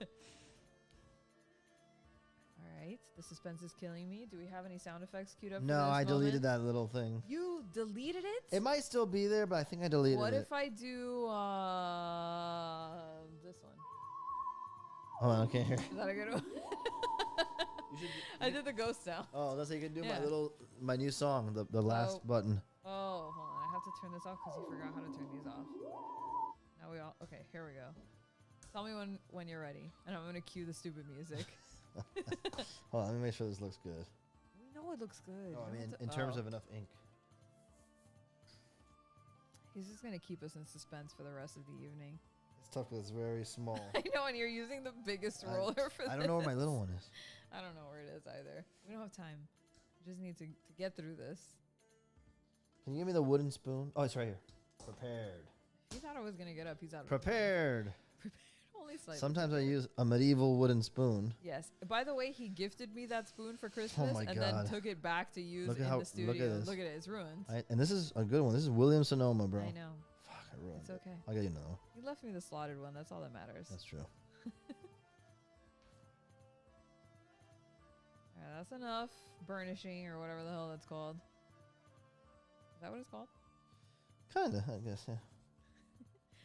right. The suspense is killing me. Do we have any sound effects queued up? No, I deleted that little thing. You deleted it? It might still be there, but I think I deleted it. What if I do this one? Hold on, I can't hear. Is that a good one? I did the ghost sound. Oh, that's how you can do my new song, the last button. Oh, hold on. I have to turn this off because you forgot how to turn these off. Now okay, here we go. Tell me when you're ready, and I'm going to cue the stupid music. Hold on, let me make sure this looks good. We know it looks good. No, I mean, in terms of enough ink. He's just going to keep us in suspense for the rest of the evening. It's tough because it's very small. I know, and you're using the biggest roller for this. I don't know where my little one is. I don't know where it is either. We don't have time. We just need to get through this. Can you give me the wooden spoon? Oh, it's right here. Prepared. He thought I was going to get up. He's out of Prepared. Only slightly. Sometimes I use a medieval wooden spoon. Yes. By the way, he gifted me that spoon for Christmas and then took it back to use in the studio. Look at it. It's ruined. And this is a good one. This is William Sonoma, bro. I know. Fuck, I ruined it. It's okay. I'll get you know. You left me the slotted one. That's all that matters. That's true. All right, that's enough burnishing or whatever the hell that's called. Is that what it's called? Kinda, I guess, yeah.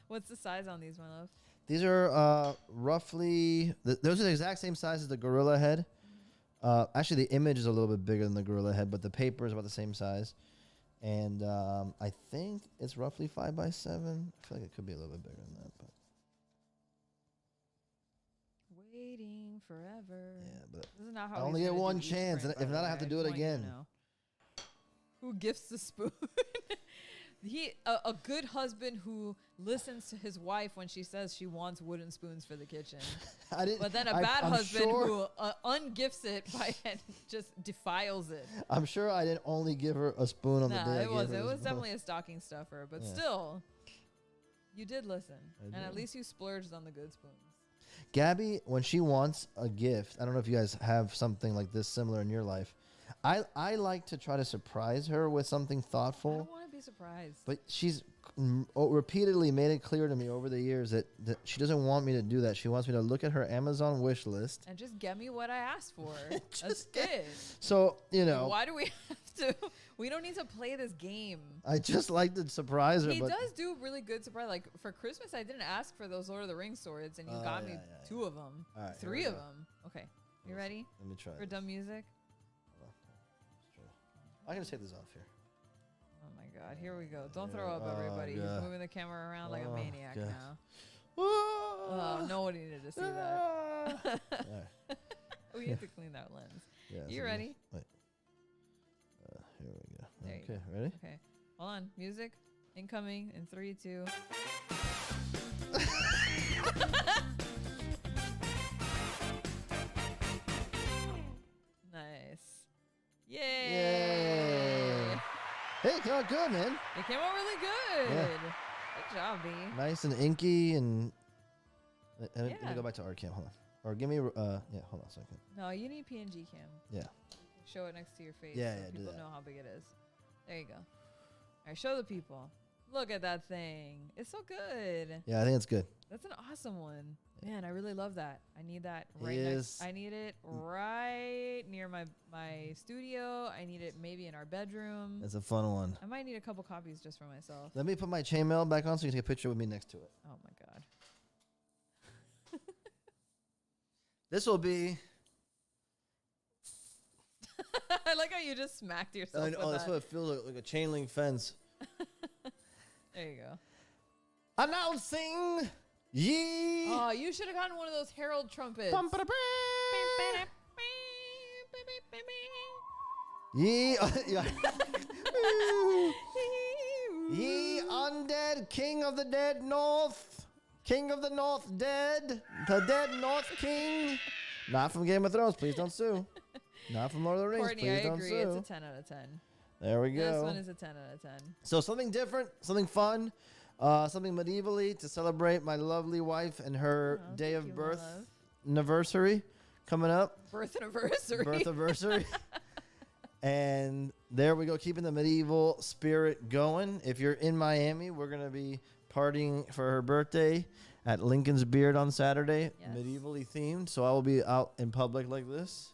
What's the size on these, my love? These are roughly, those are the exact same size as the gorilla head. Actually, the image is a little bit bigger than the gorilla head, but the paper is about the same size. And I think it's roughly 5 by 7. I feel like it could be a little bit bigger than that, but. Waiting forever. Yeah, but this is not how I only get one chance, and if not, I have to do it again. Who gifts the spoon? A good husband who listens to his wife when she says she wants wooden spoons for the kitchen. But then a bad husband who ungifts it and just defiles it. I'm sure I didn't only give her a spoon on the day. It was definitely a stocking stuffer, but still, you did listen, and at least you splurged on the good spoons. Gabby, when she wants a gift, I don't know if you guys have something like this similar in your life. I like to try to surprise her with something thoughtful. I don't want to be surprised. But she's repeatedly made it clear to me over the years that she doesn't want me to do that. She wants me to look at her Amazon wish list. And just get me what I asked for. That's it. So, you know. Why do we have to? We don't need to play this game. I just like to surprise her. He does do really good surprise. Like for Christmas, I didn't ask for those Lord of the Rings swords, and you got me 2 of them. All right, 3 of them. Okay. You ready? Let me try. For dumb music? I'm going to take this off here. Oh, my God. Here we go. Don't throw up, everybody. He's moving the camera around like a maniac now. Oh, nobody needed to see that. We have to clean that lens. Yeah, you ready? Wait. Okay, ready? Okay. Hold on. Music incoming in 3, 2. Nice. Yay! Yay! Hey, it came out good, man. It came out really good. Yeah. Good job, B. Nice and inky and. Let me Yeah. go back to art cam. Hold on. Or give me. Yeah, hold on a second. No, you need PNG cam. Yeah. Show it next to your face Yeah, so yeah, do people that. know how big it is. There you go. All right, show the people. Look at that thing. It's so good. Yeah, I think it's good. That's an awesome one. Man, I really love that. I need that It right is- next. I need it right near my studio. I need it maybe in our bedroom. It's a fun one. I might need a couple copies just for myself. Let me put my chainmail back on so you can take a picture with me next to it. Oh my god. This will be. I like how you just smacked yourself with That's that. what it feels like a chain link fence. There you go. Announcing ye. Oh, you should have gotten one of those herald trumpets. Ye. Ye undead king of the dead north. King of the north dead. The dead north king. Not from Game of Thrones. Please don't sue. Not from Lord of the Rings. Courtney, Please I don't agree. sue. It's a 10 out of 10. There we go. This one is a 10 out of 10. So something different, something fun, something medievally to celebrate my lovely wife and her Oh, day thank of you, my birth love. anniversary coming up. Birth anniversary. Birth anniversary. And there we go, keeping the medieval spirit going. If you're in Miami, we're going to be partying for her birthday at Lincoln's Beard on Saturday, Yes. medievally themed. So I will be out in public like this.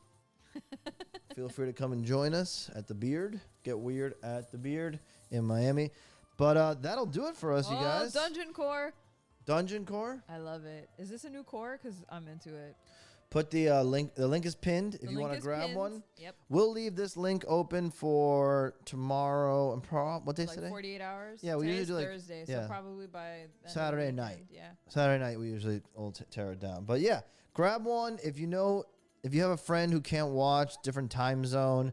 Feel free to come and join us at the Beard. Get weird at the Beard in Miami. But that'll do it for us, you guys. Dungeon Core. Dungeon Core. I love it. Is this a new core? Because I'm into it. Put the link. The link is pinned if The you link want to is grab pinned. one. Yep. We'll leave this link open for tomorrow and what day is Like today? 48 hours. Yeah, we usually Today's do, like, Thursday, so yeah. probably by the end of the Saturday weekend. night. Yeah. Saturday night we usually will tear it down. But yeah, grab one if you have a friend who can't watch different time zone,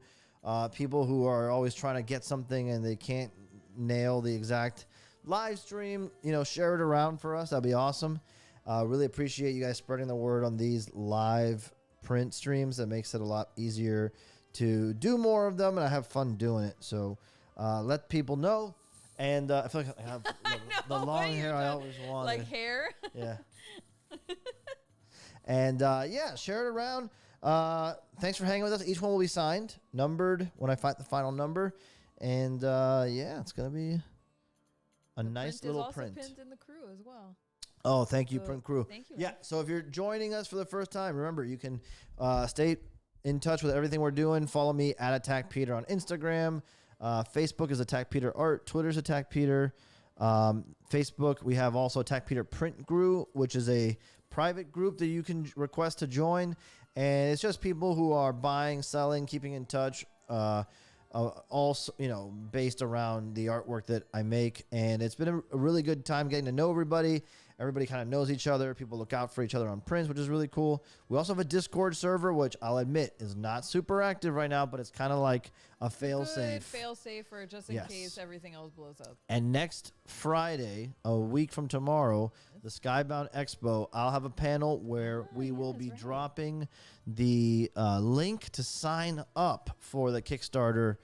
people who are always trying to get something and they can't nail the exact live stream, share it around for us. That'd be awesome. Really appreciate you guys spreading the word on these live print streams. That makes it a lot easier to do more of them, and I have fun doing it. So let people know. And I feel like I have the know, long what hair you I do? always wanted. Like hair. Yeah. And share it around. Thanks for hanging with us. Each one will be signed, numbered when I find the final number. And it's gonna be a nice little print. Print is also pinned in the crew as well. Oh, thank you, So, print crew. thank you, Yeah. Ryan. So if you're joining us for the first time, remember you can stay in touch with everything we're doing. Follow me at Attack Peter on Instagram. Facebook is Attack Peter Art. Twitter's Attack Peter. Facebook, we have also Attack Peter Print Group, which is a private group that you can request to join. And it's just people who are buying, selling, keeping in touch, also, based around the artwork that I make. And it's been a really good time getting to know everybody. Everybody kind of knows each other. People look out for each other on prints, which is really cool. We also have a Discord server, which I'll admit is not super active right now, but it's kind of like a fail-safe. Fail-safe for just in case everything else blows up. And next Friday, a week from tomorrow, the Skybound Expo, I'll have a panel where we will be dropping the link to sign up for the Kickstarter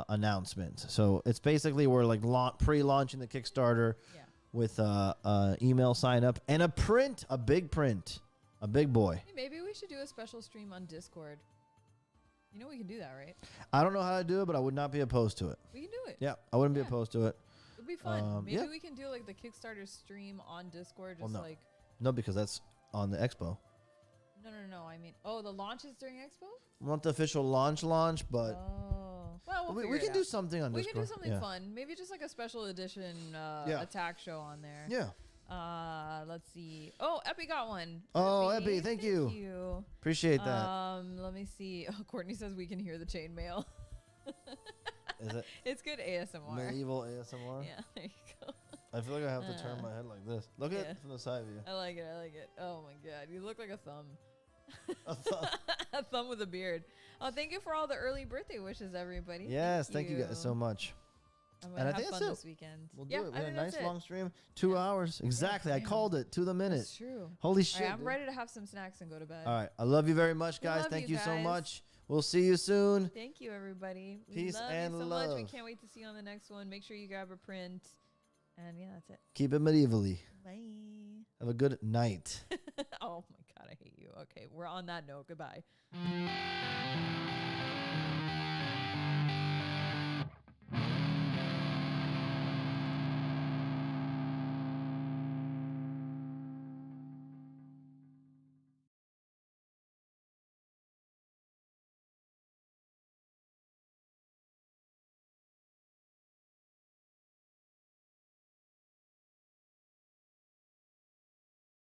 announcement. So it's basically we're like pre-launching the Kickstarter with email sign up and a print, a big print, a big boy. Hey, maybe we should do a special stream on Discord. You know we can do that, right? I don't know how to do it, but I would not be opposed to it. We can do it. Yeah, I wouldn't be opposed to it. It'd be fun. Maybe yeah. we can do like the Kickstarter stream on Discord. Just Well, no. like No, because that's on the expo. no. I mean, the launch is during Expo. We want the official launch, but Well, we'll we figure can it do out. something on We Discord. can do something Yeah. fun. Maybe just like a special edition attack show on there. Yeah. Let's see. Oh, Epi got one. Oh, Epi, thank you. Thank you. Appreciate that. Let me see. Oh, Courtney says we can hear the chainmail. Is it It's good ASMR. medieval ASMR? Yeah, there you go. I feel like I have to turn my head like this. Look at it from the side view. I like it. Oh my god, you look like a thumb. A thumb with a beard. Oh, thank you for all the early birthday wishes, everybody. Yes, thank you guys so much. I'm And gonna I have think fun that's this weekend. We'll yeah, do it. We I had a think nice that's long stream. 2 hours. Exactly. I damn. called it to the minute. That's true. Holy All shit. right, I'm dude. ready to have some snacks and go to bed. All right. I love you very much, We guys. love Thank you you so guys. much. We'll see you soon. Thank you, everybody. We Peace love and you so much. We love. can't wait to see you on the next one. Make sure you grab a print. And yeah, that's it. Keep it medievally. Bye. Have a good night. Oh my God, I hate you. Okay, we're on that note. Goodbye.